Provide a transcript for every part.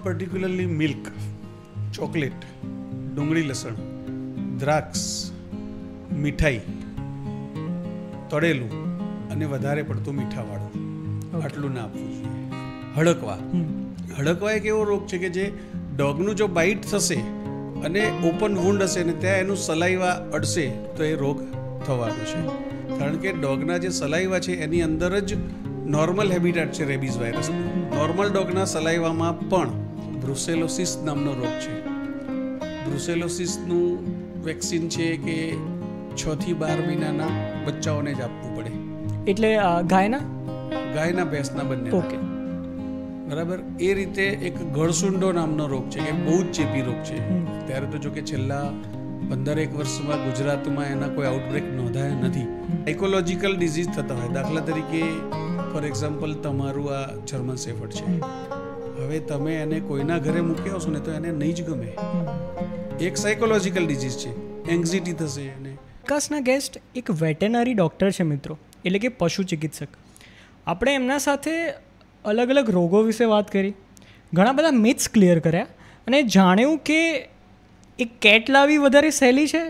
Particularly milk, chocolate, ડુંગળી લસણ, દ્રાક્ષ, મીઠાઈ, તળેલું અને વધારે પડતું મીઠાવાળું આટલું ના આપવું જોઈએ. હડકવા એક એવો રોગ છે કે જે ડોગનું જો બાઇટ થશે અને ઓપન વુન્ડ હશે ને ત્યાં એનું સલાઈવા અડશે તો એ રોગ થવાનો છે. કારણ કે ડોગના જે સલાઈવા છે એની અંદર જ નોર્મલ હેબિટેટ છે રેબીઝ વાયરસ. નોર્મલ ડોગના સલાઈવામાં પણ બ્રુસેલોસિસ નામનો રોગ છે. બ્રુસેલોસિસનું વેક્સિન છે કે 6 થી 12 મહિનાના બચ્ચાઓને જ આપવું પડે. એટલે ગાયના ભેંસના બંને. ઓકે, બરાબર. એ રીતે એક ગળસુંડો નામનો રોગ છે કે બહુ જ ચેપી રોગ છે. ત્યારે તો જો કે છેલ્લા 15-1 વર્ષમાં ગુજરાતમાં એના કોઈ આઉટબ્રેક નોંધાયા નથી. સાયકોલોજીકલ ડિઝીઝ થતા હોય, દાખલા તરીકે ફોર એક્ઝામ્પલ તમારું આ જર્મન શેફર્ડ છે, હવે તમે એને કોઈના ઘરે મૂકી આવશો ને તો એને નહીં જ ગમે. એક સાયકોલોજીકલ ડિઝીઝ છે, એન્ઝાઇટી થશે એને. વિકાસના ગેસ્ટ એક વેટેનરી ડૉક્ટર છે મિત્રો, એટલે કે પશુ ચિકિત્સક. આપણે એમના સાથે અલગ અલગ રોગો વિશે વાત કરી, ઘણા બધા મિથ્સ ક્લિયર કર્યા અને જાણ્યું કે એક કેટ લાવવી વધારે સહેલી છે,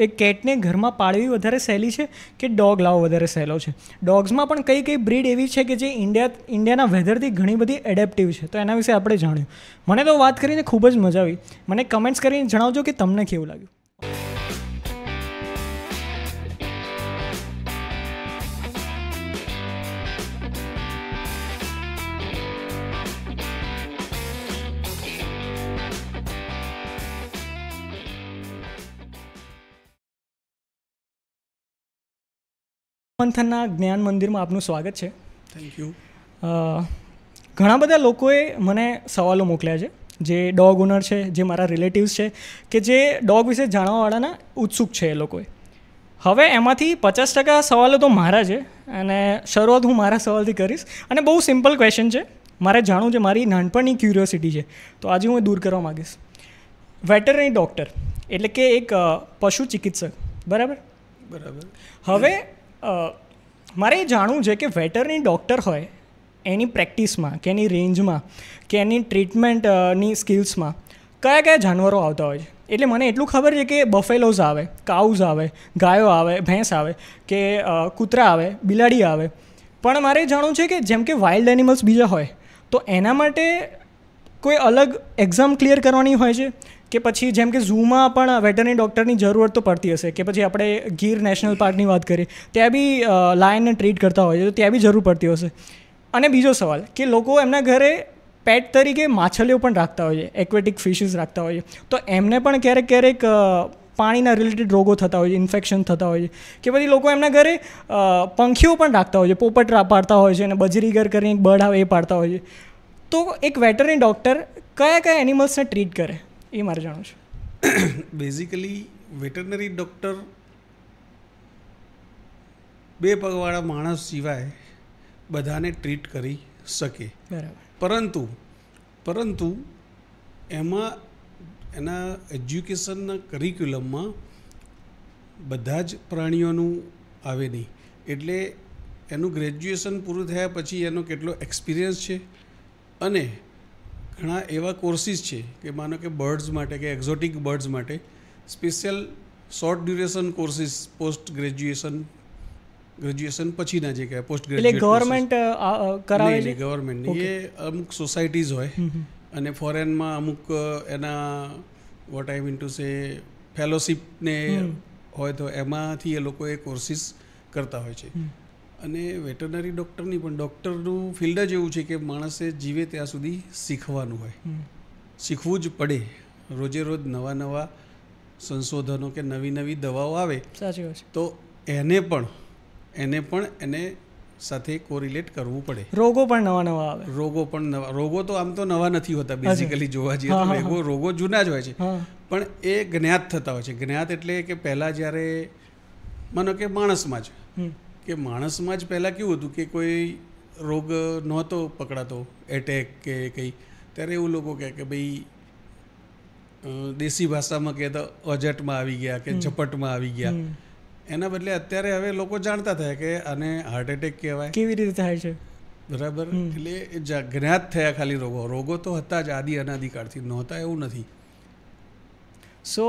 એક કેટને ઘરમાં પાળવી વધારે સહેલી છે કે ડોગ લાવવો વધારે સહેલો છે. ડોગ્સમાં પણ કઈ કઈ બ્રીડ એવી છે કે જે ઇન્ડિયાના વેધરથી ઘણી બધી એડેપ્ટિવ છે, તો એના વિશે આપણે જાણ્યું. મને તો વાત કરીને ખૂબ જ મજા આવી. મને કમેન્ટ્સ કરીને જણાવજો કે તમને કેવું લાગ્યું. મંથનના જ્ઞાન મંદિરમાં આપનું સ્વાગત છે. Thank you. ઘણા બધા લોકોએ મને સવાલો મોકલ્યા છે, જે ડોગ ઓનર છે, જે મારા રિલેટિવ્સ છે, કે જે ડોગ વિશે જાણવાવાળાના ઉત્સુક છે એ લોકોએ. હવે એમાંથી 50% સવાલો તો મારા છે અને શરૂઆત હું મારા સવાલથી કરીશ. અને બહુ સિમ્પલ ક્વેશ્ચન છે, મારે જાણવું છે, મારી નાનપણની ક્યુરિયોસિટી છે, તો આજે હું દૂર કરવા માગીશ. વેટરનરી ડૉક્ટર એટલે કે એક પશુ ચિકિત્સક, બરાબર? હવે મારે એ જાણવું છે કે વેટરનરી ડૉક્ટર હોય એની પ્રેક્ટિસમાં કે એની રેન્જમાં કે એની ટ્રીટમેન્ટની સ્કિલ્સમાં કયા કયા જાનવરો આવતા હોય છે. એટલે મને એટલું ખબર છે કે બફેલોઝ આવે, કાઉઝ આવે, ગાયો આવે, ભેંસ આવે, કે કૂતરા આવે, બિલાડી આવે. પણ મારે જાણવું છે કે જેમ કે વાઇલ્ડ એનિમલ્સ બીજા હોય તો એના માટે કોઈ અલગ એક્ઝામ ક્લિયર કરવાની હોય છે કે પછી જેમ કે ઝૂમાં પણ વેટરનરી ડૉક્ટરની જરૂરત તો પડતી હશે, કે પછી આપણે ગીર નેશનલ પાર્કની વાત કરીએ ત્યાં બી લાયનને ટ્રીટ કરતા હોય છે તો ત્યાં બી જરૂર પડતી હશે. અને બીજો સવાલ કે લોકો એમના ઘરે પેટ તરીકે માછલીઓ પણ રાખતા હોય છે, એક્વેટિક ફિશિસ રાખતા હોય છે, તો એમને પણ ક્યારેક ક્યારેક પાણીના રિલેટેડ રોગો થતા હોય છે, ઇન્ફેક્શન થતા હોય છે. કે પછી લોકો એમના ઘરે પંખીઓ પણ રાખતા હોય છે, પોપટ પાડતા હોય છે અને બજરીગર કરીને એક બર્ડ આવે એ પાડતા હોય છે. તો એક વેટરનરી ડૉક્ટર કયા કયા એનિમલ્સને ટ્રીટ કરે એ મારે જાણવું છે. બેઝિકલી વેટરનરી ડૉક્ટર 2 પગવાળા માણસ સિવાય બધાને ટ્રીટ કરી શકે. બરાબર. પરંતુ એમાં એના એજ્યુકેશનના કરિક્યુલમમાં બધા જ પ્રાણીઓનું આવે નહીં. એટલે એનું ગ્રેજ્યુએશન પૂરું થયા પછી એનો કેટલો એક્સપિરિયન્સ છે, અને ઘણા એવા કોર્સિસ છે કે માનો કે બર્ડ્સ માટે કે એક્ઝોટિક બર્ડ્સ માટે special short duration courses post graduation પછીના જે કહેવાય પોસ્ટ ગ્રેજ્યુએટ. ગવર્મેન્ટ કરાવે છે? ગવર્મેન્ટની એ અમુક સોસાયટીઝ હોય અને ફોરેનમાં અમુક એના what I mean to say ફેલોશિપને હોય તો એમાંથી એ લોકો એ કોર્સિસ કરતા હોય છે. અને વેટરનરી ડૉક્ટરની પણ ડૉક્ટરનું ફિલ્ડ જ એવું છે કે માણસે જીવે ત્યાં સુધી શીખવાનું હોય, શીખવું જ પડે. રોજે રોજ નવા સંશોધનો કે નવી દવાઓ આવે તો એને સાથે કોરિલેટ કરવું પડે. રોગો પણ નવા આવે. રોગો તો આમ તો નવા નથી હોતા બેઝિકલી જોવા જઈએ તો. રોગો જૂના જ હોય છે, પણ એ જ્ઞાત થતા હોય છે. જ્ઞાત એટલે કે પહેલાં જ્યારે માનો કે માણસમાં જ પહેલાં કેવું હતું કે કોઈ રોગ નહોતો પકડાતો, એટેક કે કંઈ, ત્યારે એવું લોકો કહે કે ભાઈ દેશી ભાષામાં કહે તો અજટમાં આવી ગયા કે ઝપટમાં આવી ગયા. એના બદલે અત્યારે હવે લોકો જાણતા થયા કે આને હાર્ટ એટેક કહેવાય. કેવી રીતે થાય છે? બરાબર. એટલે એ જ્ઞાત થયા ખાલી રોગો તો હતા જ અનાદિકાળથી, નહોતા એવું નથી. સો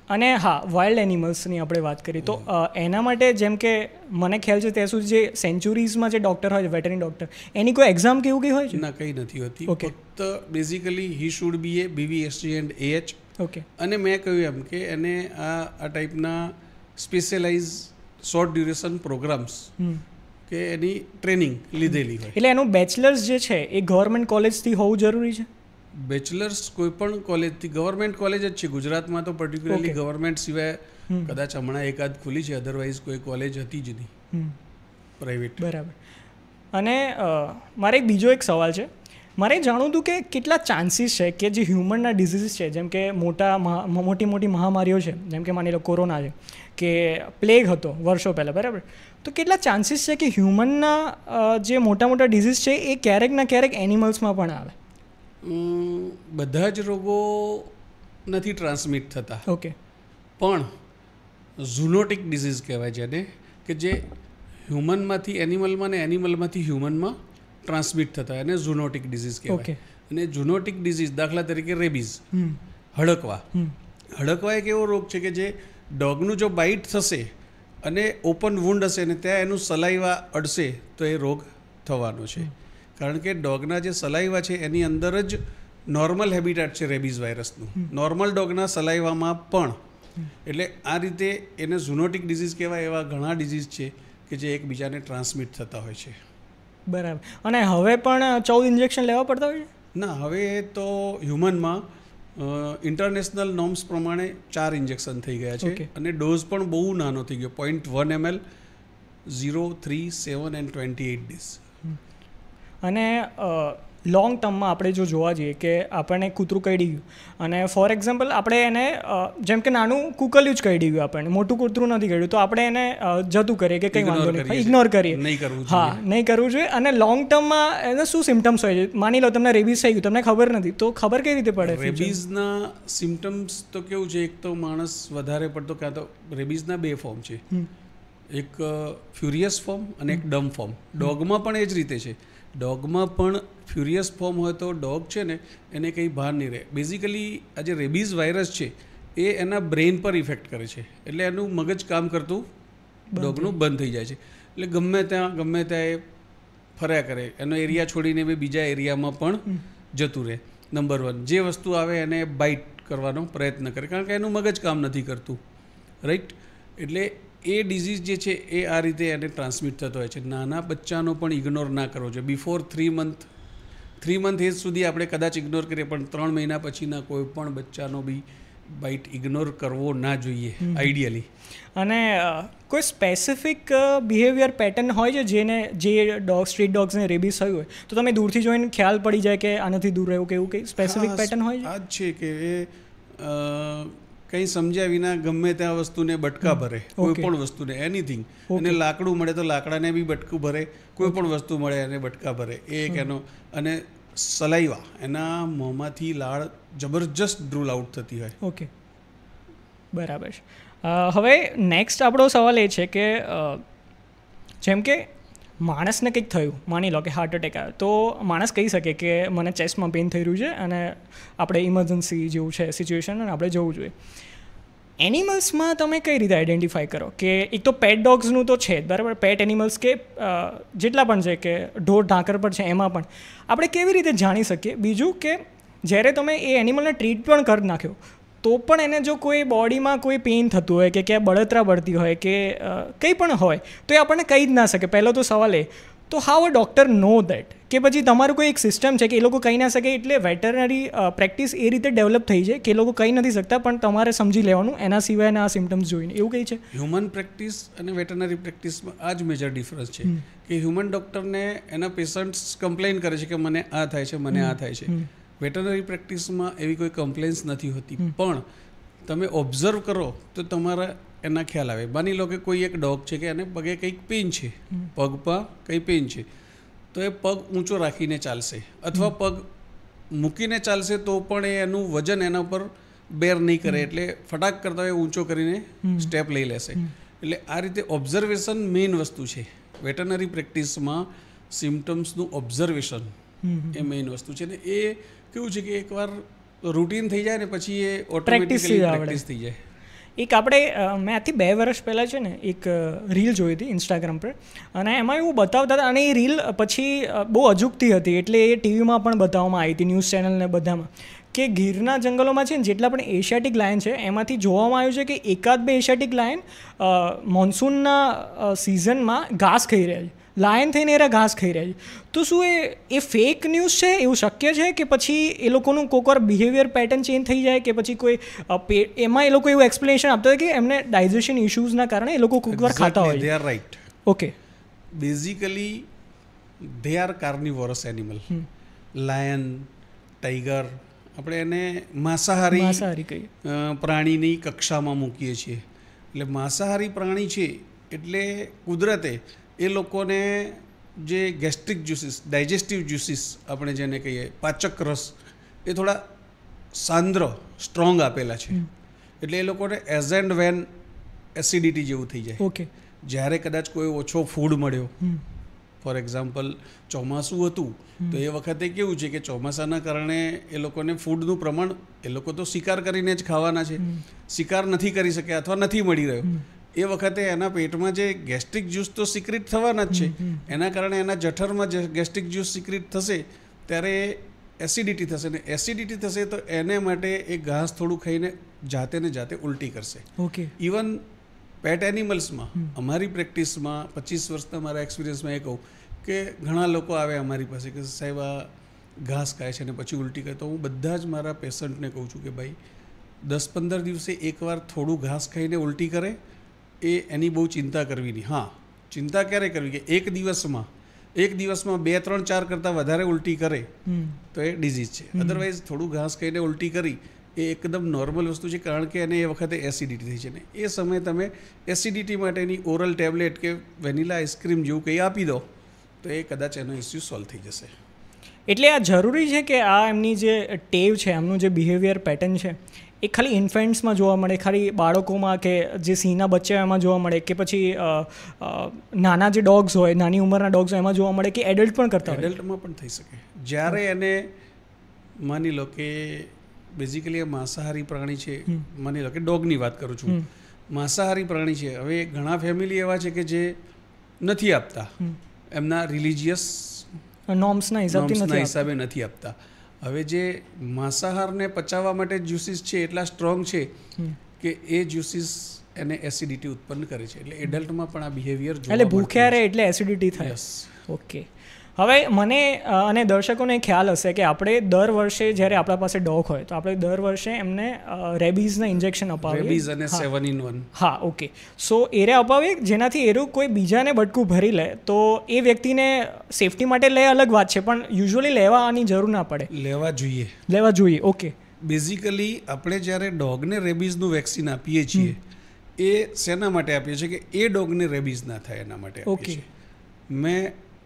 અને હા, વાઇલ્ડ એનિમલ્સની આપણે વાત કરીએ તો એના માટે જેમ કે મને ખ્યાલ છે ત્યાં સુધી જે સેન્ચુરીઝમાં જે ડૉક્ટર હોય છે, વેટરનરી ડૉક્ટર, એની કોઈ એક્ઝામ કે એવું કંઈ હોય છે? ના, કંઈ નથી હોતી. ફક્ત basically he should be A BVSC and AH. Okay. અને મેં કહ્યું એમ કે એને આ ટાઈપના સ્પેશિયલાઇઝ શોર્ટ ડ્યુરેશન પ્રોગ્રામ્સ કે એની ટ્રેનિંગ લીધેલી હોય. એટલે એનું બેચલર્સ જે છે એ ગવર્મેન્ટ કોલેજથી હોવું જરૂરી છે? બેચલર્સ કોઈ પણ કોલેજથી, ગવર્મેન્ટ કોલેજ જ છે ગુજરાતમાં તો પર્ટિક્યુલરલી ગવર્મેન્ટ સિવાય કદાચ હમણાં એકાદ ખુલી છે, અધરવાઇઝ કોઈ કોલેજ હતી જ નહીં પ્રાઇવેટ. બરાબર. અને મારે એક બીજો એક સવાલ છે. મારે જાણવું હતું કે કેટલા ચાન્સીસ છે કે જે હ્યુમનના ડિઝીઝીસ છે, જેમ કે મોટી મોટી મહામારીઓ છે, જેમ કે માની લો કોરોના છે કે પ્લેગ હતો વર્ષો પહેલાં, બરાબર, તો કેટલા ચાન્સીસ છે કે હ્યુમનના જે મોટા મોટા ડિઝીઝ છે એ ક્યારેક ના ક્યારેક એનિમલ્સમાં પણ આવે? બધા જ રોગો નથી ટ્રાન્સમિટ થતા. ઓકે. પણ ઝૂનોટિક ડિઝીઝ કહેવાય છે એને, કે જે હ્યુમનમાંથી એનિમલમાં ને એનિમલમાંથી હ્યુમનમાં ટ્રાન્સમિટ થતા, એને ઝૂનોટિક ડિઝીઝ કહેવાય. અને ઝૂનોટિક ડિઝીઝ દાખલા તરીકે રેબીઝ, હડકવા. હડકવા એક એવો રોગ છે કે જે ડોગનું જો બાઇટ થશે અને ઓપન વુન્ડ હશે ને ત્યાં એનું સલાઈવા અડશે તો એ રોગ થવાનો છે. કારણ કે ડોગના જે સલાઈવા છે એની અંદર જ નોર્મલ હેબિટાટ છે રેબીઝ વાયરસનું, નોર્મલ ડોગના સલાઈવામાં પણ. એટલે આ રીતે એને ઝૂનોટિક ડિઝીઝ કહેવાય. એવા ઘણા ડિઝીઝ છે કે જે એકબીજાને ટ્રાન્સમિટ થતા હોય છે. બરાબર. અને હવે પણ 14 ઇન્જેક્શન લેવા પડતા હોય છે? ના, હવે તો હ્યુમનમાં ઇન્ટરનેશનલ નોર્મ્સ પ્રમાણે 4 ઇન્જેક્શન થઈ ગયા છે. અને ડોઝ પણ બહુ નાનો થઈ ગયો, 0.1 ml, 0, 3, 7 and 28 days. અને લોંગ ટર્મમાં આપણે જો જોવા જઈએ કે આપણને કૂતરું કરડી ગયું અને ફોર એક્ઝામ્પલ આપણે એને જેમ કે નાનું કૂકલિયું જ કરડી ગયું, આપણને મોટું કૂતરું નથી કરડ્યું, તો આપણે એને જતું કરીએ કે કંઈ વાંધો નહીં, ઇગ્નોર કરીએ. હા, નહીં કરવું જોઈએ. અને લોંગ ટર્મમાં એને શું સિમ્ટમ્સ હોય છે? માની લો તમને રેબીઝ થઈ ગયું, તમને ખબર નથી, તો ખબર કઈ રીતે પડે? રેબીઝના સિમ્ટમ્સ તો કેવું છે, એક તો માણસ વધારે પડતો, કાં તો રેબીઝના 2 ફોર્મ છે, એક ફ્યુરિયસ ફોર્મ અને એક ડમ ફોર્મ. ડોગમાં પણ એ જ રીતે છે. ડોગમાં પણ ફ્યુરિયસ ફોર્મ હોય તો ડોગ છે ને એને કંઈ ભાન નહીં રહે. બેઝિકલી આ જે રેબીઝ વાયરસ છે એ એના બ્રેઇન પર ઇફેક્ટ કરે છે, એટલે એનું મગજ કામ કરતું ડોગનું બંધ થઈ જાય છે. એટલે ગમે ત્યાં એ ફર્યા કરે, એનો એરિયા છોડીને બી બીજા એરિયામાં પણ જતું રહે. નંબર 1. જે વસ્તુ આવે એને બાઇટ કરવાનો પ્રયત્ન કરે, કારણ કે એનું મગજ કામ નથી કરતું, રાઈટ? એટલે એ ડિઝીઝ જે છે એ આ રીતે એને ટ્રાન્સમિટ થતો હોય છે. નાના બચ્ચાનો પણ ઇગ્નોર ના કરવો જોઈએ. બિફોર 3 મંથ એજ સુધી આપણે કદાચ ઇગ્નોર કરીએ, પણ 3 મહિના પછીના કોઈ પણ બચ્ચાનો બી બાઇટ ઇગ્નોર કરવો ના જોઈએ આઈડિયલી. અને કોઈ સ્પેસિફિક બિહેવિયર પેટર્ન હોય છે જે સ્ટ્રીટ ડોગ્સને રેબીઝ થયું હોય તો તમે દૂરથી જોઈને ખ્યાલ પડી જાય કે આનાથી દૂર રહેવું, કે એવું કંઈ સ્પેસિફિક પેટર્ન હોય છે? આ જ છે કે એ કંઈ સમજ્યા વિના ગમે ત્યાં વસ્તુને બટકા ભરે, કોઈ પણ વસ્તુને, એનીથિંગ. અને લાકડું મળે તો લાકડાને બી બટકું ભરે, કોઈ પણ વસ્તુ મળે એને બટકા ભરે, એ એક એનો. અને સલાઈવા, એના મોંમાંથી લાળ જબરજસ્ત ડ્રૂલ આઉટ થતી હોય. ઓકે, બરાબર છે. હવે નેક્સ્ટ આપણો સવાલ એ છે કે જેમ કે માણસને કંઈક થયું, માની લો કે હાર્ટ એટેક આવ્યો, તો માણસ કહી શકે કે મને ચેસ્ટમાં પેઇન થઈ રહ્યું છે અને આપણે ઇમરજન્સી જેવું છે સિચ્યુએશન અને આપણે જવું જોઈએ. એનિમલ્સમાં તમે કઈ રીતે આઈડેન્ટિફાઈ કરો કે એક તો પેટ ડોગ્સનું તો છે જ, બરાબર, પેટ એનિમલ્સ કે જેટલા પણ છે કે ઢોર ઢાંકર પર છે એમાં પણ આપણે કેવી રીતે જાણી શકીએ? બીજું કે જ્યારે તમે એ એનિમલને ટ્રીટ પણ કરી નાખ્યો તો પણ એને જો કોઈ બોડીમાં કોઈ પેઇન થતું હોય કે ક્યાંય બળતરા બળતી હોય કે કંઈ પણ હોય તો એ આપણને કહી જ ના શકે. પહેલો તો સવાલ એ, તો how a doctor know that? કે પછી તમારું કોઈ એક સિસ્ટમ છે કે એ લોકો કહી ના શકે, એટલે વેટરનરી પ્રેક્ટિસ એ રીતે ડેવલપ થઈ છે કે એ લોકો કહી નથી શકતા પણ તમારે સમજી લેવાનું એના સિવાયના આ સિમ્ટમ્સ જોઈને, એવું કંઈ છે? હ્યુમન પ્રેક્ટિસ અને વેટરનરી પ્રેક્ટિસમાં આ જ મેજર ડિફરન્સ છે કે હ્યુમન ડૉક્ટરને એના પેશન્ટ્સ કમ્પ્લેન કરે છે કે મને આ થાય છે, મને આ થાય છે. વેટરનરી પ્રેક્ટિસમાં એવી કોઈ કમ્પ્લેન્સ નથી હોતી, પણ તમે ઓબ્ઝર્વ કરો તો તમારા એના ખ્યાલ આવે. માની લો કે કોઈ એક ડોગ છે કે એને પગે કંઈક પેઇન છે, પગમાં કંઈ પેઇન છે, તો એ પગ ઊંચો રાખીને ચાલશે અથવા પગ મૂકીને ચાલશે તો પણ એનું વજન એના પર બેર નહીં કરે, એટલે ફટાક કરતા એ ઊંચો કરીને સ્ટેપ લઈ લેશે. એટલે આ રીતે ઓબ્ઝર્વેશન મેઇન વસ્તુ છે. વેટરનરી પ્રેક્ટિસમાં સિમ્ટમ્સનું ઓબ્ઝર્વેશન એ મેઇન વસ્તુ છે ને. એ કેવું છે કે એકવાર રૂટીન થઈ જાય ને પછી એ ઓટોમેટિકલી પ્રેક્ટિસ થઈ જાય. એક આપણે મેં આથી 2 વર્ષ પહેલાં છે ને એક રીલ જોઈ હતી ઇન્સ્ટાગ્રામ પર, અને એમાં એવું બતાવતા હતા, અને એ રીલ પછી બહુ અજુગતી હતી, એટલે એ ટીવીમાં પણ બતાવવામાં આવી હતી, ન્યૂઝ ચેનલ ને બધામાં, કે ગીરના જંગલોમાં છે ને જેટલા પણ એશિયાટિક લાયન છે એમાંથી જોવામાં આવ્યું છે કે 1-2 એશિયાટિક લાયન મોન્સૂનના સિઝનમાં ઘાસ ખાઈ રહ્યા છે, લાયન થઈને એરા ઘાસ ખાઈ રહ્યા છે. તો શું એ ફેક ન્યૂઝ છે, એવું શક્ય છે કે પછી એ લોકોનું કોઈક વાર બિહેવિયર પેટર્ન ચેન્જ થઈ જાય, કે પછી કોઈ એમાં એ લોકો એવું એક્સપ્લેનેશન આપતા હોય કે એમને ડાયજેશન ઇશ્યુઝના કારણે એ લોકો કોઈક વાર ખાતા હોય? They are right. Okay. Basically they are carnivorous animal. Lion, tiger, આપણે એને માંસાહારી કહીએ, પ્રાણીની કક્ષામાં મૂકીએ છીએ. એટલે માંસાહારી પ્રાણી છે એટલે કુદરતે એ લોકોને જે ગેસ્ટ્રિક જ્યુસીસ, ડાયજેસ્ટિવ જ્યુસીસ આપણે જેને કહીએ, પાચક રસ, એ થોડા સાંદ્ર, સ્ટ્રોંગ આપેલા છે. એટલે એ લોકોને એઝ એન્ડ વેન એસિડિટી જેવું થઈ જાય. ઓકે. જ્યારે કદાચ કોઈ ઓછો ફૂડ મળ્યો, ફોર એક્ઝામ્પલ ચોમાસું હતું તો એ વખતે કેવું છે કે ચોમાસાના કારણે એ લોકોને ફૂડનું પ્રમાણ, એ લોકો તો શિકાર કરીને જ ખાવાના છે, શિકાર નથી કરી શક્યા અથવા નથી મળી રહ્યો, એ વખતે એના પેટમાં જે ગેસ્ટ્રિક જ્યુસ તો સિક્રિટ થવાના જ છે, એના કારણે એના જઠરમાં જે ગેસ્ટ્રિક જ્યુસ સિક્રિટ થશે ત્યારે એસિડિટી થશે, ને એસિડિટી થશે તો એને માટે એ ઘાસ થોડું ખાઈને જાતે ને જાતે ઉલટી કરશે. ઓકે. ઇવન પેટ એનિમલ્સમાં અમારી પ્રેક્ટિસમાં 25 વર્ષના મારા એક્સપિરિયન્સમાં એ કહું કે ઘણા લોકો આવે અમારી પાસે કે સાહેબ આ ઘાસ ખાય છે ને પછી ઉલટી કરે, તો હું બધા જ મારા પેશન્ટને કહું છું કે ભાઈ 10-15 દિવસે એકવાર થોડું ઘાસ ખાઈને ઉલટી કરે એ એની બહુ ચિંતા કરવી નહીં. હા, ચિંતા ક્યારે કરવી કે એક દિવસમાં 2, 3, 4 કરતાં વધારે ઉલટી કરે તો એ ડિઝીઝ છે. અધરવાઇઝ થોડું ઘાસ ખાઈને ઉલટી કરી એ એકદમ નોર્મલ વસ્તુ છે, કારણ કે એને એ વખતે એસિડિટી થઈ છે ને એ સમયે તમે એસિડિટી માટેની ઓરલ ટેબ્લેટ કે વેનીલા આઈસ્ક્રીમ જેવું કંઈ આપી દો તો એ કદાચ એનો ઇસ્યુ સોલ્વ થઈ જશે. એટલે આ જરૂરી છે કે આ એમની જે ટેવ છે, એમનું જે બિહેવિયર પેટર્ન છે, એ ખાલી ઇન્ફેન્ટ્સમાં જોવા મળે, ખાલી બાળકોમાં કે જે સિંહના બચ્ચા એમાં જોવા મળે, કે પછી નાના જે ડોગ્સ હોય, નાની ઉંમરના ડોગ્સ હોય એમાં જોવા મળે, કે એડલ્ટ પણ કરતા હોય? એડલ્ટમાં પણ થઈ શકે. જ્યારે એને માની લો કે બેઝિકલી માંસાહારી પ્રાણી છે, માની લો કે ડોગની વાત કરું છું, માંસાહારી પ્રાણી છે, હવે ઘણા ફેમિલી એવા છે કે જે નથી આપતા, એમના રિલિજિયસ નોર્મ્સના હિસાબે નથી આપતા. હવે જે માંસાહારને પચાવવા માટે જ્યુસીસ છે એટલા સ્ટ્રોંગ છે કે એ જ્યુસીસ એને એસિડિટી ઉત્પન્ન કરે છે. એટલે એડલ્ટમાં પણ આ બિહેવિયર એટલે ભૂખ્યા રહે એટલે એસિડિટી થાય. ઓકે. હવે મને અને દર્શકોને ખ્યાલ હશે કે આપણે દર વર્ષે જ્યારે આપણા પાસે ડોગ હોય તો આપણે દર વર્ષે એમને રેબીઝના ઇન્જેક્શન અપાવીએ. રેબીઝ અને 7-in-1. હા, ઓકે. સો એરે અપાવીએ જેનાથી એરું કોઈ બીજાને બટકું ભરી લે તો એ વ્યક્તિને સેફટી માટે લે અલગ વાત છે, પણ યુઝ્યુઅલી લેવાની જરૂર ના પડે. લેવા જોઈએ. ઓકે. બેઝિકલી આપણે જ્યારે ડોગને રેબીઝનું વેક્સિન આપીએ છીએ એ શેના માટે આપીએ છીએ કે એ ડોગને રેબીઝ ના થાય એના માટે આપીએ છીએ. મેં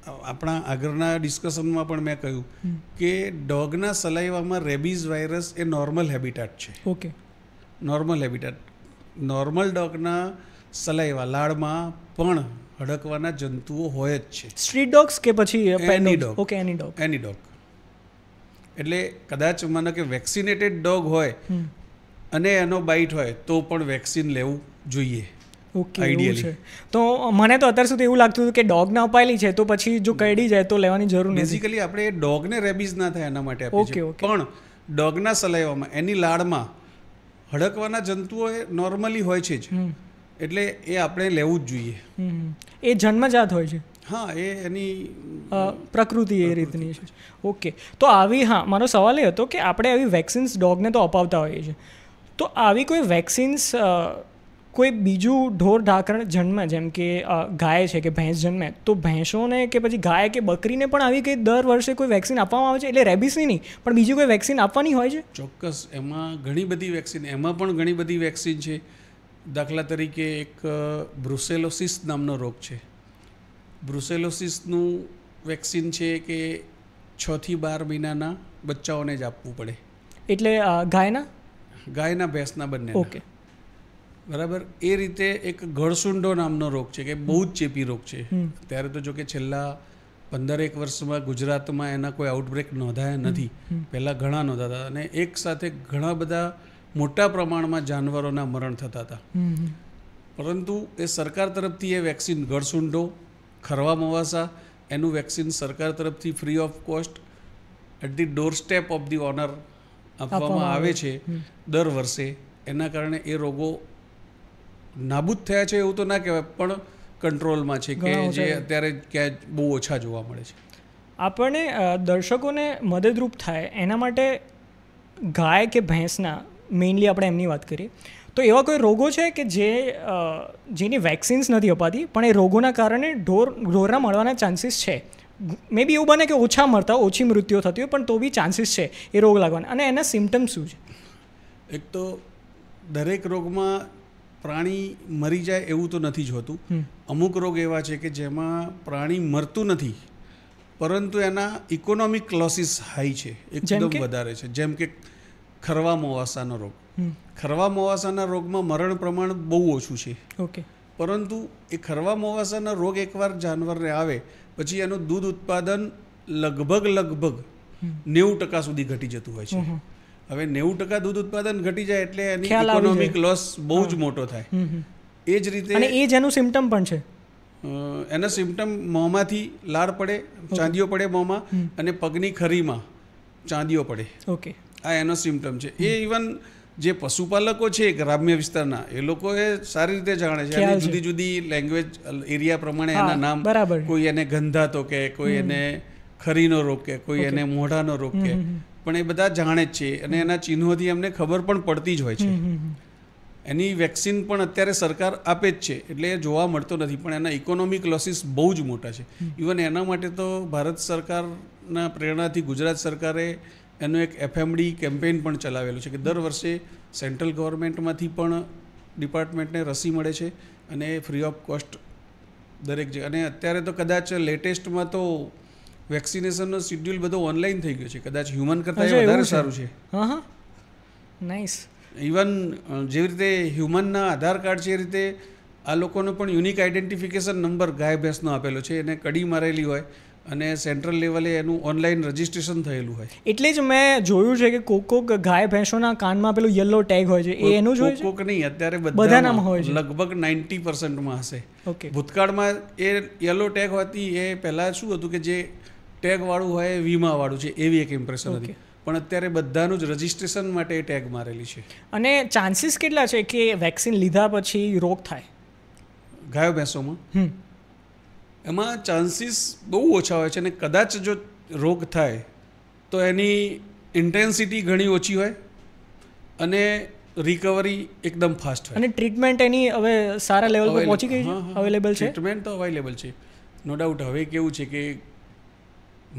આપણા આગળના ડિસ્કશનમાં પણ મેં કહ્યું કે ડોગના સલાઈવામાં રેબીઝ વાયરસ એ નોર્મલ હેબિટાટ છે. Okay. Normal habitat. Normal ડોગના saliva લાળમાં પણ હડકવાના જંતુઓ હોય જ છે. સ્ટ્રીટ ડોગ્સ કે પછી એની ડોગ? ઓકે, એની ડોગ. એની ડોગ. એટલે કદાચ માનો કે વેક્સિનેટેડ ડોગ હોય અને એનો બાઇટ હોય તો પણ વેક્સિન લેવું જોઈએ. ઓકે, એવું છે. તો મને તો અત્યાર સુધી એવું લાગતું હતું કે ડોગને અપાયેલી છે તો પછી જો કરડી જાય તો લેવાની જરૂર નથી. બેઝિકલી આપણે ડોગને રેબીઝ ના થાય એના માટે આપીએ છીએ. પણ ડોગના સલાઈવામાં એની લાળમાં હડકવાના જંતુઓ નોર્મલી હોય છે જ, એટલે એ આપણે લેવું જ જોઈએ. એ જન્મજાત હોય છે. હા, એ એની પ્રકૃતિ એ રીતની છે. ઓકે. તો આવી, હા, મારો સવાલ એ હતો કે આપણે આવી વેક્સિન્સ ડોગને તો અપાવતા હોઈએ છીએ, તો આવી કોઈ વેક્સિન્સ કોઈ બીજું ઢોર ઢાંકણ જન્મે, જેમ કે ગાય છે કે ભેંસ જન્મે, તો ભેંસોને કે પછી ગાય કે બકરીને પણ આવી કંઈ દર વર્ષે કોઈ વેક્સિન આપવામાં આવે છે? એટલે રેબીસની નહીં પણ બીજી કોઈ વેક્સિન આપવાની હોય છે? ચોક્કસ. એમાં ઘણી બધી વેક્સિન, એમાં પણ ઘણી બધી વેક્સિન છે. દાખલા તરીકે એક બ્રુસેલોસિસ નામનો રોગ છે. બ્રુસેલોસિસનું વેક્સિન છે કે 6 થી 12 મહિનાના બચ્ચાઓને જ આપવું પડે. એટલે ગાયના ભેંસના બંને. ઓકે, બરાબર. એ રીતે એક ગળસુંડો નામનો રોગ છે કે બહુ જ ચેપી રોગ છે. ત્યારે તો જો કે છેલ્લા 15 વર્ષમાં ગુજરાતમાં એના કોઈ આઉટબ્રેક નોંધાયા નથી. પહેલાં ઘણા નોંધાતા અને એક સાથે ઘણા બધા મોટા પ્રમાણમાં જાનવરોના મરણ થતા હતા. પરંતુ એ સરકાર તરફથી એ વેક્સિન ગળસુંડો, ખરવા મોવાસા, એનું વેક્સિન સરકાર તરફથી free of cost at the door step of the owner આપવામાં આવે છે દર વર્ષે. એના કારણે એ રોગો નાબૂદ થયા છે એવું તો ના કહેવાય, પણ કંટ્રોલમાં છે કે જે અત્યારે ક્યાં બહુ ઓછા જોવા મળે છે. આપણને દર્શકોને મદદરૂપ થાય એના માટે ગાય કે ભેંસના મેઇનલી આપણે એમની વાત કરીએ તો એવા કોઈ રોગો છે કે જેની વેક્સિન્સ નથી અપાતી પણ એ રોગોના કારણે ઢોરના મળવાના ચાન્સીસ છે? મે બી એવું બને કે ઓછા મળતા, ઓછી મૃત્યુ થતી હોય, પણ તો બી ચાન્સીસ છે એ રોગ લાગવાના, અને એના સિમ્ટમ્સ શું છે? એક તો દરેક રોગમાં પ્રાણી મરી જાય એવું તો નથી જ હોતું. અમુક રોગ એવા છે કે જેમાં પ્રાણી મરતું નથી પરંતુ એના ઇકોનોમિક લોસીસ હાઈ છે, એકદમ વધારે છે. જેમ કે ખરવા મોવાસાનો રોગ. ખરવા મોવાસાના રોગમાં મરણ પ્રમાણ બહુ ઓછું છે. ઓકે. પરંતુ એ ખરવા મોવાસાના રોગ એકવાર જાનવરને આવે પછી એનું દૂધ ઉત્પાદન લગભગ 90% સુધી ઘટી જતું હોય છે. હવે 90% દૂધ ઉત્પાદન ઘટી જાય એટલે એની ઇકોનોમિક લોસ બહુ જ મોટો થાય. એ જ રીતે અને એ જ એનું સિમ્ટમ પણ છે. એના સિમ્ટમ મોંમાંથી લાળ પડે, ચાંદીઓ પડે મોંમાં, અને પગની ખરીમાં ચાંદીઓ પડે. ઓકે. આ એનો સિમ્ટમ છે. એ ઇવન જે પશુપાલકો છે ગ્રામ્ય વિસ્તારના એ લોકો એ સારી રીતે જાણે છે. એની જુદી જુદી લેંગ્વેજ એરિયા પ્રમાણે એના નામ, કોઈ એને ગંધાતો કે, કોઈ એને ખરીનો રોગ કે, કોઈ એને મોઢાનો રોગ કે, પણ એ બધા જાણે જ છે અને એના ચિહ્નોથી એમને ખબર પણ પડતી જ હોય છે. એની વેક્સિન પણ અત્યારે સરકાર આપે જ છે એટલે એ જોવા મળતો નથી, પણ એના ઇકોનોમિક લોસીસ બહુ જ મોટા છે. ઇવન એના માટે તો ભારત સરકારના પ્રેરણાથી ગુજરાત સરકારે એનું એક FMD કેમ્પેઇન પણ ચલાવેલું છે કે દર વર્ષે સેન્ટ્રલ ગવર્મેન્ટમાંથી પણ ડિપાર્ટમેન્ટને રસી મળે છે અને ફ્રી ઓફ કોસ્ટ દરેક જગ્યાએ. અને અત્યારે તો કદાચ લેટેસ્ટમાં તો વેક્સિનેશનનો શિડ્યુલ બધો ઓનલાઈન થઈ ગયો છે, કદાચ હ્યુમન કરતાં એ વધારે સારું છે. નાઇસ. ઇવન જેવી રીતે હ્યુમનના આધાર કાર્ડ છે એ રીતે આ લોકોનો પણ યુનિક આઈડેન્ટિફિકેશન નંબર ગાય ભેંસનો આપેલો છે, એને કડી મારેલી હોય અને સેન્ટ્રલ લેવલે એનું ઓનલાઈન રજિસ્ટ્રેશન થયેલું હોય. એટલે જ મેં જોયું છે કે કોક ગાય ભેંસોના કાનમાં પેલું યલો ટેગ હોય છે, એ એનું જ હોય છે? કોક નહીં, અત્યારે બધાનામાં હોય છે, લગભગ 90%માં હશે. ઓકે. ભૂતકાળમાં એ યલો ટેગ હોતી, એ પહેલાં શું હતું કે જે ટેગ વાળું હોય એ વીમાવાળું છે એવી એક ઇમ્પ્રેશન હતી, પણ અત્યારે બધાનું જ રજિસ્ટ્રેશન માટે એ ટેગ મારેલી છે. અને ચાન્સીસ કેટલા છે કે વેક્સિન લીધા પછી રોગ થાય ગાયો ભેંસોમાં? એમાં ચાન્સીસ બહુ ઓછા હોય છે અને કદાચ જો રોગ થાય તો એની ઇન્ટેન્સિટી ઘણી ઓછી હોય અને રિકવરી એકદમ ફાસ્ટ હોય. અને ટ્રીટમેન્ટ એની હવે સારા લેવલ પર પહોંચી ગઈ છે, અવેલેબલ છે? ટ્રીટમેન્ટ તો અવેલેબલ છે, નો ડાઉટ. હવે કેવું છે કે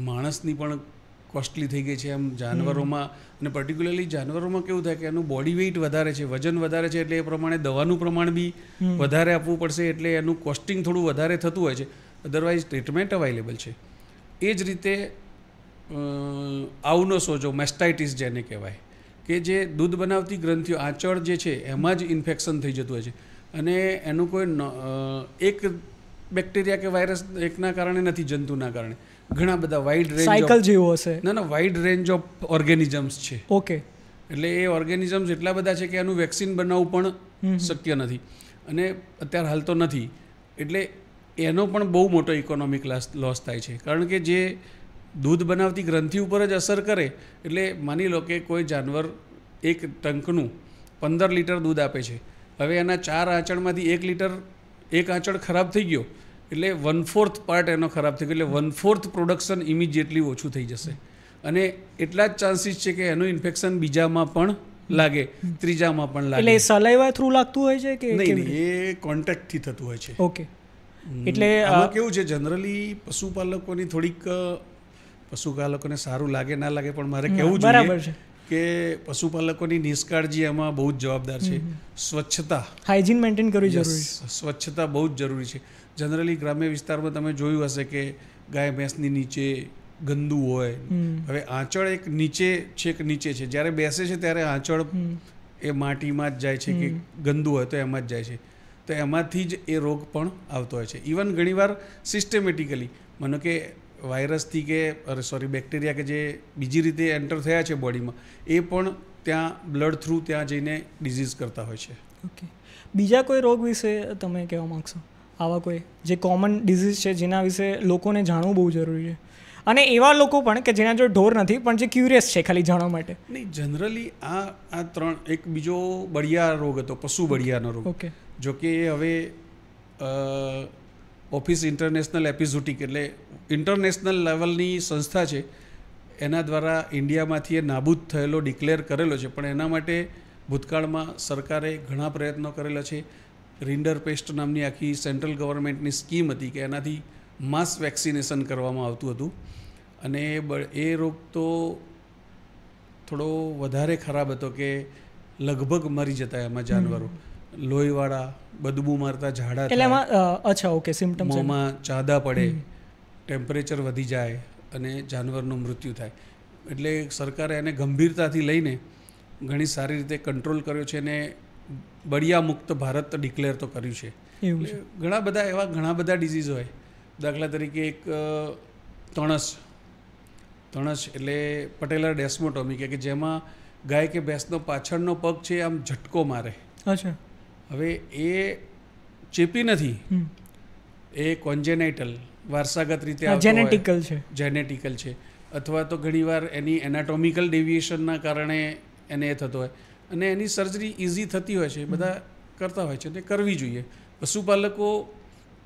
માણસની પણ કોસ્ટલી થઈ ગઈ છે એમ જાનવરોમાં, અને પર્ટિક્યુલરલી જાનવરોમાં કેવું થાય કે એનું બોડી વેઇટ વધારે છે, વજન વધારે છે, એટલે એ પ્રમાણે દવાનું પ્રમાણ બી વધારે આપવું પડશે, એટલે એનું કોસ્ટિંગ થોડું વધારે થતું હોય છે. અદરવાઇઝ ટ્રીટમેન્ટ અવેલેબલ છે. એ જ રીતે આવનો સોજો, મેસ્ટાઇટિસ જેને કહેવાય, કે જે દૂધ બનાવતી ગ્રંથિઓ, આંચળ જે છે એમાં જ ઇન્ફેક્શન થઈ જતું હોય છે અને એનું કોઈ એક બેક્ટેરિયા કે વાયરસ એકના કારણે નથી, જંતુના કારણે ઘણા બધા વાઇડ રેન્જ સાયકલ જેવું હશે. ના, વાઇડ રેન્જ ઓફ ઓર્ગેનિઝમ્સ છે. ઓકે. એટલે એ ઓર્ગેનિઝમ્સ એટલા બધા છે કે એનું વેક્સિન બનાવવું પણ શક્ય નથી અને અત્યારે હાલ તો નથી. એટલે એનો પણ બહુ મોટો ઇકોનોમિક લોસ થાય છે, કારણ કે જે દૂધ બનાવતી ગ્રંથિ ઉપર જ અસર કરે. એટલે માની લો કે કોઈ જાનવર એક ટંકનું 15 લીટર દૂધ આપે છે, હવે એના 4 આંચળમાંથી 1 લીટર, એક આંચળ ખરાબ થઈ ગયો એટલે 1/4 પાર્ટ એનો ખરાબ થઈ ગયો, એટલે 1/4 પ્રોડક્શન ઇમિડિયેટલી ઓછું થઈ જશે અને એટલા જ ચાન્સીસ છે કે એનું ઇન્ફેક્શન બીજામાં પણ લાગે, ત્રીજામાં પણ લાગે. એટલે સલાઈવા થ્રુ લાગતું હોય છે કે નહીં? એ કોન્ટેક્ટથી થતું હોય છે. ઓકે. એટલે આમાં કેવું છે, જનરલી પશુપાલકોને સારું લાગે ના લાગે, પણ મારે કહેવું જોઈએ કે પશુપાલકોની નિષ્કાળજી એમાં બહુ જ જવાબદાર છે. સ્વચ્છતા, હાઇજીન મેન્ટેન કરવી જરૂરી છે. સ્વચ્છતા બહુ જ જરૂરી છે. જનરલી ગ્રામ્ય વિસ્તારમાં તમે જોયું હશે કે ગાય ભેંસની નીચે ગંદુ હોય. હવે આંચળ એક છેક નીચે છે, જ્યારે બેસે છે ત્યારે આંચળ એ માટીમાં જ જાય છે કે ગંદુ હોય તો એમાં જ જાય છે, તો એમાંથી જ એ રોગ પણ આવતો હોય છે. ઇવન ઘણીવાર સિસ્ટમેટિકલી, માનો કે વાયરસથી કે બેક્ટેરિયા કે જે બીજી રીતે એન્ટર થયા છે બોડીમાં એ પણ ત્યાં બ્લડ થ્રુ ત્યાં જઈને ડિઝીઝ કરતા હોય છે. ઓકે, બીજા કોઈ રોગ વિશે તમે કહેવા માગશો? આવા કોઈ જે કોમન ડિઝીઝ છે જેના વિશે લોકોને જાણવું બહુ જરૂરી છે, અને એવા લોકો પણ કે જેના જો ઢોર નથી પણ જે ક્યુરિયસ છે ખાલી જાણવા માટે? નહીં, જનરલી આ ત્રણ, એક બીજો બળિયા રોગ હતો, પશુ બળિયાનો રોગ. ઓકે. જો કે હવે ઓફિસ ઇન્ટરનેશનલ એપિઝોટિક એટલે ઇન્ટરનેશનલ લેવલની સંસ્થા છે, એના દ્વારા ઇન્ડિયામાંથી એ નાબૂદ થયેલો ડિક્લેર કરેલો છે. પણ એના માટે ભૂતકાળમાં સરકારે ઘણા પ્રયત્નો કરેલા છે. રિન્ડર પેસ્ટ નામની આખી સેન્ટ્રલ ગવર્મેન્ટની સ્કીમ હતી કે એનાથી માસ વેક્સિનેશન કરવામાં આવતું હતું, અને એ રોગ તો થોડો વધારે ખરાબ હતો કે લગભગ મરી જતા એમાં જાનવરો. લોહીવાળા, બદબુ મારતા ઝાડા થાય, અચ્છા, ઓકે, સિમ્પટમ્સ, મોંમાં ચાંદા પડે, ટેમ્પરેચર વધી જાય અને જાનવરનું મૃત્યુ થાય. એટલે સરકારે એને ગંભીરતાથી લઈને ઘણી સારી રીતે કંટ્રોલ કર્યો છે અને બળિયા મુક્ત ભારત ડિક્લેર તો કર્યું છે. ઘણા બધા ડિઝીઝ હોય. દાખલા તરીકે એક તણસ એટલે પટેલર ડેસ્મોટોમી કે જેમાં ગાય કે ભેંસનો પાછળનો પગ છે આમ ઝટકો મારે. અચ્છા. હવે એ ચેપી નથી, એ કોન્જેનાઇટલ વારસાગત રીતે જેનેટિકલ છે, અથવા તો ઘણીવાર એની એનાટોમિકલ ડેવિએશનના કારણે એને એ થતો હોય, અને એની સર્જરી ઇઝી થતી હોય છે, બધા કરતા હોય છે, અને કરવી જોઈએ. પશુપાલકો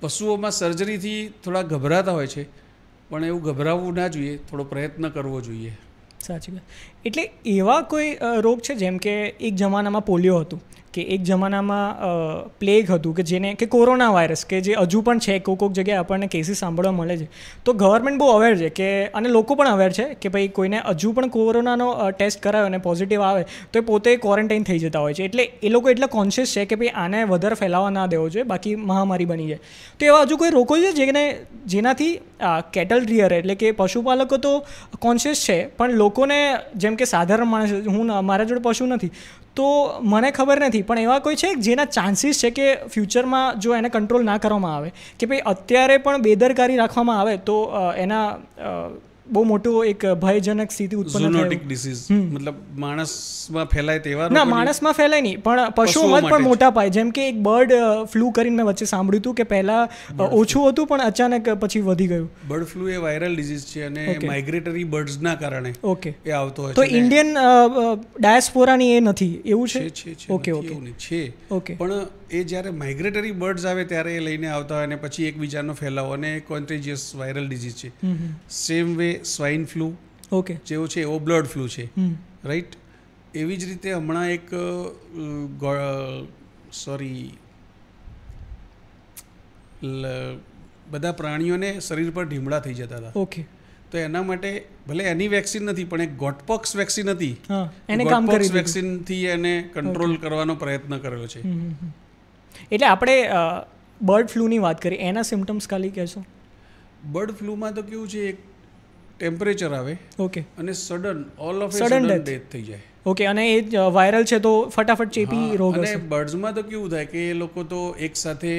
પશુઓમાં સર્જરીથી થોડા ગભરાતા હોય છે, પણ એવું ગભરાવવું ના જોઈએ, થોડો પ્રયત્ન કરવો જોઈએ. સાચી વાત. એટલે એવા કોઈ રોગ છે જેમ કે એક જમાનામાં પોલિયો હતું, કે એક જમાનામાં પ્લેગ હતું, કે જેને કે કોરોના વાયરસ, કે જે હજુ પણ છે, કોઈક જગ્યાએ આપણને કેસીસ સાંભળવા મળે છે. તો ગવર્મેન્ટ બહુ અવેર છે કે, અને લોકો પણ અવેર છે કે ભાઈ કોઈને હજુ પણ કોરોનાનો ટેસ્ટ કરાવે અને પોઝિટિવ આવે તો એ પોતે ક્વોરન્ટાઇન થઈ જતા હોય છે. એટલે એ લોકો એટલા કોન્શિયસ છે કે ભાઈ આને વધારે ફેલાવા ના દેવો જોઈએ, બાકી મહામારી બની જાય. તો એવા હજુ કોઈ રોગો છે જેનાથી કેટલ રિયર એટલે કે પશુપાલકો તો કોન્શિયસ છે, પણ લોકોને જેમ કે સાધારણ માણસ, મારા જોડે પશુ નથી તો મને ખબર નથી, પણ એવા કોઈ છે જેના ચાન્સીસ છે કે ફ્યુચરમાં જો એને કંટ્રોલ ના કરવામાં આવે, કે ભાઈ અત્યારે પણ બેદરકારી રાખવામાં આવે તો એના બહુ મોટું એક ભયજનક સ્થિતિ ઉત્પન્ન થાય? ઝૂનોટિક ડિસીઝ મતલબ માણસમાં ફેલાય તેવા? ના, માણસમાં ફેલાય નહીં, પણ પશુઓમાં પણ મોટા પાયે. જેમ કે એક બર્ડ ફ્લૂ કરીને મેં વચ્ચે સાંભળ્યું હતું કે પહેલાં ઓછું હતું પણ અચાનક પછી વધી ગયું. બર્ડ ફ્લૂ એ વાયરલ ડિસીઝ છે અને માઇગ્રેટરી બર્ડ્સના કારણે ઓકે એ આવતો હોય છે. તો ઇન્ડિયન ડાયસ્પોરાની એ નથી એવું છે? ઓકે છે, પણ એ જ્યારે માઇગ્રેટરી બર્ડ્સ આવે ત્યારે એ લઈને આવતા હોય અને પછી એકબીજાનો ફેલાવો, અને કોન્ટેજિયસ વાયરલ ડિઝીઝ છે. સેમ વે સ્વાઇન ફ્લૂ જેવો છે એવો બ્લડ ફ્લૂ છે, રાઈટ? એવી જ રીતે હમણાં એક બધા પ્રાણીઓને શરીર પર ઢીમડા થઈ જતા હતા. ઓકે. તો એના માટે ભલે એની વેક્સિન નથી, પણ એક ગોટપોક્સ વેક્સિન હતી, ગોટપોક્સ વેક્સિનથી એને કંટ્રોલ કરવાનો પ્રયત્ન કરેલો છે. એટલે આપણે બર્ડ ફ્લૂની વાત કરી, એના સિમ્ટમ્સ ખાલી કહેશો? બર્ડ ફ્લૂમાં તો કેવું છે, એક ટેમ્પરેચર આવે, ઓકે, અને સડન ડેથ થઈ જાય. ઓકે, અને એ વાયરલ છે તો ફટાફટ ચેપી રોગ હશે. અને બર્ડ્સમાં તો કેવું થાય કે એ લોકો તો એક સાથે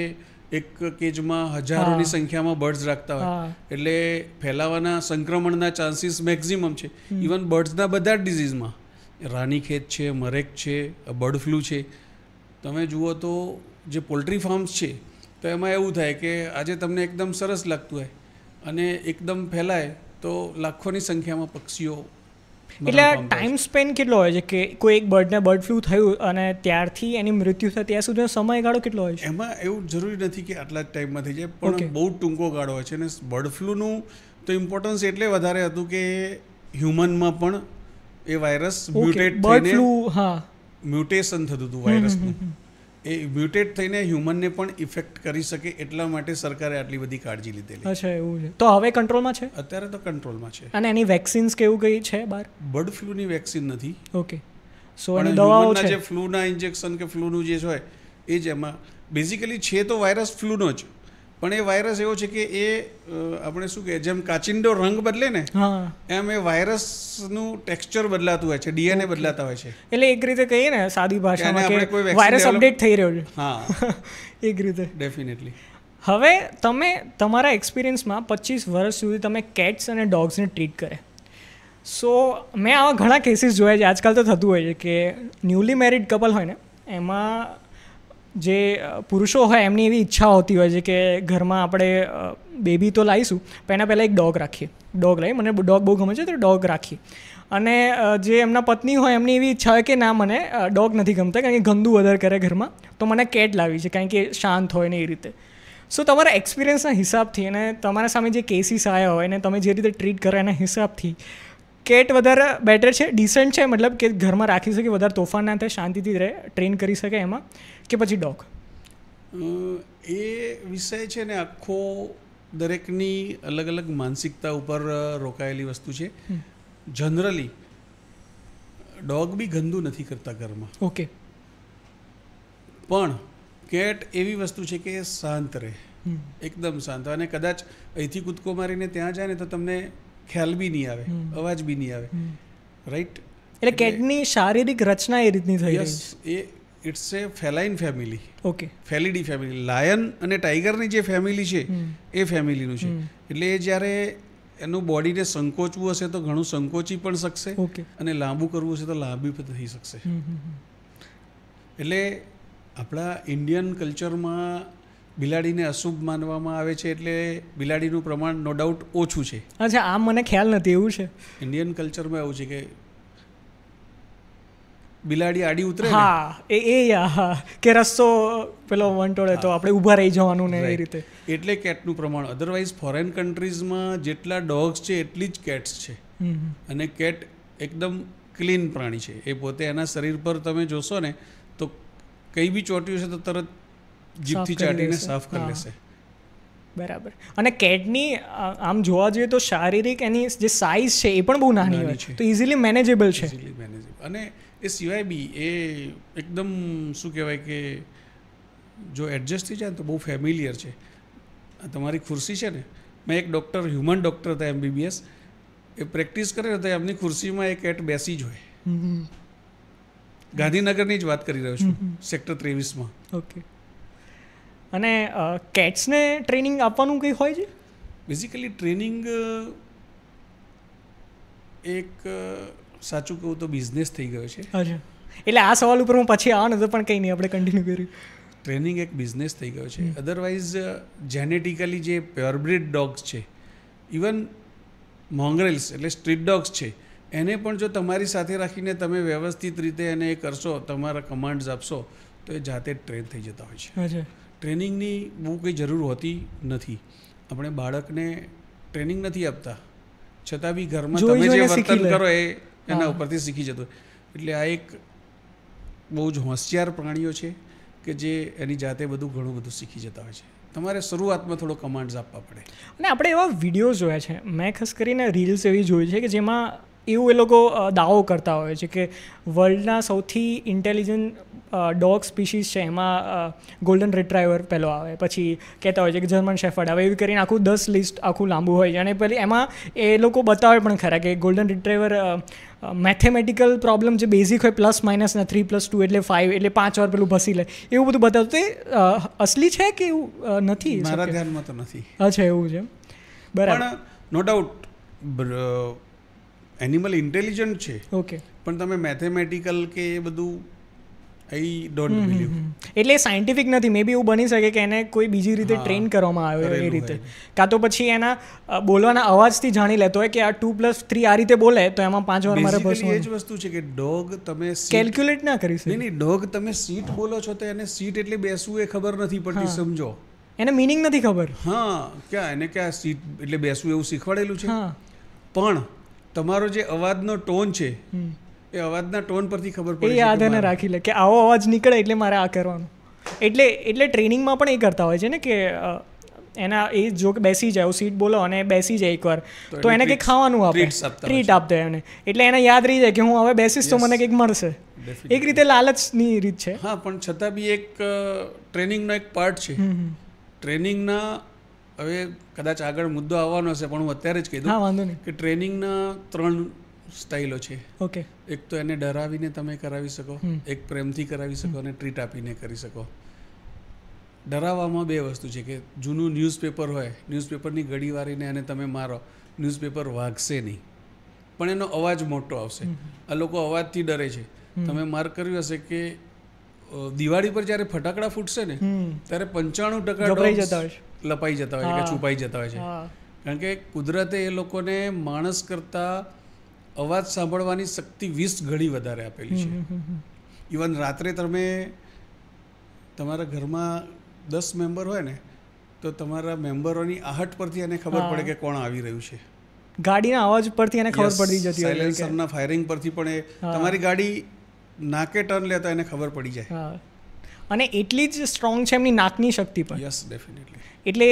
એક કેજમાં હજારોની સંખ્યામાં બર્ડ્સ રાખતા હોય, એટલે ફેલાવાના સંક્રમણના ચાન્સીસ મેક્સિમમ છે. ઇવન બર્ડ્સના બધા જ ડિઝીઝમાં, રાનીખેત છે, મરેક છે, બર્ડ ફ્લૂ છે, તમે જુઓ તો જે પોલ્ટ્રી ફાર્મ્સ છે તો એમાં એવું થાય કે આજે તમને એકદમ સરસ લાગતું હોય અને એકદમ ફેલાય તો લાખોની સંખ્યામાં પક્ષીઓ. એટલે ટાઈમ સ્પેન કેટલો હોય છે કે કોઈ એક બર્ડને બર્ડ ફ્લૂ થયું અને ત્યારથી એની મૃત્યુ થાય ત્યાં સુધીનો સમયગાળો કેટલો હોય છે? એમાં એવું જરૂરી નથી કે આટલા જ ટાઈમમાં થઈ જાય, પણ બહુ ટૂંકો ગાળો હોય છે. અને બર્ડ ફ્લૂનું તો ઇમ્પોર્ટન્સ એટલે વધારે હતું કે હ્યુમનમાં પણ એ વાયરસ મ્યુટેશન થતું હતું વાયરસનું. એ મ્યુટેટ થઈને હ્યુમનને પણ ઇફેક્ટ કરી શકે, એટલા માટે સરકારે આટલી બધી કાળજી લીધેલી. અચ્છા, એવું છે. તો હવે કંટ્રોલમાં છે? અત્યારે તો કંટ્રોલમાં છે. અને એની વેક્સિન્સ કે એવું કંઈ છે બહાર? બર્ડ ફ્લૂની વેક્સિન નથી. ઓકે. સો એની દવાઓ છે? જે ફ્લૂના ઇન્જેક્શન કે ફ્લૂનું જે હોય એ જ એમાં બેઝિકલી છે તો વાયરસ ફ્લૂનો જ, પણ એ વાયરસ એવો છે કે એ આપણે શું કહે, જેમ કાચિંડો રંગ બદલે ને એમ એ વાયરસનું ટેક્સચર બદલાતું હોય છે, ડીએનએ બદલાતા હોય છે. એટલે એક રીતે કહીએ ને સાદી ભાષામાં કે વાયરસ અપડેટ થઈ રહ્યો છે. હા, એક રીતે ડેફિનેટલી. હવે તમે તમારા એક્સપિરિયન્સમાં 25 વર્ષ સુધી તમે કેટ્સ અને ડોગ્સને ટ્રીટ કરે. સો મેં આવા ઘણા કેસીસ જોયા છે, આજકાલ તો થતું હોય છે કે ન્યૂલી મેરિડ કપલ હોય ને એમાં જે પુરુષો હોય એમની એવી ઈચ્છા હોતી હોય છે કે ઘરમાં આપણે બેબી તો લાવીશું પણ એના પહેલાં એક ડોગ રાખીએ. ડોગ લાવી, મને ડોગ બહુ ગમે છે તો ડોગ રાખીએ. અને જે એમના પત્ની હોય એમની એવી ઈચ્છા હોય કે ના મને ડોગ નથી ગમતા કારણ કે ગંદુ વધારે કરે ઘરમાં, તો મને કેટ લાવી છે કારણ કે શાંત હોય ને એ રીતે. સો તમારા એક્સપિરિયન્સના હિસાબથી અને તમારા સામે જે કેસીસ આવ્યા હોય અને તમે જે રીતે ટ્રીટ કરો એના હિસાબથી કેટ વધારે બેટર છે, ડિસન્ટ છે, મતલબ કે ઘરમાં રાખી શકે, વધારે તોફાન ના થાય, શાંતિથી રહે, ટ્રેન કરી શકે એમાં, કે પછી ડોગ? એ વિષય છે ને આખો દરેકની અલગ અલગ માનસિકતા ઉપર રોકાયેલી વસ્તુ છે. જનરલી ડોગ બી ગંદુ નથી કરતા ઘરમાં. ઓકે. પણ કેટ એવી વસ્તુ છે કે શાંત રહે, એકદમ શાંત, અને કદાચ અહીંથી કૂદકો મારીને ત્યાં જાય ને તો તમને ખ્યાલ બી નહીં આવે, અવાજ બી નહીં આવે, રાઈટ? એટલે કેટની શારીરિક રચના એ રીતની થઈ રહી છે. It's a feline family. Okay. Felidae family. Lion અને ટાઈગરની જે ફેમિલી છે એ ફેમિલીનું છે. એટલે એ જ્યારે એનું બોડીને સંકોચવું હશે તો ઘણું સંકોચી પણ શકશે, અને લાંબુ કરવું હશે તો લાંબી પણ થઈ શકશે. એટલે આપણા ઇન્ડિયન કલ્ચરમાં બિલાડીને અશુભ માનવામાં આવે છે, એટલે બિલાડીનું પ્રમાણ નો ડાઉટ ઓછું છે. અચ્છા, આમ મને ખ્યાલ નથી. એવું છે ઇન્ડિયન કલ્ચરમાં એવું છે કે બિલાડી આડી ઉતરે, હા, કે રસ્તો પેલો વંટોળે તો આપણે ઊભા રહી જવાનું ને એ રીતે, એટલે કેટનું પ્રમાણ. અધરવાઇઝ ફોરેન કન્ટ્રીઝમાં જેટલા ડોગ્સ છે એટલી જ કેટ્સ છે. અને કેટ એકદમ ક્લીન પ્રાણી છે. એ પોતે એના શરીર પર તમે જોશો ને તો કંઈ બી ચોટ્યું છે તો તરત જીભથી ચાટીને સાફ કરી લેશે. બરાબર. અને કેટની આમ જોવા જોઈએ તો શારીરિક એની જે સાઇઝ છે એ પણ બહુ નાની હોય છે, તો ઇઝીલી મેનેજેબલ છે. અને એ સિવાય બી એ એકદમ શું કહેવાય કે જો એડજસ્ટ થઈ જાય તો બહુ ફેમિલિયર છે. તમારી ખુરશી છે ને, મેં એક ડૉક્ટર, હ્યુમન ડૉક્ટર હતા, MBBS, એ પ્રેક્ટિસ કરે તો એમની ખુરશીમાં એ કેટ બેસી જ હોય. ગાંધીનગરની જ વાત કરી રહ્યો છું, સેક્ટર 23માં. ઓકે. અને કેટ્સને ટ્રેનિંગ આપવાનું કંઈ હોય છે? બેઝિકલી ટ્રેનિંગ એક સાચું કહું તો બિઝનેસ થઈ ગયો છે. અચ્છા, એટલે આ સવાલ ઉપર હું પછી આવવાનો હતો પણ કંઈ નહીં, આપણે કન્ટિન્યુ કર્યું. ટ્રેનિંગ એક બિઝનેસ થઈ ગયો છે. અધરવાઇઝ જેનેટિકલી જે પ્યોરબ્રીડ ડોગ્સ છે, ઇવન મોંગરેલ્સ એટલે સ્ટ્રીટ ડોગ્સ છે, એને પણ જો તમારી સાથે રાખીને તમે વ્યવસ્થિત રીતે એને એ કરશો, તમારા કમાન્ડ્સ આપશો, તો એ જાતે જ ટ્રેન થઈ જતા હોય છે. ટ્રેનિંગની બહુ કંઈ જરૂર હોતી નથી. આપણે બાળકને ટ્રેનિંગ નથી આપતા, છતાં બી ઘરમાં તમે જે વર્તન કરો એ એના ઉપરથી શીખી જતું. એટલે આ એક બહુ જ હોશિયાર પ્રાણીઓ છે કે જે એની જાતે બધું ઘણું બધું શીખી જતા હોય છે. તમારે શરૂઆતમાં થોડો કમાન્ડ્સ આપવા પડે. અને આપણે એવા વિડીયોઝ જોયા છે, મેં ખાસ કરીને રીલ્સ એવી જોઈ છે કે જેમાં એવું એ લોકો દાવો કરતા હોય છે કે વર્લ્ડના સૌથી ઇન્ટેલિજન્ટ ડોગ સ્પીસીસ છે એમાં ગોલ્ડન રિટ્રાઈવર પહેલો આવે, પછી કહેતા હોય છે કે જર્મન શેફર્ડ આવે, એવી કરીને આખું 10 લિસ્ટ આખું લાંબુ હોય છે. અને પેલી એમાં એ લોકો બતાવે પણ ખરા કે ગોલ્ડન રિટ્રાઈવર મેથેમેટિકલ પ્રોબ્લેમ જે બેઝિક હોય +- 3+2 એટલે 5 એટલે 5 વાર પેલું ભસી લે, એવું બધું બતાવતું. એ અસલી છે કે એવું નથી? મારા ધ્યાનમાં તો નથી. અચ્છા, એવું છે. બરાબર. પણ નો ડાઉટ એનિમલ ઇન્ટેલિજન્ટ છે. ઓકે. પણ તમે મેથેમેટિકલ કે એ બધું આઈ ડોન્ટ બિલીવ. એટલે સાયન્ટિફિક નથી. મે બી એવું બની શકે કે એને કોઈ બીજી રીતે ટ્રેન કરવામાં આવ્યો એ રીતે, કાં તો પછી એના બોલવાના અવાજથી જાણી લેતો હોય કે આ 2+3 આ રીતે બોલે તો એમાં 5 વાર મારે ભસવાનું. એ જ વસ્તુ છે કે ડોગ તમે કેલ્ક્યુલેટ ના કરી શકે. નહીં, ડોગ તમે સીટ બોલો છો તો એને સીટ એટલે બેસવું એ ખબર નથી પડતી, સમજો. એને મિનિંગ નથી ખબર. હા, ક્યાં એને ક્યાં સીટ એટલે બેસવું એવું શીખવાડેલું છે. પણ તમારો જે અવાજનો ટોન છે એ અવાજના ટોન પરથી ખબર પડે. એ યાદ એને રાખી લે કે આવો અવાજ નીકળે એટલે મારે આ કરવાનું. એટલે ટ્રેનિંગમાં પણ એ કરતા હોય છે ને કે એના એ જો બેસી જાય, સીટ બોલો અને બેસી જાય એકવાર, તો એને કંઈક ખાવાનું આપે, ટ્રીટ આપતે એને, એટલે એને યાદ રહી જાય કે હું હવે બેસીશ તો મને કંઈક મળશે. એક રીતે લાલચની રીત છે. હા, પણ છતાં બી એક ટ્રેનિંગનો એક પાર્ટ છે. ટ્રેનિંગના હવે કદાચ આગળ મુદ્દો આવવાનો હશે પણ હું અત્યારે જ કહી દઉં. હા, વાંધો નહીં. કે ટ્રેનિંગના 3 સ્ટાઇલો છે. ઓકે. એક તો એને ડરાવીને તમે કરાવી શકો, એક પ્રેમથી કરાવી શકો, અને ટ્રીટ આપીને કરી શકો. ડરાવવામાં બે વસ્તુ છે કે જૂનું ન્યૂઝપેપર હોય, ન્યૂઝપેપરની ગળી વારીને અને તમે મારો, ન્યૂઝપેપર વાગશે નહીં પણ એનો અવાજ મોટો આવશે. આ લોકો અવાજથી ડરે છે. તમે માર્ક કર્યું હશે કે દિવાળી પર જ્યારે ફટાકડા ફૂટશે ને ત્યારે 95% લપાઈ જતા હોય છે કે છુપાઈ જતા હોય છે. કારણ કે કુદરતે એ લોકોને માણસ કરતાં અવાજ સાંભળવાની શક્તિ 20 ગણી વધારે આપેલી છે. ઇવન રાત્રે તમે તમારા ઘરમાં 10 મેમ્બર હોય ને તો તમારા મેમ્બરોની આહટ પરથી એને ખબર પડે કે કોણ આવી રહ્યું છે. ગાડીના અવાજ પરથી એને ખબર પડી જતી હોય, સાયલેન્સરના ફાયરિંગ પરથી પણ તમારી ગાડી નાકે ટર્ન લેતા એને ખબર પડી જાય. અને એટલી જ સ્ટ્રોંગ છે એમની નાકની શક્તિ પણ. Yes, definitely. એટલે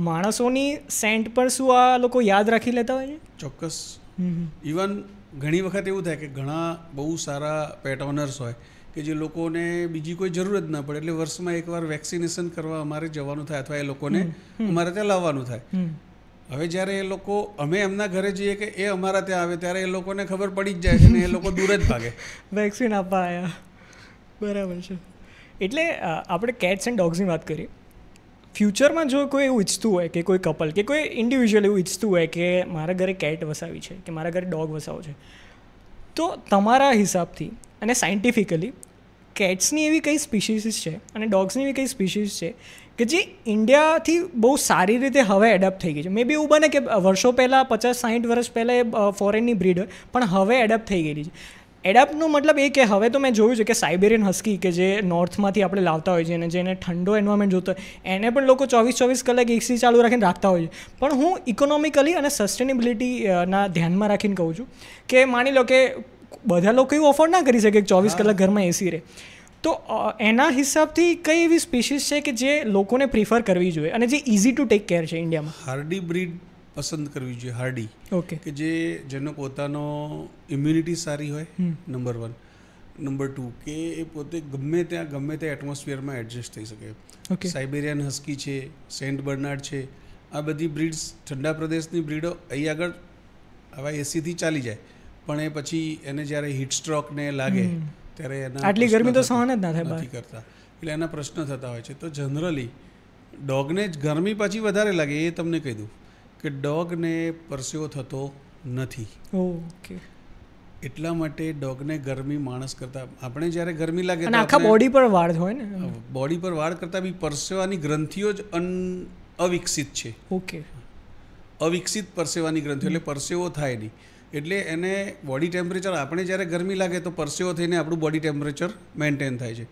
માણસોની સેન્ટ પર શું આ લોકો યાદ રાખી લેતા હોય છે? ચોક્કસ. ઇવન ઘણી વખત એવું થાય કે ઘણા બહુ સારા પેટ ઓનર્સ હોય કે જે લોકોને બીજી કોઈ જરૂર જ ના પડે એટલે વર્ષમાં એકવાર વેક્સિનેશન કરવા અમારે જવાનું થાય અથવા એ લોકોને અમારે ત્યાં લાવવાનું થાય. હવે જ્યારે એ લોકો અમે એમના ઘરે જઈએ કે એ અમારા ત્યાં આવે ત્યારે એ લોકોને ખબર પડી જ જાય છે ને એ લોકો દૂર જ ભાગે. વેક્સિન આપવા આવ્યા. બરાબર છે. એટલે આપણે કેટ્સ એન્ડ ડોગ્સની વાત કરીએ. ફ્યુચરમાં જો કોઈ એવું ઈચ્છતું હોય કે કોઈ કપલ કે કોઈ ઇન્ડિવિજ્યુઅલ એવું ઈચ્છતું હોય કે મારા ઘરે કેટ વસાવી છે કે મારા ઘરે ડોગ વસાવો છે, તો તમારા હિસાબથી અને સાયન્ટિફિકલી કેટ્સની એવી કઈ સ્પીશીસ છે અને ડોગ્સની એવી કઈ સ્પીશીસ છે કે જે ઇન્ડિયાથી બહુ સારી રીતે હવે એડપ્ટ થઈ ગઈ છે? મે બી એવું બને કે વર્ષો પહેલાં 50-60 વર્ષ પહેલાં એ ફોરેનની બ્રીડ હોય પણ હવે એડપ્ટ થઈ ગયેલી છે. એડપ્ટનો મતલબ એ કે હવે તો મેં જોયું છે કે સાઇબેરિયન હસ્કી કે જે નોર્થમાંથી આપણે લાવતા હોય છે અને જેને ઠંડો એન્વાયરમેન્ટ જોતો હોય એને પણ લોકો 24 કલાક એસી ચાલુ રાખીને રાખતા હોય છે. પણ હું ઇકોનોમિકલી અને સસ્ટેનેબિલિટીના ધ્યાનમાં રાખીને કહું છું કે માની લો કે બધા લોકો એવું અફોર્ડ ના કરી શકે કે 24 કલાક ઘરમાં એસી રહે, તો એના હિસાબથી કઈ એવી સ્પીશીસ છે કે જે લોકોને પ્રિફર કરવી જોઈએ અને જે ઇઝી ટુ ટેક કેર છે ઇન્ડિયામાં? હાર્ડી બ્રીડ પસંદ કરવી જોઈએ. હાર્ડી, ઓકે, કે જેનો પોતાનો ઇમ્યુનિટી સારી હોય, નંબર 1. નંબર 2 કે એ પોતે ગમે ત્યાં એટમોસ્ફિયરમાં એડજસ્ટ થઈ શકે. સાઇબેરિયન હસ્કી છે, સેન્ટ બર્નાર્ડ છે, આ બધી બ્રીડ્સ ઠંડા પ્રદેશની બ્રીડો અહીં આગળ આવા એસીથી ચાલી જાય પણ એ પછી એને જ્યારે હીટ સ્ટ્રોક ને લાગે ત્યારે એના આટલી ગરમી તો સહન જ ના થાય નથી કરતા એટલે એના પ્રશ્ન થતા હોય છે. તો જનરલી ડોગને જ ગરમી પાછી વધારે લાગે એ તમને કહી દઉં કે ડોગને પરસેવો થતો નથી. ઓકે. એટલા માટે ડોગને ગરમી માણસ કરતાં આપણે જ્યારે ગરમી લાગે અને આખા બોડી પર વાળ હોય ને, બોડી પર વાળ કરતાં બી પરસેવાની ગ્રંથિઓ જ અવિકસિત છે. ઓકે. અવિકસિત પરસેવાની ગ્રંથિઓ એટલે પરસેવો થાય નહીં. એટલે એને બોડી ટેમ્પરેચર આપણે જ્યારે ગરમી લાગે તો પરસેવો થઈને આપણું બોડી ટેમ્પરેચર મેન્ટેન થાય છે.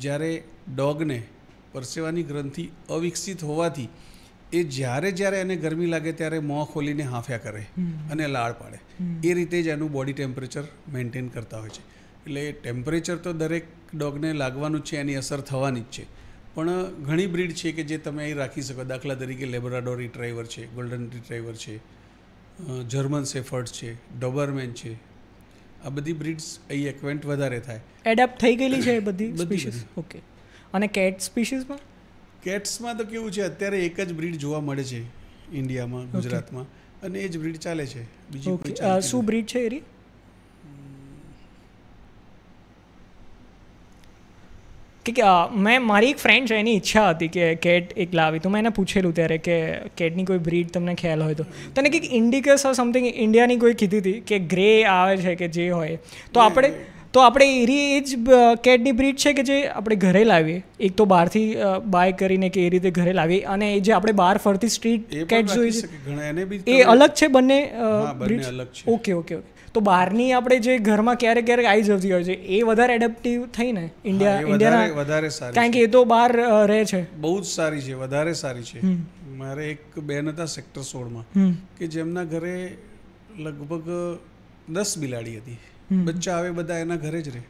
જ્યારે ડોગને પરસેવાની ગ્રંથિ અવિકસિત હોવાથી એ જ્યારે એને ગરમી લાગે ત્યારે મોં ખોલીને હાંફ્યા કરે અને લાળ પાડે. એ રીતે જ એનું બોડી ટેમ્પરેચર મેન્ટેન કરતા હોય છે. એટલે ટેમ્પરેચર તો દરેક ડોગને લાગવાનું જ છે, એની અસર થવાની જ છે. પણ ઘણી બ્રીડ છે કે જે તમે અહીં રાખી શકો. દાખલા તરીકે લેબ્રાડોર રિટ્રાઈવર છે, ગોલ્ડન રિટ્રાઈવર છે, જર્મન શેફર્ડ છે, ડોબરમેન છે. આ બધી બ્રીડ્સ અહીં એક્વેન્ટ વધારે થાય, એડપ્ટ થઈ ગયેલી છે બધી સ્પીશીસ. ઓકે. અને કેટ સ્પીશીસમાં? કેટ્સમાં તો કેવું છે, અત્યારે એક જ બ્રીડ જોવા મળે છે ઇન્ડિયામાં, ગુજરાતમાં, અને એ જ બ્રીડ ચાલે છે. બીજી કોઈ શું બ્રીડ છે એરી? કે મેં મારી એક ફ્રેન્ડ છે એની ઈચ્છા હતી કે કેટ એક લાવી, તો મેં એને પૂછેલું ત્યારે કે કેટની કોઈ બ્રીડ તમને ખ્યાલ હોય તો તને કંઈક ઇન્ડિકસ ઓર સમથિંગ ઇન્ડિયાની કોઈ કીધી હતી કે ગ્રે આવે છે કે જે હોય તો આપણે એરી એ જ કેટની બ્રીડ છે કે જે આપણે ઘરે લાવીએ, એક તો બહારથી બાય કરીને કે એ રીતે ઘરે લાવીએ અને એ જે આપણે બહાર ફરતી સ્ટ્રીટ કેટ જોઈ છે એ અલગ છે બંને બ્રીડ? Okay okay okay. તો બહારની આપણે જે ઘરમાં ક્યારેક આવી જતી હોય છે એ વધારે એડપ્ટિવ થઈને ઇન્ડિયાના વધારે સારી, કારણ કે એ તો બહાર રહે છે. બહુ જ સારી છે, વધારે સારી છે. મારે એક બેન હતા સેક્ટર 16માં કે જેમના ઘરે લગભગ 10 બિલાડી હતી. બચ્ચા આવે બધા એના ઘરે જ રહે.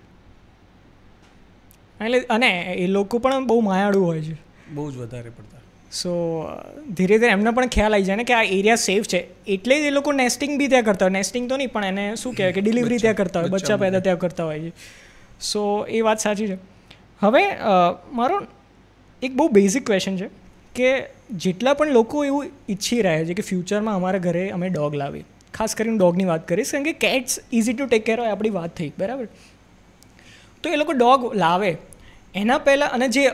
એટલે અને એ લોકો પણ બહુ માયાળુ હોય છે, બહુ જ વધારે પડતા. સો ધીરે ધીરે એમને પણ ખ્યાલ આવી જાય ને કે આ એરિયા સેફ છે, એટલે જ એ લોકો નેસ્ટિંગ બી ત્યાં કરતા હોય. નેસ્ટિંગ તો નહીં પણ એને શું કહેવાય કે ડિલિવરી ત્યાં કરતા હોય, બચ્ચા પેદા ત્યાં કરતા હોય છે. સો એ વાત સાચી છે. હવે મારો એક બહુ બેઝિક ક્વેશ્ચન છે કે જેટલા પણ લોકો એવું ઈચ્છી રહ્યા છે કે ફ્યુચરમાં અમારા ઘરે અમે ડોગ લાવીએ, ખાસ કરીને ડોગની વાત કરીશ કારણ કે cats easy to take care હોય, આપણી વાત થઈ બરાબર. તો એ લોકો ડોગ લાવે એના પહેલાં અને જે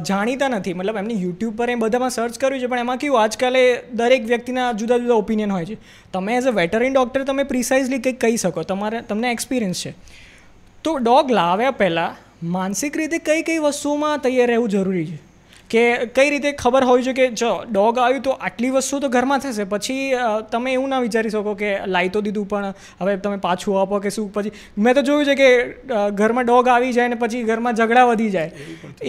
જાણીતા નથી. મતલબ એમને યુટ્યુબ પર એ બધામાં સર્ચ કર્યું છે, પણ એમાં કેવું આજકાલે દરેક વ્યક્તિના જુદા જુદા ઓપિનિયન હોય છે. તમે એઝ અ વેટરન ડૉક્ટર તમે પ્રિસાઇઝલી કંઈક કહી શકો, તમને એક્સપિરિયન્સ છે. તો ડોગ લાવ્યા પહેલાં માનસિક રીતે કઈ કઈ વસ્તુઓમાં તૈયાર રહેવું જરૂરી છે? કે કઈ રીતે ખબર હોવી જોઈએ કે જો ડોગ આવ્યું તો આટલી વસ્તુ તો ઘરમાં થશે, પછી તમે એવું ના વિચારી શકો કે લાવી તો દીધું પણ હવે તમે પાછું આપો કે શું. પછી મેં તો જોયું છે કે ઘરમાં ડોગ આવી જાય ને પછી ઘરમાં ઝઘડા વધી જાય,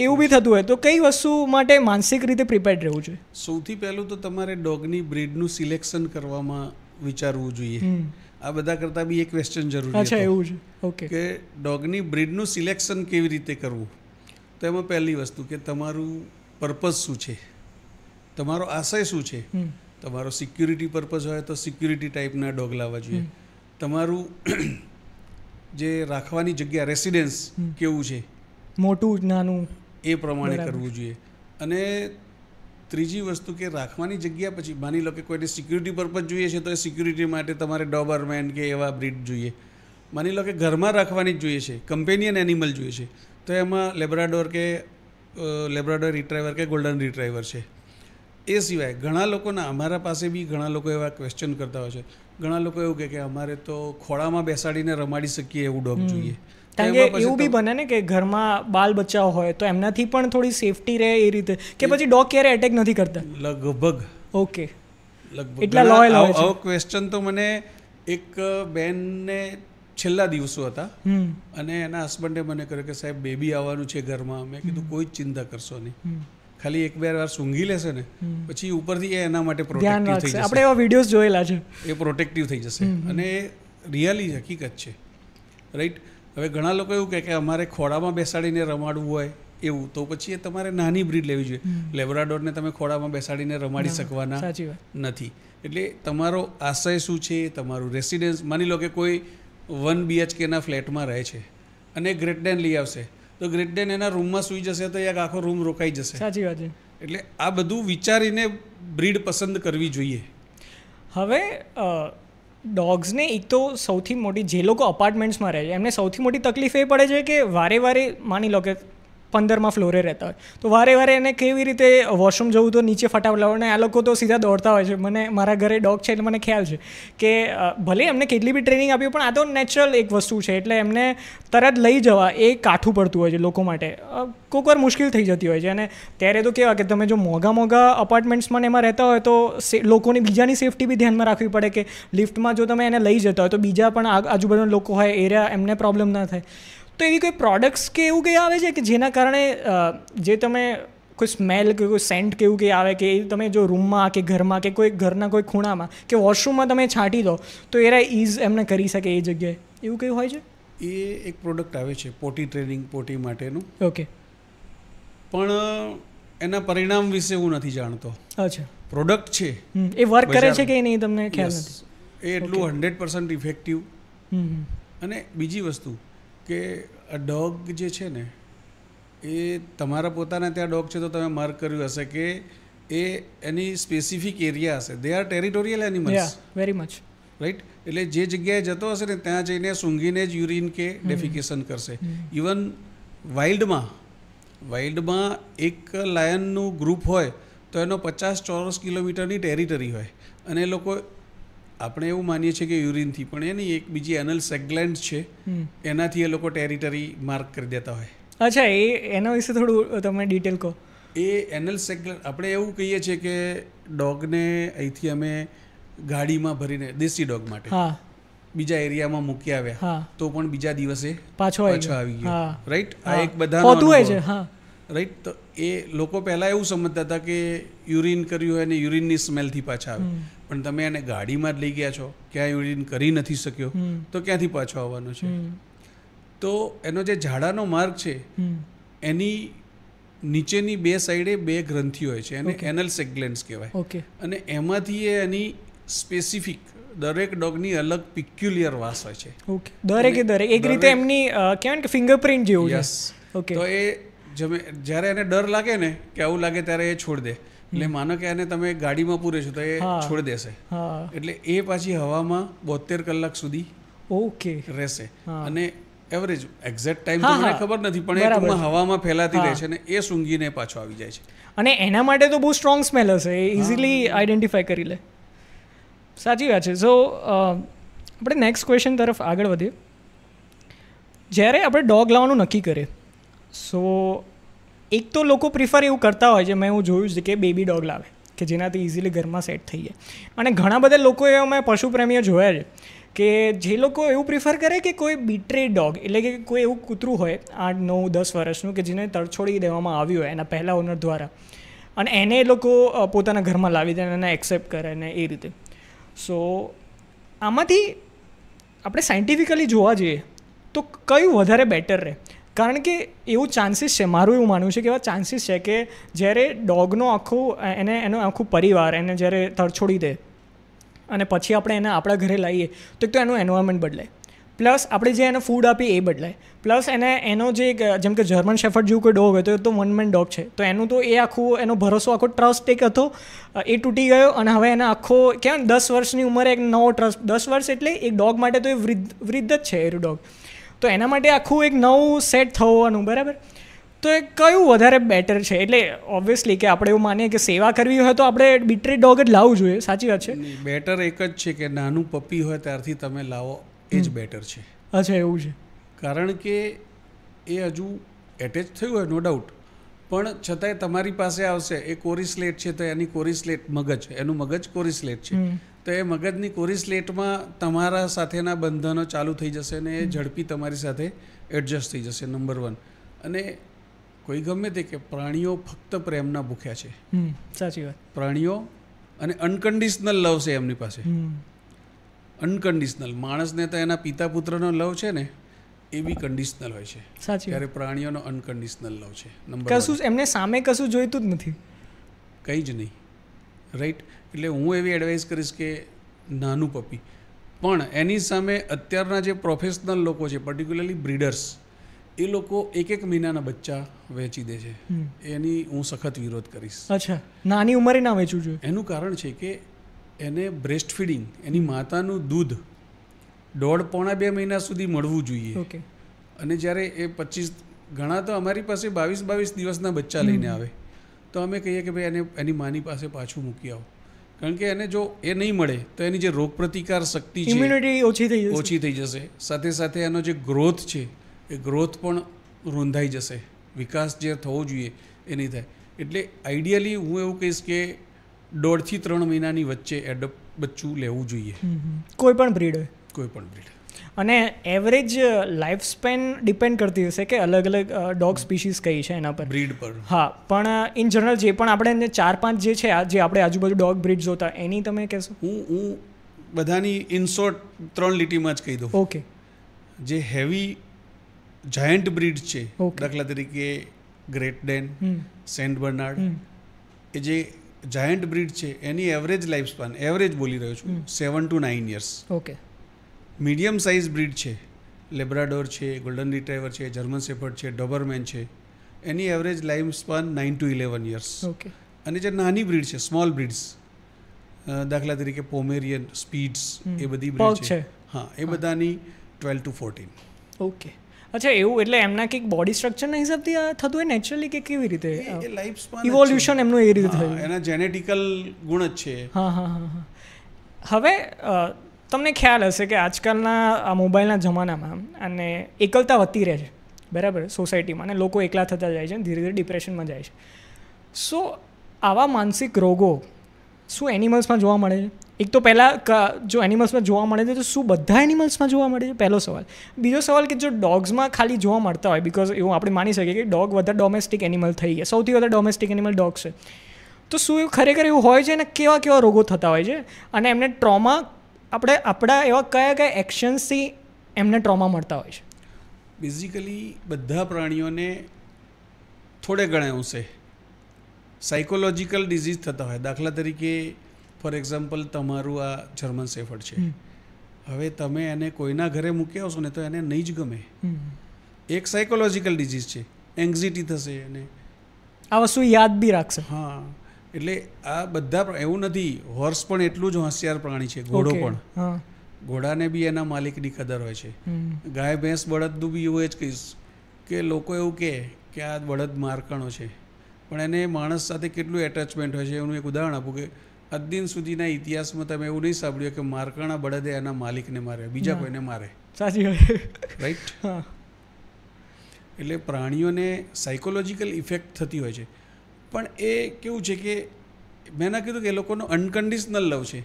એવું બી થતું હોય. તો કઈ વસ્તુ માટે માનસિક રીતે પ્રિપેર્ડ રહેવું જોઈએ? સૌથી પહેલું તો તમારે ડોગની બ્રીડનું સિલેક્શન કરવામાં વિચારવું જોઈએ. આ બધા કરતાં બી એક ક્વેશ્ચન જરૂરી છે. એવું છે, ઓકે, કે ડોગની બ્રીડનું સિલેક્શન કેવી રીતે કરવું. તો એમાં પહેલી વસ્તુ કે તમારું પર્પઝ શું છે, તમારો આશય શું છે. તમારો સિક્યુરિટી પર્પઝ હોય તો સિક્યુરિટી ટાઈપના ડોગ લાવવા જોઈએ. તમારું જે રાખવાની જગ્યા રેસિડેન્સ કેવું છે, મોટું નાનું, એ પ્રમાણે કરવું જોઈએ. અને ત્રીજી વસ્તુ કે રાખવાની જગ્યા પછી માની લો કે કોઈને સિક્યુરિટી પર્પઝ જોઈએ છે તો એ સિક્યુરિટી માટે તમારે ડોબરમેન કે એવા બ્રીડ જોઈએ. માની લો કે ઘરમાં રાખવાની જ જોઈએ છે, કમ્પેનિયન એનિમલ જોઈએ છે, તો એમાં લેબ્રાડોર કે લેબ્રાડોર રિટ્રાઈવર કે ગોલ્ડન રિટ્રાઈવર છે. એ સિવાય ઘણા લોકોના, અમારા પાસે બી ઘણા લોકો એવા ક્વેશ્ચન કરતા હોય છે. ઘણા લોકો એવું કહે કે અમારે તો ખોળામાં બેસાડીને રમાડી શકીએ એવું ડોગ જોઈએ. કારણ કે એવું બી બને ને કે ઘરમાં બાલ બચ્ચાઓ હોય તો એમનાથી પણ થોડી સેફટી રહે એ રીતે, કે પછી ડોગ ક્યારે એટેક નથી કરતા? લગભગ. ઓકે, એટલા લોયલ હોય છે. આવો ક્વેશ્ચન તો મને એક બેનને છેલ્લા દિવસો હતા અને એના હસબન્ડે મને કહ્યું કે સાહેબ બેબી આવવાનું છે ઘરમાં. મેં કીધું કોઈ જ ચિંતા કરશો નહીં, ખાલી એક બે વાર સૂંઘી લેશે ને પછી ઉપરથી એ એના માટે પ્રોટેક્ટિવ થઈ જશે. આપણે એવા વિડીયોઝ જોયેલા છે. એ પ્રોટેક્ટિવ થઈ જશે અને રિયલી હકીકત છે, રાઈટ. હવે ઘણા લોકો એવું કહે કે અમારે ખોળામાં બેસાડીને રમાડવું હોય એવું, તો પછી એ તમારે નાની બ્રીડ લેવી જોઈએ. લેબ્રાડોરને તમે ખોળામાં બેસાડીને રમાડી શકવાના નથી. એટલે તમારો આશય શું છે, તમારું રેસિડેન્સ. માની લો કે કોઈ 1 BHKના ફ્લેટમાં રહે છે અને ગ્રેટ ડેન લઈ આવશે, તો ગ્રેટ ડેન એના રૂમમાં સૂઈ જશે તો એક આખો રૂમ રોકાઈ જશે. સાચી વાત છે. એટલે આ બધું વિચારીને બ્રીડ પસંદ કરવી જોઈએ. હવે ડોગ્સને એક તો સૌથી મોટી, જે લોકો અપાર્ટમેન્ટ્સમાં રહે છે એમને સૌથી મોટી તકલીફ એ પડે છે કે વારે વારે માની લો કે 15માં ફ્લોરે રહેતા હોય તો વારે વારે એને કેવી રીતે વોશરૂમ જવું તો નીચે ફટાફટ લાવવાનું. આ લોકો તો સીધા દોડતા હોય છે. મારા ઘરે ડોગ છે એટલે મને ખ્યાલ છે કે ભલે એમને કેટલી બી ટ્રેનિંગ આપી પણ આ તો નેચરલ એક વસ્તુ છે, એટલે એમને તરત લઈ જવા એ કાઠું પડતું હોય છે લોકો માટે. કોઈક વાર મુશ્કેલ થઈ જતી હોય છે. અને ત્યારે તો કેવા કે તમે જો મોંઘા અપાર્ટમેન્ટ્સમાં એમાં રહેતા હોય તો લોકોની બીજાની સેફટી બી ધ્યાનમાં રાખવી પડે કે લિફ્ટમાં જો તમે એને લઈ જતા હોય તો બીજા પણ આજુબાજુના લોકો હોય એરિયા એમને પ્રોબ્લેમ ના થાય. તો એવી કોઈ પ્રોડક્ટ્સ કે એવું કંઈ આવે છે કે જેના કારણે જે તમે કોઈ સ્મેલ કે કોઈ સેન્ટ કે એવું કંઈ આવે કે તમે જો રૂમમાં કે ઘરમાં કે કોઈ ઘરના કોઈ ખૂણામાં કે વોશરૂમમાં તમે છાંટી દો તો એરા ઇઝ એમને કરી શકે એ જગ્યાએ, એવું કંઈ હોય છે? એ એક પ્રોડક્ટ આવે છે પોટી ટ્રેનિંગ, પોટી માટેનું. ઓકે, પણ એના પરિણામ વિશે હું નથી જાણતો. અચ્છા, પ્રોડક્ટ છે એ વર્ક કરે છે કે નહીં તમને ખ્યાલ નથી? એ એટલું 100% ઇફેક્ટિવ. અને બીજી વસ્તુ કે આ ડોગ જે છે ને એ તમારા પોતાના ત્યાં ડોગ છે તો તમે માર્ક કર્યું હશે કે એ એની સ્પેસિફિક એરિયા હશે. They are territorial animals, very much, right. એટલે જે જગ્યાએ જતો હશે ને ત્યાં જઈને સૂંઘીને જ યુરિન કે ડેફિકેશન કરશે. ઇવન વાઇલ્ડમાં એક લાયનનું ગ્રુપ હોય તો એનો 50 ચોરસ કિલોમીટરની ટેરિટરી હોય અને એ લોકો, આપણે એવું માનીએ છીએ કે યુરિનથી, પણ એની એક બીજી એનલ સેગ્લેન્ડ છે એનાથી એ લોકો ટેરિટરી માર્ક કરી દેતા હોય. અચ્છા, એના વિશે થોડું તમે ડિટેલ કહો. એ એનલ સેગ્લેન્ડ, આપણે એવું કહીએ છીએ કે ડોગને અહીંથી અમે ગાડીમાં ભરીને દેશી ડોગ માટે બીજા એરિયામાં મૂકી આવ્યા તો પણ બીજા દિવસે પાછો આવી ગયો, રાઈટ. આ એક બધાનું હોય છે, રાઈટ. તો એ લોકો પહેલાં એવું સમજતા હતા કે યુરિન કર્યું હોય અને યુરિનની સ્મેલથી પાછા આવે, પણ તમે એને ગાડીમાં જ લઈ ગયા છો, ક્યાં યુરિન કરી નથી શક્યો તો ક્યાંથી પાછો આવવાનો છે? તો એનો જે ઝાડાનો માર્ગ છે એની નીચેની બે સાઈડે 2 ગ્રંથિ હોય છે, એને એનલ સેગ્લેન્ડ્સ કહેવાય. અને એમાંથી એની સ્પેસિફિક દરેક ડોગની અલગ પિક્યુલિયર વાસ હોય છે. દરેક એક રીતે એમની કહેવાય કે ફિંગરપ્રિન્ટ જેવું છે. તો એ જ્યારે એને ડર લાગે ને કે આવું લાગે ત્યારે એ છોડ દે. એટલે માનો કે એને તમે ગાડીમાં પૂરે છો તો એ છોડી દેશે. એટલે એ પાછી હવામાં 72 કલાક સુધી રહેશે. અને એવરેજ એક્ઝેક્ટ ટાઈમ તો મને ખબર નથી, પણ એ ટૂંકમાં હવામાં ફેલાતી રહે છે ને એ સૂંઘીને પાછો આવી જાય છે. અને એના માટે તો બહુ સ્ટ્રોંગ સ્મેલ હશે, એ ઇઝીલી આઈડેન્ટિફાઈ કરી લે. સાચી વાત છે. સો આપણે નેક્સ્ટ ક્વેશ્ચન તરફ આગળ વધીએ. જ્યારે આપણે ડોગ લાવવાનું નક્કી કરીએ, સો એક તો લોકો પ્રિફર એવું કરતા હોય છે, મેં એવું જોયું છે કે બેબી ડોગ લાવે કે જેનાથી ઇઝીલી ઘરમાં સેટ થઈ જાય. અને ઘણા બધા લોકો એવા મેં પશુ પ્રેમીઓ જોયા છે કે જે લોકો એવું પ્રિફર કરે કે કોઈ બીટ્રેડ ડોગ, એટલે કે કોઈ એવું કૂતરું હોય 8, 9, 10 વર્ષનું કે જેને તરછોડી દેવામાં આવ્યું હોય એના પહેલાં ઓનર દ્વારા, અને એને એ લોકો પોતાના ઘરમાં લાવી દે, એને એક્સેપ્ટ કરે ને એ રીતે. સો આમાંથી આપણે સાયન્ટિફિકલી જોવા જઈએ તો કયું વધારે બેટર રહે? કારણ કે એવું ચાન્સીસ છે, મારું એવું માનવું છે કે એવા ચાન્સીસ છે કે જ્યારે ડોગનો એનો આખું પરિવાર એને જ્યારે તરછોડી દે અને પછી આપણે એને આપણા ઘરે લાવીએ તો એક તો એનું એન્વાયરમેન્ટ બદલાય, પ્લસ આપણે જે એને ફૂડ આપીએ એ બદલાય, પ્લસ એનો જે જેમ કે જર્મન શેફર્ડ જેવું કોઈ ડોગ હોય તો એ તો વન મેન ડોગ છે, તો એનું તો એ આખું એનો ભરોસો આખો ટ્રસ્ટ એક હતો એ તૂટી ગયો. અને હવે એને આખો કહેવાય 10 વર્ષની ઉંમરે એક નવો ટ્રસ્ટ, 10 વર્ષ એટલે એક ડોગ માટે તો એ વૃદ્ધ જ છે એ ડોગ, તો એના માટે આખું એક નવું સેટ થવાનું, બરાબર? તો એ કયું વધારે બેટર છે? એટલે ઓબ્વિયસલી કે આપણે એવું માનીએ કે સેવા કરવી હોય તો આપણે બીટ્રેડ ડોગ જ લાવવું જોઈએ, સાચી વાત છે? બેટર એક જ છે કે નાનું પપ્પી હોય ત્યારથી તમે લાવો એ જ બેટર છે. અચ્છા, એવું છે. કારણ કે એ હજુ એટેચ થયું હોય નો ડાઉટ, પણ છતાંય તમારી પાસે આવશે, એ કોરી સ્લેટ છે તો એની કોરી સ્લેટ મગજ, એનું મગજ કોરી સ્લેટ છે, તો એ મગજની કોરી સ્લેટમાં તમારા સાથેના બંધનો ચાલુ થઈ જશે અને એ ઝડપી તમારી સાથે એડજસ્ટ થઈ જશે, નંબર 1. અને કોઈ ગમે તે કે પ્રાણીઓ ફક્ત પ્રેમના ભૂખ્યા છે. સાચી વાત. પ્રાણીઓ અને અનકન્ડિશનલ લવ છે એમની પાસે, અનકન્ડિશનલ. માણસને તો એના પિતા પુત્રનો લવ છે ને એ બી કન્ડિશનલ હોય છે, ત્યારે પ્રાણીઓનો અનકન્ડિશનલ લવ છે. નંબર 1 કશું એમને સામે કશું જોઈતું જ નથી, કંઈ જ નહીં, રાઈટ? એટલે હું એવી એડવાઇસ કરીશ કે નાનું પપ્પી, પણ એની સામે અત્યારના જે પ્રોફેશનલ લોકો છે, પર્ટિક્યુલરલી બ્રીડર્સ, એ લોકો 1 મહિનાના બચ્ચા વેચી દે છે, એની હું સખત વિરોધ કરીશ. અચ્છા, નાની ઉંમરે ના વેચવું જોઈએ. એનું કારણ છે કે એને બ્રેસ્ટ ફીડિંગ, એની માતાનું દૂધ 1.5-2 મહિના સુધી મળવું જોઈએ. ઓકે. અને જ્યારે એ 25, ઘણા તો અમારી પાસે 22 દિવસના બચ્ચા લઈને આવે, તો અમે કહીએ કે ભાઈ એને એની માની પાસે પાછું મૂકી આવો, કારણ કે એને જો એ નહીં મળે તો એની જે રોગ પ્રતિકાર શક્તિ છે, ઇમ્યુનિટી ઓછી થઈ જશે. સાથે સાથે એનો જે ગ્રોથ છે એ ગ્રોથ પણ રૂંધાઈ જશે, વિકાસ જે થવો જોઈએ એ નહીં થાય. એટલે આઈડિયલી હું એવું કહીશ કે 1.5 થી 3 મહિનાની વચ્ચે બચ્ચું લેવું જોઈએ, કોઈ પણ બ્રીડ હોય, કોઈ પણ બ્રીડ. અને એવરેજ લાઈફ સ્પેન ડિપેન્ડ કરતી હશે કે અલગ અલગ ડોગ સ્પીસીસ કઈ છે એના પર, બ્રીડ પર. હા, પણ ઇન જનરલ જે પણ આપણે 4-5 જે છે જે આપણે આજુબાજુ ડોગ બ્રીડ જોતા, એની તમે કહેશો? હું બધાની ઇન શોર્ટ 3 લીટીમાં જ કહી દઉં. ઓકે. જે હેવી જાયન્ટ બ્રીડ છે, દાખલા તરીકે ગ્રેટ ડેન, સેન્ટ બર્નાર્ડ, એ જે જાયન્ટ બ્રીડ છે એની એવરેજ લાઈફ સ્પાન, એવરેજ બોલી રહ્યો છું, 7 to 9 years. ઓકે. મીડિયમ સાઇઝ બ્રીડ છે, લેબ્રાડોર છે, ગોલ્ડન રિટ્રાઈવર છે, જર્મન શેફર્ડ છે, ડોબરમેન છે, એની average life span 9 to 11 years. Okay. અને જે નાની બ્રીડ છે, સ્મોલ બ્રીડ્સ, દાખલા તરીકે પોમેરિયન, સ્પીડ્સ, એ બધી બ્રીડ છે, હા, એ બધાની 12 to 14. ઓકે. અચ્છા, એવું? એટલે એમના કંઈક બોડી સ્ટ્રક્ચરના હિસાબથી થતું હોય નેચરલી કે કેવી રીતે? એ લાઈફ સ્પાન, ઇવોલ્યુશન એમનું એ રીતે થયું, એના જેનેટિકલ ગુણ જ છે. હા. હવે તમને ખ્યાલ હશે કે આજકાલના આ મોબાઈલના જમાનામાં અને એકલતા વધતી રહે છે, બરાબર, સોસાયટીમાં, અને લોકો એકલા થતા જાય છે, ધીરે ધીરે ડિપ્રેશનમાં જાય છે. સો આવા માનસિક રોગો શું એનિમલ્સમાં જોવા મળે છે? એક તો પહેલાં જો એનિમલ્સમાં જોવા મળે છે તો શું બધા એનિમલ્સમાં જોવા મળે છે? પહેલો સવાલ. બીજો સવાલ કે જો ડોગ્સમાં ખાલી જોવા મળતા હોય, બિકોઝ એવું આપણે માની શકીએ કે ડોગ વધારે ડોમેસ્ટિક એનિમલ થઈ ગયા, સૌથી વધારે ડોમેસ્ટિક એનિમલ ડોગ છે, તો શું એવું ખરેખર એવું હોય છે અને કેવા રોગો થતા હોય છે, અને એમને ટ્રોમા આપણા એવા કયા એક્શન્સથી એમને ટ્રોમા મળતા હોય છે? બેઝિકલી બધા પ્રાણીઓને થોડે ઘણા અંશે સાયકોલોજીકલ ડિઝીઝ થતા હોય. દાખલા તરીકે ફોર એક્ઝામ્પલ તમારું આ જર્મન શેફર્ડ છે, હવે તમે એને કોઈના ઘરે મૂકી આવશો ને તો એને નહીં જ ગમે. એક સાયકોલોજીકલ ડિઝીઝ છે, એન્ઝાઇટી થશે અને આ વસ્તુ યાદ બી રાખશે. હા, એટલે આ બધા એવું નથી. હોર્સ પણ એટલું જ હોશિયાર પ્રાણી છે, ઘોડો પણ. ઘોડાને બી એના માલિકની કદર હોય છે. ગાય ભેંસ બળદનું બી એવું જ કહીશ કે લોકો એવું કે આ બળદ મારકણો છે, પણ એને માણસ સાથે કેટલું એટેચમેન્ટ હોય છે. એનું એક ઉદાહરણ આપું કે આજ દિન સુધીના ઇતિહાસમાં તમે એવું નહીં સાંભળ્યું કે મારકણા બળદે એના માલિકને મારે, બીજા કોઈને મારે. સાચી વાત, રાઈટ. એટલે પ્રાણીઓને સાયકોલોજીકલ ઇફેક્ટ થતી હોય છે, પણ એ કેવું છે કે મેં ના કીધું કે એ લોકોનો અનકન્ડિશનલ લવ છે.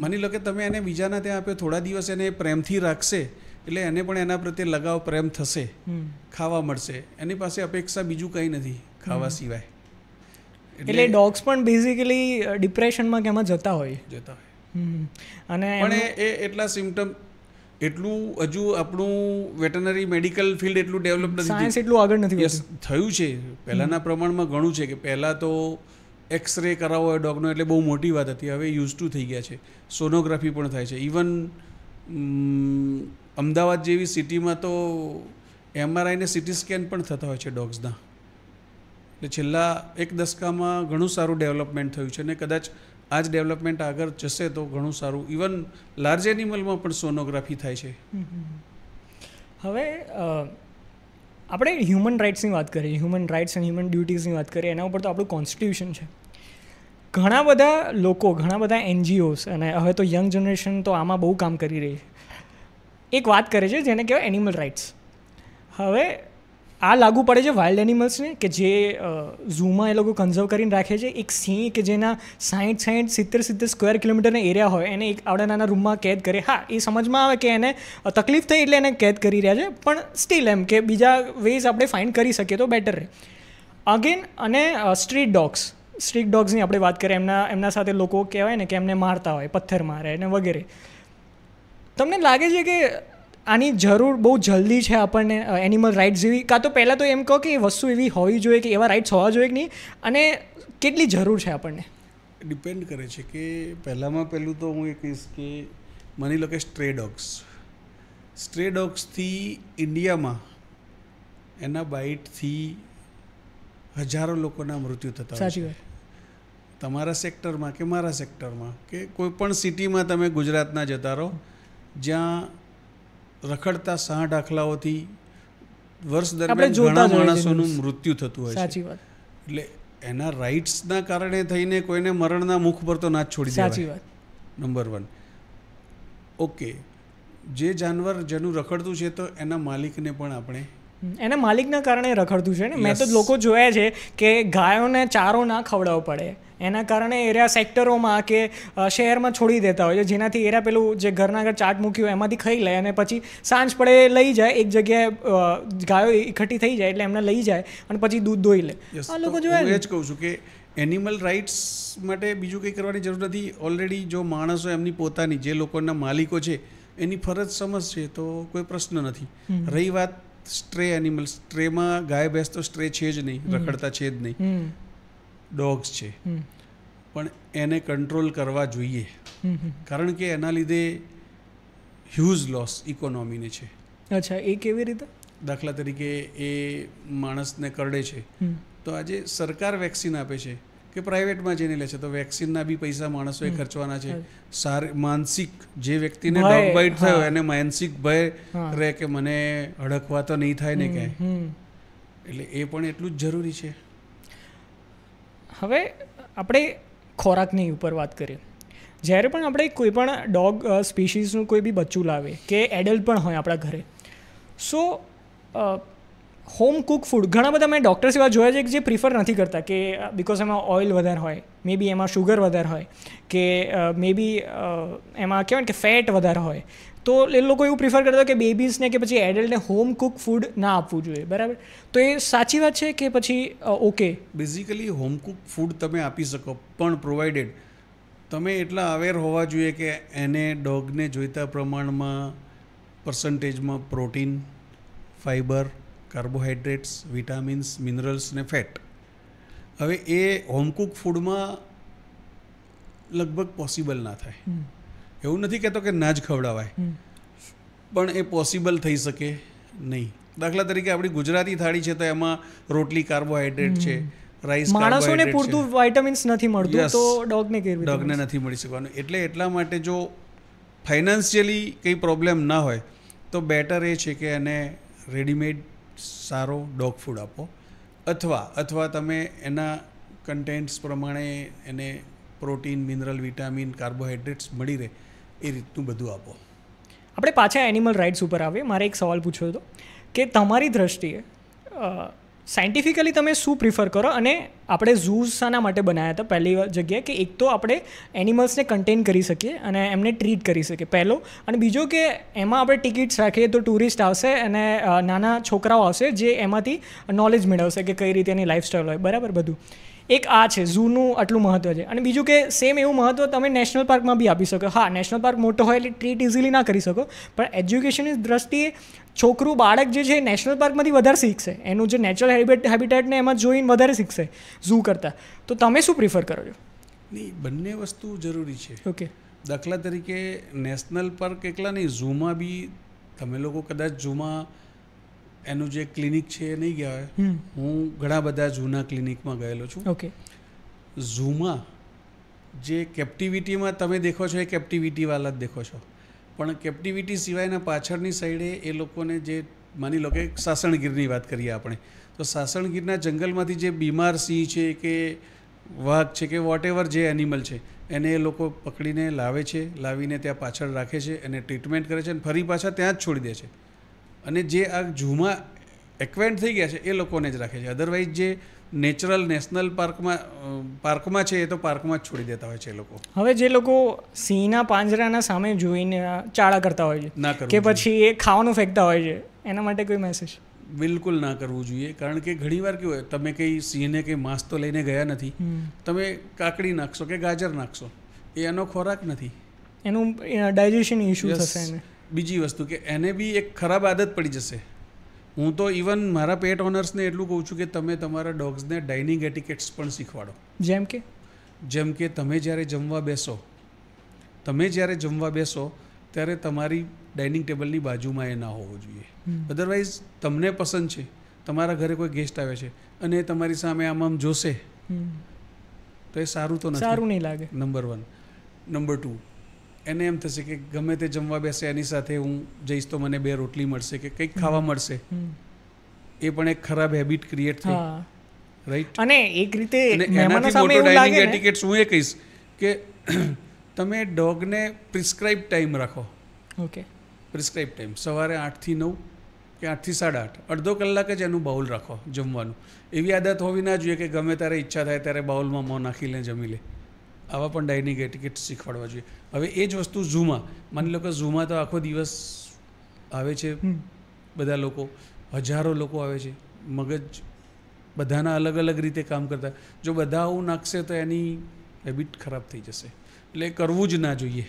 માની લો કે તમે એને બીજાના ત્યાં આપ્યો, થોડા દિવસ એને પ્રેમથી રાખશે એટલે એને પણ એના પ્રત્યે લગાવ પ્રેમ થશે, ખાવા મળશે, એની પાસે અપેક્ષા બીજું કંઈ નથી ખાવા સિવાય. એટલે ડોગ્સ પણ બેઝિકલી ડિપ્રેશનમાં કે એમાં જતા હોય. અને પણ એ એટલા સિમ્ટમ એટલું હજુ આપણું વેટરનરી મેડિકલ ફિલ્ડ એટલું ડેવલપ નથી, સાયન્સ એટલું આગળ નથી થયું છે. પહેલાંના પ્રમાણમાં ઘણું છે કે પહેલાં તો એક્સરે કરાવવો હોય ડોગનો એટલે બહુ મોટી વાત હતી. હવે યુઝ ટુ થઈ ગયા છે, સોનોગ્રાફી પણ થાય છે. ઇવન અમદાવાદ જેવી સિટીમાં તો MRI ને CT સ્કેન પણ થતા હોય છે ડોગ્સના. એટલે છેલ્લા એક દશકામાં ઘણું સારું ડેવલપમેન્ટ થયું છે, અને કદાચ આ જ ડેવલપમેન્ટ આગળ જશે તો ઘણું સારું. ઇવન લાર્જ એનિમલમાં પણ સોનોગ્રાફી થાય છે. હવે આપણે હ્યુમન રાઇટ્સની વાત કરીએ, હ્યુમન રાઇટ્સ એન્ડ હ્યુમન ડ્યુટીઝની વાત કરીએ, એના ઉપર તો આપણું કોન્સ્ટિટ્યુશન છે. ઘણા બધા લોકો, ઘણા બધા NGOs, અને હવે તો યંગ જનરેશન તો આમાં બહુ કામ કરી રહી છે, એક વાત કરે છે જેને કહેવાય એનિમલ રાઇટ્સ. હવે આ લાગુ પડે છે વાઇલ્ડ એનિમલ્સને કે જે ઝૂમાં એ લોકો કન્ઝર્વ કરીને રાખે છે. એક સિંહ કે જેના 60-70 સ્ક્વેર કિલોમીટરના એરિયા હોય એને એક આવડા નાના રૂમમાં કેદ કરે. હા, એ સમજમાં આવે કે એને તકલીફ થઈ એટલે એને કેદ કરી રહ્યા છે, પણ સ્ટીલ એમ કે બીજા વેઝ આપણે ફાઇન્ડ કરી શકીએ તો બેટર રહે. અગેન, અને સ્ટ્રીટ ડોગ્સની આપણે વાત કરીએ, એમના સાથે લોકો કહેવાય ને કે એમને મારતા હોય, પથ્થર મારે અને વગેરે. તમને લાગે છે કે આની જરૂર બહુ જલ્દી છે આપણને એનિમલ રાઇટ્સ જેવી? કાં તો પહેલાં તો એમ કહો કે એ વસ્તુ એવી હોવી જોઈએ કે એવા રાઇટ્સ હોવા જોઈએ કે નહીં, અને કેટલી જરૂર છે આપણને? ડિપેન્ડ કરે છે કે પહેલું તો હું એ કહીશ કે માની લો કે સ્ટ્રે ડોગ્સથી ઇન્ડિયામાં એના બાઇટથી હજારો લોકોના મૃત્યુ થતા હોય છે. તમારા સેક્ટરમાં કે મારા સેક્ટરમાં કે કોઈ પણ સિટીમાં તમે ગુજરાતના જતા રહો, જ્યાં રખડતા 6 દાખલાઓથી વર્ષ દરમિયાન ઘણા માણસોનું મૃત્યુ થતું હોય છે. એટલે એના રાઇટ્સના કારણે થઈને કોઈને મરણના મુખ પર તો ના જ છોડી દેવાય. નંબર 1. ઓકે, જે જાનવર જેનું રખડતું છે તો એના માલિકને પણ આપણે એના માલિકના કારણે રખડતું છે ને. મેં તો લોકો જોયા છે કે ગાયોને ચારો ના ખવડાવવો પડે, એના કારણે એરિયા સેક્ટરોમાં કે શહેરમાં છોડી દેતા હોય છે, જેનાથી એરિયા પેલું જે ઘરના આગળ ચાટ મૂક્યું હોય એમાંથી ખાઈ લે, અને પછી સાંજ પડે લઈ જાય એક જગ્યાએ, ગાયો એકઠી થઈ જાય એટલે એમને લઈ જાય અને પછી દૂધ દોઈ લે. આ લોકો જોયા. હું એ જ કહું છું કે એનિમલ રાઇટ્સ માટે બીજું કંઈ કરવાની જરૂર નથી. ઓલરેડી જો માણસો એમની પોતાની જે લોકોના માલિકો છે એની ફરજ સમજશે તો કોઈ પ્રશ્ન નથી. રહી વાત સ્ટ્રે એનિમલ, સ્ટ્રેમાં ગાય ભેંસ તો સ્ટ્રે છે જ નહીં, રખડતા છે જ નહીં, ડોગ્સ છે, પણ એને કંટ્રોલ કરવા જોઈએ, કારણ કે એના લીધે હ્યુજ લોસ ઇકોનોમીને છે. અચ્છા, એ કેવી રીતે? દાખલા તરીકે એ માણસને કરડે છે તો આજે સરકાર વેક્સિન આપે છે કે પ્રાઇવેટમાં જઈને લે છે, તો વેક્સિનના બી પૈસા માણસોએ ખર્ચવાના છે. માનસિક, જે વ્યક્તિને ડોગ બાઇટ થયો એને માનસિક ભય રહે કે મને હડકવા તો નહીં થાય ને ક્યાંય, એટલે એ પણ એટલું જ જરૂરી છે. હવે આપણે ખોરાકની ઉપર વાત કરીએ. જ્યારે પણ આપણે કોઈ પણ ડોગ સ્પીશીઝનું કોઈ બી બચ્ચું લાવે કે એડલ્ટ પણ હોય આપણા ઘરે, સો હોમ કુક ફૂડ ઘણા બધા મેં ડૉક્ટર્સ એવા જોયા છે કે જે પ્રિફર નથી કરતા કે બિકોઝ એમાં ઓઇલ વધારે હોય, મે બી એમાં શુગર વધારે હોય, કે મે બી એમાં કહેવાય કે ફેટ વધારે હોય, તો એ લોકો એવું પ્રિફર કરતા કે બેબીઝને કે પછી એડલ્ટને હોમ કુક ફૂડ ના આપવું જોઈએ. બરાબર, તો એ સાચી વાત છે કે પછી okay? Basically home Cook food તમે આપી શકો, પણ પ્રોવાઇડેડ તમે એટલા અવેર હોવા જોઈએ કે એને ડોગને જોઈતા પ્રમાણમાં પર્સન્ટેજમાં protein, fibre, carbohydrates, vitamins, minerals ને ફેટ. હવે એ હોમકુક ફૂડમાં લગભગ પોસિબલ ના થાય. એવું નથી કહેતો કે ના જ ખવડાવાય, પણ એ પોસિબલ થઈ શકે નહીં. દાખલા તરીકે આપણી ગુજરાતી થાળી છે તો એમાં રોટલી કાર્બોહાઈડ્રેટ છે, રાઈસ માણસોને પૂરતું વિટામિન્સ નથી મળતું, તો ડોગને નથી મળી શકવાનું. એટલે એટલા માટે જો ફાઇનાન્શિયલી કંઈ પ્રોબ્લેમ ના હોય તો બેટર એ છે કે એને રેડીમેડ સારો ડોગ ફૂડ આપો, અથવા તમે એના કન્ટેન્ટ્સ પ્રમાણે એને પ્રોટીન, મિનરલ, વિટામિન, કાર્બોહાઈડ્રેટ્સ મળી રહે એ રીતનું બધું આપો. આપણે પાછા એનિમલ રાઇટ્સ ઉપર આવીએ. મારે એક સવાલ પૂછ્યો હતો કે તમારી દ્રષ્ટિએ સાયન્ટિફિકલી તમે શું પ્રિફર કરો, અને આપણે ઝૂઝ શાના માટે બનાવ્યા હતા પહેલી જગ્યાએ કે એક તો આપણે એનિમલ્સને કન્ટેન કરી શકીએ અને એમને ટ્રીટ કરી શકીએ પહેલો, અને બીજો કે એમાં આપણે ટિકિટ્સ રાખીએ તો ટુરિસ્ટ આવશે અને નાના છોકરાઓ આવશે જે એમાંથી નોલેજ મેળવશે કે કઈ રીતે એની લાઈફસ્ટાઈલ હોય, બરાબર. બધું એક આ છે ઝૂનું આટલું મહત્ત્વ છે. અને બીજું કે સેમ એવું મહત્ત્વ તમે નેશનલ પાર્કમાં બી આપી શકો. હા, નેશનલ પાર્ક મોટો હોય એટલે ટ્રીટ ઇઝીલી ના કરી શકો, પણ એજ્યુકેશનની દ્રષ્ટિએ છોકરું, બાળક જે છે નેશનલ પાર્કમાંથી વધારે શીખશે, એનું જે નેચરલ હેબિટેટને એમાં જોઈને વધારે શીખશે ઝૂ કરતાં. તો તમે શું પ્રિફર કરો છો? નહીં, બંને વસ્તુ જરૂરી છે. ઓકે. દાખલા તરીકે નેશનલ પાર્ક એકલા નહીં, ઝૂમાં બી તમે લોકો કદાચ ઝૂમાં એનું જે ક્લિનિક છે એ નહીં ગયા હોય. હું ઘણા બધા ઝૂના ક્લિનિકમાં ગયેલો છું. ઓકે. ઝૂમાં જે કેપ્ટિવિટીમાં તમે દેખો છો એ કેપ્ટિવિટીવાળા જ દેખો છો, પણ કેપ્ટિવિટી સિવાયના પાછળની સાઈડે એ લોકોને જે માની લો કે સાસણગીરની વાત કરીએ આપણે, તો સાસણગીરના જંગલમાંથી જે બીમાર સિંહ છે કે વાઘ છે કે વોટેવર જે એનિમલ છે એને એ લોકો પકડીને લાવે છે, લાવીને ત્યાં પાછળ રાખે છે, એને ટ્રીટમેન્ટ કરે છે અને ફરી પાછા ત્યાં જ છોડી દે છે. અને જે આ ઝૂમાં એક્વેન્ટ થઈ ગયા છે એ લોકોને જ રાખે છે. અધરવાઇઝ જે નેચરલ નેશનલ પાર્કમાં છે એ તો પાર્કમાં જ છોડી દેતા હોય છે એ લોકો. હવે જે લોકો સિંહના પાંજરાના સામે જોઈને ચાળા કરતા હોય છે ના કરવું કે પછી એ ખાવાનું ફેંકતા હોય છે, એના માટે કોઈ મેસેજ? બિલકુલ ના કરવું જોઈએ, કારણ કે ઘણીવાર કેવું હોય, તમે કંઈ સિંહને કંઈ માંસ તો લઈને ગયા નથી, તમે કાકડી નાખશો કે ગાજર નાખશો, એ એનો ખોરાક નથી, એનું ડાયજેશન ઇશ્યુ થશે એને. બીજી વસ્તુ કે એને બી એક ખરાબ આદત પડી જશે. હું તો ઇવન મારા પેટ ઓનર્સને એટલું કહું છું કે તમે તમારા ડોગ્સને ડાઇનિંગ એટિકેટ્સ પણ શીખવાડો. જેમ કે તમે જ્યારે જમવા બેસો ત્યારે તમારી ડાઇનિંગ ટેબલની બાજુમાં એ ના હોવો જોઈએ. અધરવાઇઝ તમને પસંદ છે, તમારા ઘરે કોઈ ગેસ્ટ આવે છે અને એ તમારી સામે આમ જોશે તો એ સારું તો નથી, સારું નહીં લાગે. નંબર 1. નંબર 2, એને એમ થશે કે ગમે તે જમવા બેસે એની સાથે હું જઈશ તો મને 2 રોટલી મળશે કે કંઈક ખાવા મળશે, એ પણ એક ખરાબ હેબિટ ક્રિએટ થઈ, રાઈટ? અને એક રીતે એનાથી મોટો ડાઇનિંગ એટિકેટ્સ હું એ કહીશ કે તમે ડોગને પ્રિસ્ક્રાઇબ ટાઈમ રાખો. ઓકે. પ્રિસ્ક્રાઇબ ટાઈમ સવારે 8 થી 9 કે 8 થી 8:30, અડધો કલાક જ એનું બાઉલ રાખો જમવાનું. એવી આદત હોવી ના જોઈએ કે ગમે ત્યારે ઈચ્છા થાય ત્યારે બાઉલમાં મોં નાખી લે જમી લે. આવા પણ ડાઇનિંગ એટિકેટ શીખવાડવા જોઈએ. હવે એ જ વસ્તુ ઝૂમાં, માની લો કે ઝૂમાં તો આખો દિવસ આવે છે બધા લોકો, હજારો લોકો આવે છે, મગજ બધાના અલગ અલગ રીતે કામ કરતા. જો બધા આવું નાખશે તો એની હેબિટ ખરાબ થઈ જશે, એટલે કરવું જ ના જોઈએ.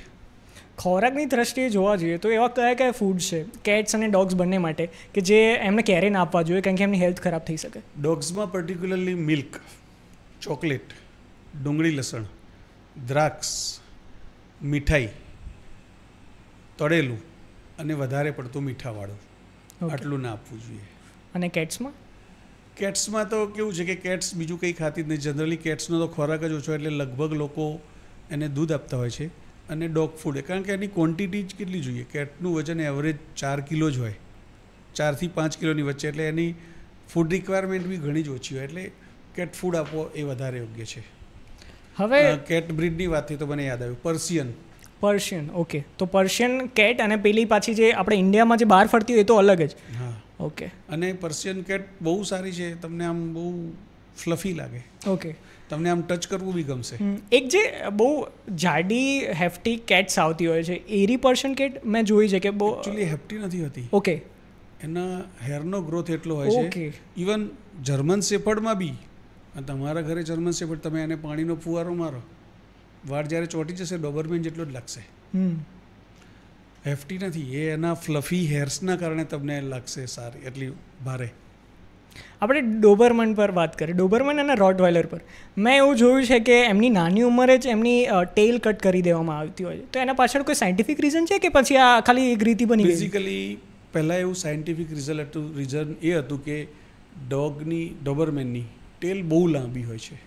ખોરાકની દ્રષ્ટિએ જોવા જોઈએ તો એવા કયા કયા ફૂડ છે કેટ્સ અને ડોગ્સ બંને માટે કે જે એમને ક્યારેય ના આપવા જોઈએ કારણ કે એમની હેલ્થ ખરાબ થઈ શકે? ડોગ્સમાં પર્ટિક્યુલરલી મિલ્ક, ચોકલેટ, ડુંગળી લસણ, દ્રાક્ષ, મીઠાઈ, તળેલું અને વધારે પડતું મીઠાવાળું, આટલું ના આપવું જોઈએ. અને કેટ્સમાં? કેટ્સમાં તો કેવું છે કે કેટ્સ બીજું કંઈ ખાતી જ નહીં. જનરલી કેટ્સનો તો ખોરાક જ ઓછો, એટલે લગભગ લોકો એને દૂધ આપતા હોય છે અને ડોગ ફૂડ, કારણ કે એની ક્વોન્ટિટી જ કેટલી જોઈએ. કેટનું વજન એવરેજ 4 કિલો જ હોય, 4 થી 5 કિલોની વચ્ચે, એટલે એની ફૂડ રિક્વાયરમેન્ટ બી ઘણી જ ઓછી હોય, એટલે કેટ ફૂડ આપવો એ વધારે યોગ્ય છે. હવે કેટ બ્રીડની વાત થઈ તો મને યાદ આવ્યું પર્શિયન. ઓકે, તો પર્શિયન કેટ અને પેલી પાછી જે આપણે ઇન્ડિયામાં જે બહાર ફરતી હોય એ તો અલગ જ. હા, ઓકે. અને પર્શિયન કેટ બહુ સારી છે, તમને આમ બહુ ફ્લફી લાગે. ઓકે. તમને આમ ટચ કરવું બી ગમશે. એક જે બહુ જાડી હેફ્ટી કેટ્સ આવતી હોય છે, એરી પર્શિયન કેટ મેં જોઈ છે કે બહુ એકચ્યુઅલી હેફ્ટી નથી હોતી. ઓકે. એના હેરનો ગ્રોથ એટલો હોય છે. ઇવન જર્મન શેફર્ડમાં બી, તમારા ઘરે જર્મન શેફર્ડ, તમે એને પાણીનો ફુવારો મારો, વાળ જ્યારે ચોંટી જશે ડોબરમેન જેટલો જ લાગશે. હેફ્ટી નથી એ, એના ફ્લફી હેર્સના કારણે તમને લાગશે સારી, એટલી ભારે. આપણે ડોબરમન પર વાત કરીએ, ડોબરમન અને રોટવાઇલર પર. મેં એવું જોયું છે કે એમની નાની ઉંમરે જ એમની ટેલ કટ કરી દેવામાં આવતી હોય છે, તો એના પાછળ કોઈ સાયન્ટિફિક રીઝન છે કે પછી આ ખાલી એક રીતિ બની ગઈ? બેઝિકલી પહેલાં એવું સાયન્ટિફિક રીઝન એ હતું કે ડોબરમેનની ટેલ બહુ લાંબી હોય છે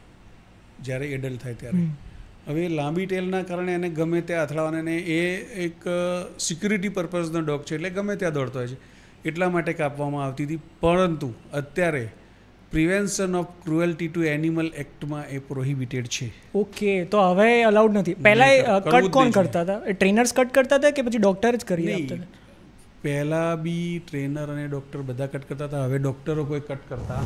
જ્યારે એડલ્ટ થાય ત્યારે, હવે લાંબી ટેલના કારણે એને ગમે ત્યાં અથડાવાને એ એક સિક્યુરિટી પર્પઝનો ડોગ છે, એટલે ગમે ત્યાં દોડતો હોય છે, એટલા માટે કાપવામાં આવતી હતી. પરંતુ અત્યારે prevention of cruelty to animal એક્ટમાં એ પ્રોહિબિટેડ છે. ઓકે, તો હવે અલાઉડ નથી. પહેલાં કરવું કટ જ કોણ નહીં કરતા હતા? ટ્રેનર્સ કટ કરતા હતા કે પછી ડૉક્ટર જ કરી આપતા હતા? પહેલાં બી ટ્રેનર અને ડૉક્ટર બધા કટ કરતા હતા. હવે ડૉક્ટરો કોઈ કટ કરતા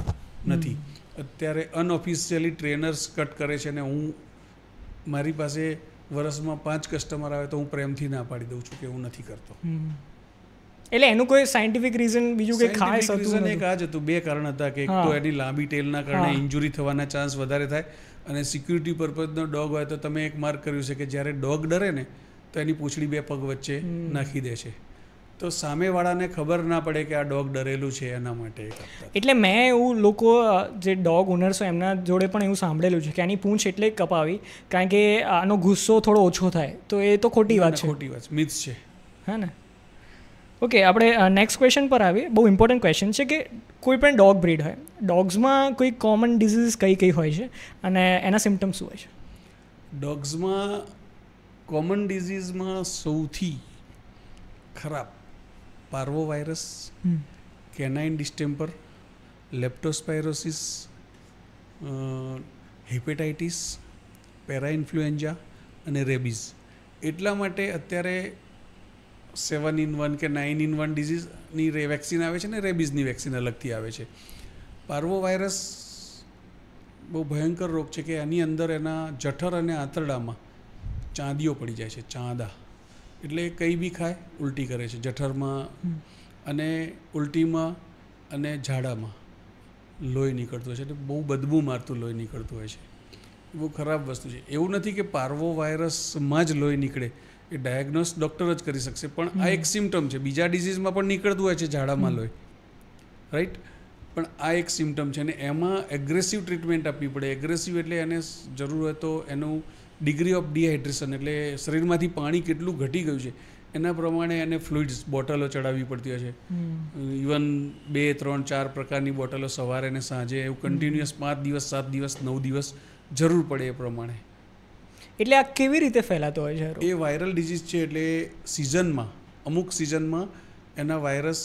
નથી. અત્યારે અનઓફિશિયલી ટ્રેનર્સ કટ કરે છે. અને હું મારી પાસે વર્ષમાં 5 કસ્ટમર આવે તો હું પ્રેમથી ના પાડી દઉં છું કે હું નથી કરતો. એટલે એનું કોઈ સાયન્ટિફિક રીઝન બીજું કંઈ ખાસ હતું? રીઝન એક આ જ હતું. 2 કારણ હતા કે એક તો એની લાંબી ટેલના કારણે ઇન્જુરી થવાના ચાન્સ વધારે થાય, અને સિક્યુરિટી પર્પઝનો ડોગ હોય તો તમે એક માર્ક કર્યું છે કે જ્યારે ડોગ ડરે ને તો એની પૂંછડી 2 પગ વચ્ચે નાખી દે છે, તો સામેવાળાને ખબર ના પડે કે આ ડોગ ડરેલું છે, એના માટે. એટલે મેં એવું લોકો જે ડોગ ઓનર્સ હોય એમના જોડે પણ એવું સાંભળેલું છે કે આની પૂંછ એટલે જ કપાવી કારણ કે આનો ગુસ્સો થોડો ઓછો થાય, તો એ તો ખોટી વાત છે. ખોટી વાત, મિથ્સ છે. હા ને. ઓકે, આપણે નેક્સ્ટ ક્વેશ્ચન પર આવીએ. બહુ ઇમ્પોર્ટન્ટ ક્વેશ્ચન છે કે કોઈ પણ ડોગ બ્રીડ હોય, ડોગ્સમાં કોઈ કોમન ડિઝીઝ કઈ હોય છે અને એના સિમ્ટમ્સ શું હોય છે? ડોગ્સમાં કોમન ડિઝીઝમાં સૌથી ખરાબ પાર્વો વાયરસ, કેનાઇન ડિસ્ટેમ્પર, લેપ્ટોસ્પાયરોસિસ, હેપેટાઇટિસ, પેરાઇન્ફ્લુએન્ઝા અને રેબીઝ. એટલા માટે અત્યારે 7-in-1 કે 9-in-1 ડિઝીઝની વેક્સિન આવે છે ને રેબીઝની વેક્સિન અલગથી આવે છે. પાર્વો વાયરસ બહુ ભયંકર રોગ છે કે એની અંદર એના જઠર અને આંતરડામાં ચાંદીઓ પડી જાય છે, ચાંદા. એટલે કંઈ બી ખાય ઉલટી કરે છે જઠરમાં, અને ઉલટીમાં અને ઝાડામાં લોહી નીકળતું હોય છે, એટલે બહુ બદબૂ મારતું લોહી નીકળતું હોય છે. બહુ ખરાબ વસ્તુ છે. એવું નથી કે પાર્વો વાયરસમાં જ લોહી નીકળે, એ ડાયગ્નોસ ડૉક્ટર જ કરી શકશે, પણ આ એક સિમ્ટમ છે. બીજા ડિઝીઝમાં પણ નીકળતું હોય છે ઝાડામાં લોહી, રાઈટ, પણ આ એક સિમ્ટમ છે. અને એમાં એગ્રેસિવ ટ્રીટમેન્ટ આપવી પડે. એગ્રેસિવ એટલે એને જરૂર હોય તો એનું ડિગ્રી ઓફ ડિહાઇડ્રેશન, એટલે શરીરમાંથી પાણી કેટલું ઘટી ગયું છે એના પ્રમાણે એને ફ્લુઇડ્સ બોટલો ચડાવવી પડતી હોય છે. ઇવન 2, 3, 4 પ્રકારની બોટલો સવારે અને સાંજે, એવું કન્ટિન્યુઅસ 5 દિવસ, 7 દિવસ, 9 દિવસ જરૂર પડે એ પ્રમાણે. એટલે આ કેવી રીતે ફેલાતો હોય છે? એ વાયરલ ડિઝીઝ છે, એટલે સિઝનમાં, અમુક સિઝનમાં એના વાયરસ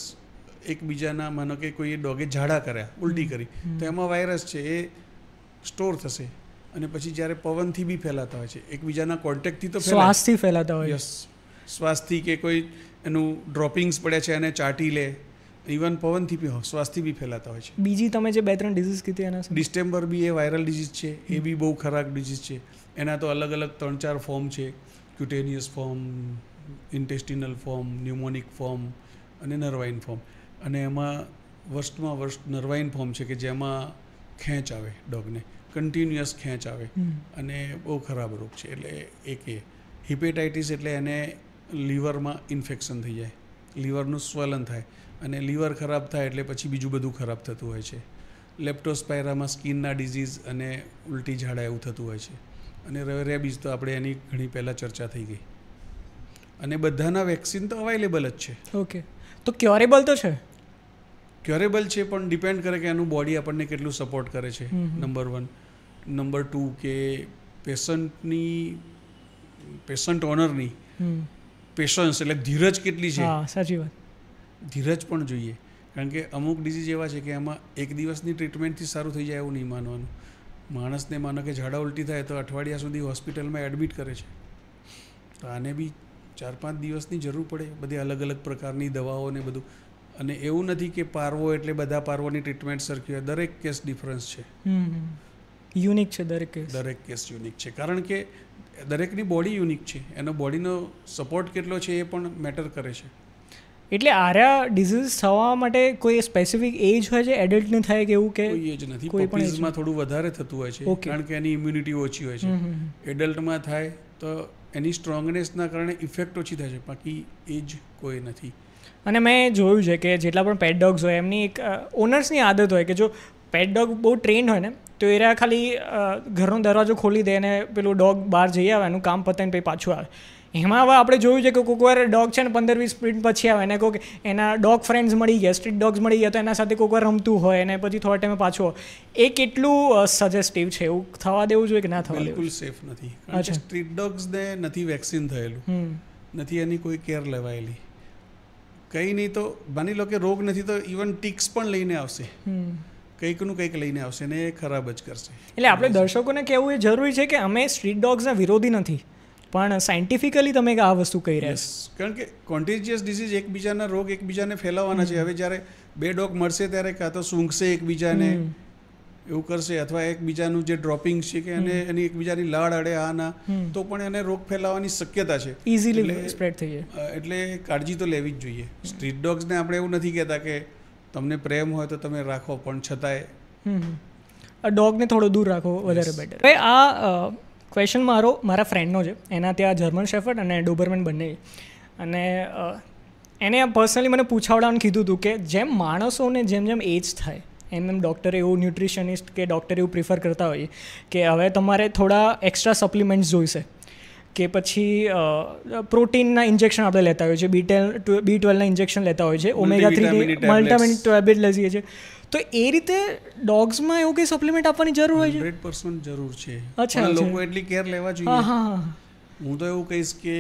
એકબીજાના, માનો કે કોઈ ડોગે ઝાડા કર્યા, ઉલટી કરી, તો એમાં વાયરસ છે એ સ્ટોર થશે, અને પછી જ્યારે પવનથી બી ફેલાતા હોય છે, એકબીજાના કોન્ટેક્ટથી તો શ્વાસથી ફેલાતા હોય. યસ, શ્વાસથી, કે કોઈ એનું ડ્રોપિંગ્સ પડે છે એને ચાટી લે, ઇવન પવનથી બી, શ્વાસથી બી ફેલાતા હોય છે. બીજી તમે જે 2-3 ડિઝીઝ કીધી એના ડિસ્ટેમ્બર બી એ વાયરલ ડિઝીઝ છે, એ બી બહુ ખરાબ ડિઝીઝ છે. એના તો અલગ અલગ 3-4 ફોર્મ છે: ક્યુટેનિયસ ફોર્મ, ઇન્ટેસ્ટિનલ ફોર્મ, ન્યુમોનિક ફોર્મ અને નર્વાઇન ફોર્મ. અને એમાં વર્સ્ટમાં વર્સ્ટ નર્વાઇન ફોર્મ છે કે જેમાં ખેંચ આવે, ડોગને કન્ટિન્યુઅસ ખેંચ આવે, અને બહુ ખરાબ રોગ છે. એટલે એક એ હિપેટાઇટિસ, એટલે એને લીવરમાં ઇન્ફેક્શન થઈ જાય, લીવરનું સ્વલન થાય, અને લીવર ખરાબ થાય એટલે પછી બીજું બધું ખરાબ થતું હોય છે. લેપ્ટોસ્પાયરામાં સ્કિનના ડિઝીઝ અને ઉલટી ઝાડા એવું થતું હોય છે. અને રેબીઝ તો આપણે એની ઘણી પહેલાં ચર્ચા થઈ ગઈ. અને બધાના વેક્સિન તો અવાઇલેબલ જ છે. ઓકે, તો ક્યોરેબલ તો છે? ક્યોરેબલ છે, પણ ડિપેન્ડ કરે કે એનું બોડી આપણને કેટલું સપોર્ટ કરે છે, નંબર 1. નંબર 2 કે પેશન્ટ ઓનરની પેશન્સ, એટલે ધીરજ કેટલી છે. સાચી વાત. ધીરજ પણ જોઈએ, કારણ કે અમુક ડિઝીઝ એવા છે કે એમાં એક દિવસની ટ્રીટમેન્ટથી સારું થઈ જાય એવું નહીં માનવાનું. માણસને માનો કે ઝાડા ઉલટી થાય તો અઠવાડિયા સુધી હોસ્પિટલમાં એડમિટ કરે છે, તો આને બી 4-5 દિવસની જરૂર પડે, બધી અલગ અલગ પ્રકારની દવાઓ ને બધું. અને એવું નથી કે પારવો એટલે બધા પારવોની ટ્રીટમેન્ટ સરખી હોય, દરેક કેસ ડિફરન્સ છે, યુનિક છે દરેક કેસ યુનિક છે, કારણ કે દરેકની બોડી યુનિક છે, એનો બોડીનો સપોર્ટ કેટલો છે એ પણ મેટર કરે છે. એટલે આર્યા ડિઝીઝ થવા માટે કોઈ સ્પેસિફિક એજ હોય છે, એડલ્ટને થાય કે એવું? કે કોઈ એજ નથી. પપીઝમાં થોડું વધારે થતું હોય છે, કારણ કે એની ઇમ્યુનિટી ઓછી હોય છે. એડલ્ટમાં થાય તો એની સ્ટ્રોંગનેસના કારણે ઇફેક્ટ ઓછી થાય છે, બાકી એજ કોઈ નથી. અને મેં જોયું છે કે જેટલા પણ પેટ ડોગ્સ હોય એમની એક ઓનર્સની આદત હોય કે જો પેટ ડોગ બહુ ટ્રેન્ડ હોય ને તો એ ખાલી ઘરનો દરવાજો ખોલી દે અને પેલું ડોગ બહાર જઈ આવે, એનું કામ પતાવીને પછી પાછું આવે. એમાં હવે આપણે જોયું છે કે કોઈક વાર ડોગ છે ને 15-20 મિનિટ પછી આવે ને કોઈક એના ડોગ ફ્રેન્ડ્સ મળી ગયા, સ્ટ્રીટ ડોગ્સ મળી ગયા, તો એના સાથે કોઈક વાર રમતું હોય અને પછી થોડા ટાઈમે પાછો એ કેટલું સજેસ્ટિવ છે? એવું થવા દેવું જોઈએ કે ના થવા દેવું? બિલકુલ સેફ નથી, કારણ કે સ્ટ્રીટ ડોગ્સને નથી વેક્સિન થયેલું, નથી એની કોઈ કેર લેવાયેલી, કંઈ નહીં તો માની લો કે રોગ નથી તો ઇવન ટિક્સ પણ લઈને આવશે, કંઈકનું કંઈક લઈને આવશે ને એ ખરાબ જ કરશે. એટલે આપણે દર્શકોને કહેવું એ જરૂરી છે કે અમે સ્ટ્રીટ ડોગ્સના વિરોધી નથી, પણ સાયન્ટિફિકલી તમે આ વસ્તુ કહી રહ્યા છો. કારણ કે કોન્ટેજિયસ ડિસીઝ એકબીજાના રોગ એકબીજાને ફેલાવવાના છે. હવે જ્યારે 2 ડોગ મળશે ત્યારે કાં તો સૂંઘશે એકબીજાને, એવું કરશે, અથવા એકબીજાનું જે ડ્રોપિંગ છે કે એની એકબીજાની લાળ અડે આ ના, તો પણ એને રોગ ફેલાવાની શક્યતા છે, ઇઝીલી સ્પ્રેડ થઈ જાય. એટલે કાળજી તો લેવી જ જોઈએ. સ્ટ્રીટ ડોગ્સને આપણે એવું નથી કહેતા કે તમને પ્રેમ હોય તો તમે રાખો, પણ છતાંય ડોગને થોડો દૂર રાખો વધારે બેટર. હવે આ ક્વેશ્ચન મારા ફ્રેન્ડનો છે, એના ત્યાં જર્મન શેફર્ડ અને ડોબરમેન બંને, અને એને પર્સનલી મને પૂછાવડાવવાનું કીધું હતું કે જેમ માણસોને જેમ જેમ એજ થાય એમ ડૉક્ટરે એવું, ન્યુટ્રિશનિસ્ટ કે ડૉક્ટર એવું પ્રિફર કરતા હોઈએ કે હવે તમારે થોડા એક્સ્ટ્રા સપ્લિમેન્ટ્સ જોઈશે, કે પછી પ્રોટીનના ઇન્જેક્શન આપણે લેતા હોઈએ છીએ, B12ના ઇન્જેક્શન લેતા હોઈએ છીએ, omega-3 મલ્ટીવિટામિન ટેબ્લેટ લઈએ છીએ, તો એ રીતે ડોગ્સમાં એવું કંઈ સપ્લિમેન્ટ આપવાની જરૂર હોય છે? 100% જરૂર છે. અચ્છા, લોકો એટલી કેર લેવા જોઈએ. હું તો એવું કહીશ કે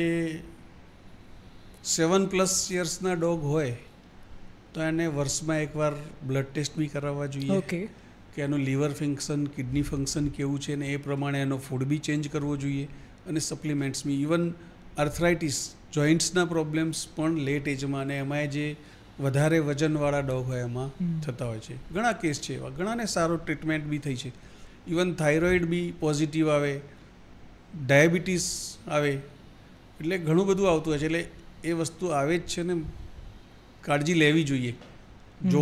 7+ યર્સના ડોગ હોય તો એને વર્ષમાં એકવાર બ્લડ ટેસ્ટ બી કરાવવા જોઈએ, કે એનું લીવર ફંક્શન, કિડની ફંક્શન કેવું છે, ને એ પ્રમાણે એનો ફૂડ બી ચેન્જ કરવો જોઈએ, અને સપ્લિમેન્ટ્સ બી. ઇવન આર્થરાઇટિસ, જોઇન્ટ્સના પ્રોબ્લેમ્સ પણ લેટ એજમાં, અને એમાં જે વધારે વજનવાળા ડોગ હોય એમાં થતા હોય છે. ઘણા કેસ છે એવા, ઘણાને સારો ટ્રીટમેન્ટ બી થઈ છે. ઇવન થાઇરોઇડ બી પોઝિટિવ આવે, ડાયાબિટીસ આવે, એટલે ઘણું બધું આવતું હોય છે. એટલે એ વસ્તુ આવે જ છે ને કાળજી લેવી જોઈએ જો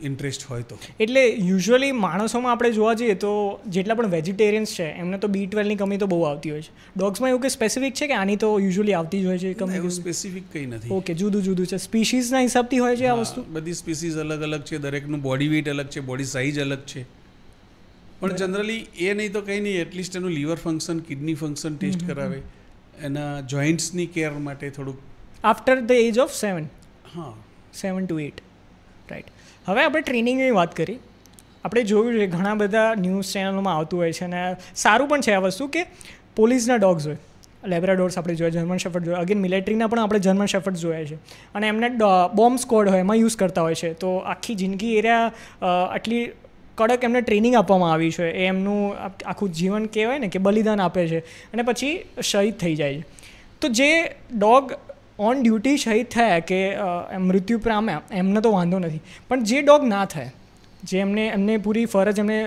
ઇન્ટરેસ્ટ હોય તો. એટલે યુઝ્યુઅલી માણસોમાં આપણે જોવા જઈએ તો જેટલા પણ વેજીટેરિયન્સ છે એમને તો B12ની કમી તો બહુ આવતી હોય છે. ડોગ્સમાં એવું કંઈ સ્પેસિફિક છે કે આની તો યુઝ્યુઅલી આવતી જ હોય છે કમી? એવું સ્પેસિફિક કંઈ નથી. ઓકે, જુદું જુદું છે, સ્પીસીસના હિસાબથી હોય છે આ વસ્તુ? બધી સ્પીસીસ અલગ અલગ છે, દરેકનું બોડી વેઇટ અલગ છે, બોડી સાઇઝ અલગ છે, પણ જનરલી એ નહીં તો કંઈ નહીં, એટલીસ્ટ એનું liver function, kidney function test કરાવે, એના જોઇન્ટ્સની કેર માટે થોડુંક આફ્ટર ધ એજ ઓફ 7. હા, 7 to 8, રાઈટ. હવે આપણે ટ્રેનિંગની વાત કરી. આપણે જોયું છે ઘણા બધા ન્યૂઝ ચેનલોમાં આવતું હોય છે, અને સારું પણ છે આ વસ્તુ કે પોલીસના ડોગ્સ હોય, લેબ્રાડોર્સ આપણે જોયા, જર્મન શેફર્ડ જોયા, અગેન મિલિટરીના પણ આપણે જર્મન શેફર્ડ જોયા છે, અને એમને બોમ્બ સ્ક્વોડ હોય એમાં યુઝ કરતા હોય છે. તો આખી જિંદગી એરિયા આટલી કડક એમને ટ્રેનિંગ આપવામાં આવી છે, એ એમનું આખું જીવન કહેવાય ને કે બલિદાન આપે છે, અને પછી શહીદ થઈ જાય છે. તો જે ડોગ ઓન ડ્યુટી શહીદ થયા કે મૃત્યુ પામ્યા એમને તો વાંધો નથી, પણ જે ડોગ ના થાય, જે એમને પૂરી ફરજ એમને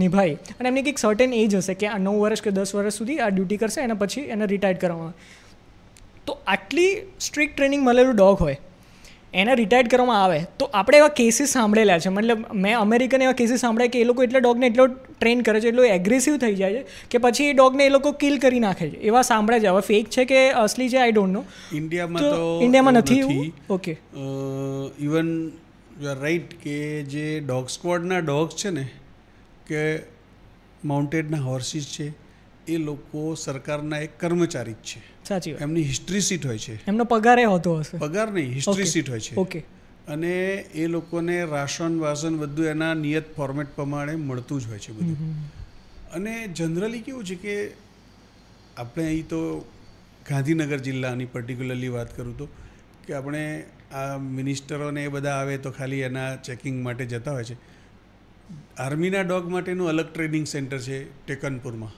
નિભાવી, અને એમની કંઈક સર્ટેન એજ હશે કે આ 9 વર્ષ કે 10 વર્ષ સુધી આ ડ્યુટી કરશે, અને પછી એને રિટાયર્ડ કરવામાં આવે, તો આટલી સ્ટ્રિક્ટ ટ્રેનિંગ મળેલું ડોગ હોય એને રિટાયર્ડ કરવામાં આવે, તો આપણે એવા કેસીસ સાંભળેલા છે. મતલબ મેં અમેરિકન એવા કેસીસ સાંભળ્યા કે એ લોકો એટલા ડોગને એટલો ટ્રેન કરે છે, એટલો એગ્રેસિવ થઈ જાય છે કે પછી એ ડોગને એ લોકો કિલ કરી નાખે છે. એવા સાંભળ્યા છે. હવે ફેક છે કે અસલી છે આઈ ડોન્ટ નો. ઇન્ડિયામાં નથી. Okay, even you are right કે જે ડોગ સ્ક્વોડના ડોગ્સ છે ને, કે માઉન્ટેડના હોર્સીસ છે, એ લોકો સરકારના એક કર્મચારી જ છે. સાચી વાત. એમની હિસ્ટ્રી સીટ હોય છે, એમનો પગાર હોતો હશે. પગાર નહીં, હિસ્ટ્રી સીટ હોય છે. ઓકે. અને એ લોકોને રાશન વાસન બધું એના નિયત ફોર્મેટ પ્રમાણે મળતું જ હોય છે બધું. અને જનરલી કેવું છે કે આપણે અહીં તો ગાંધીનગર જિલ્લાની પર્ટિક્યુલરલી વાત કરું તો કે આપણે આ મિનિસ્ટરોને એ બધા આવે તો ખાલી એના ચેકિંગ માટે જતા હોય છે. આર્મીના ડોગ માટેનું અલગ ટ્રેનિંગ સેન્ટર છે ટેકનપુરમાં,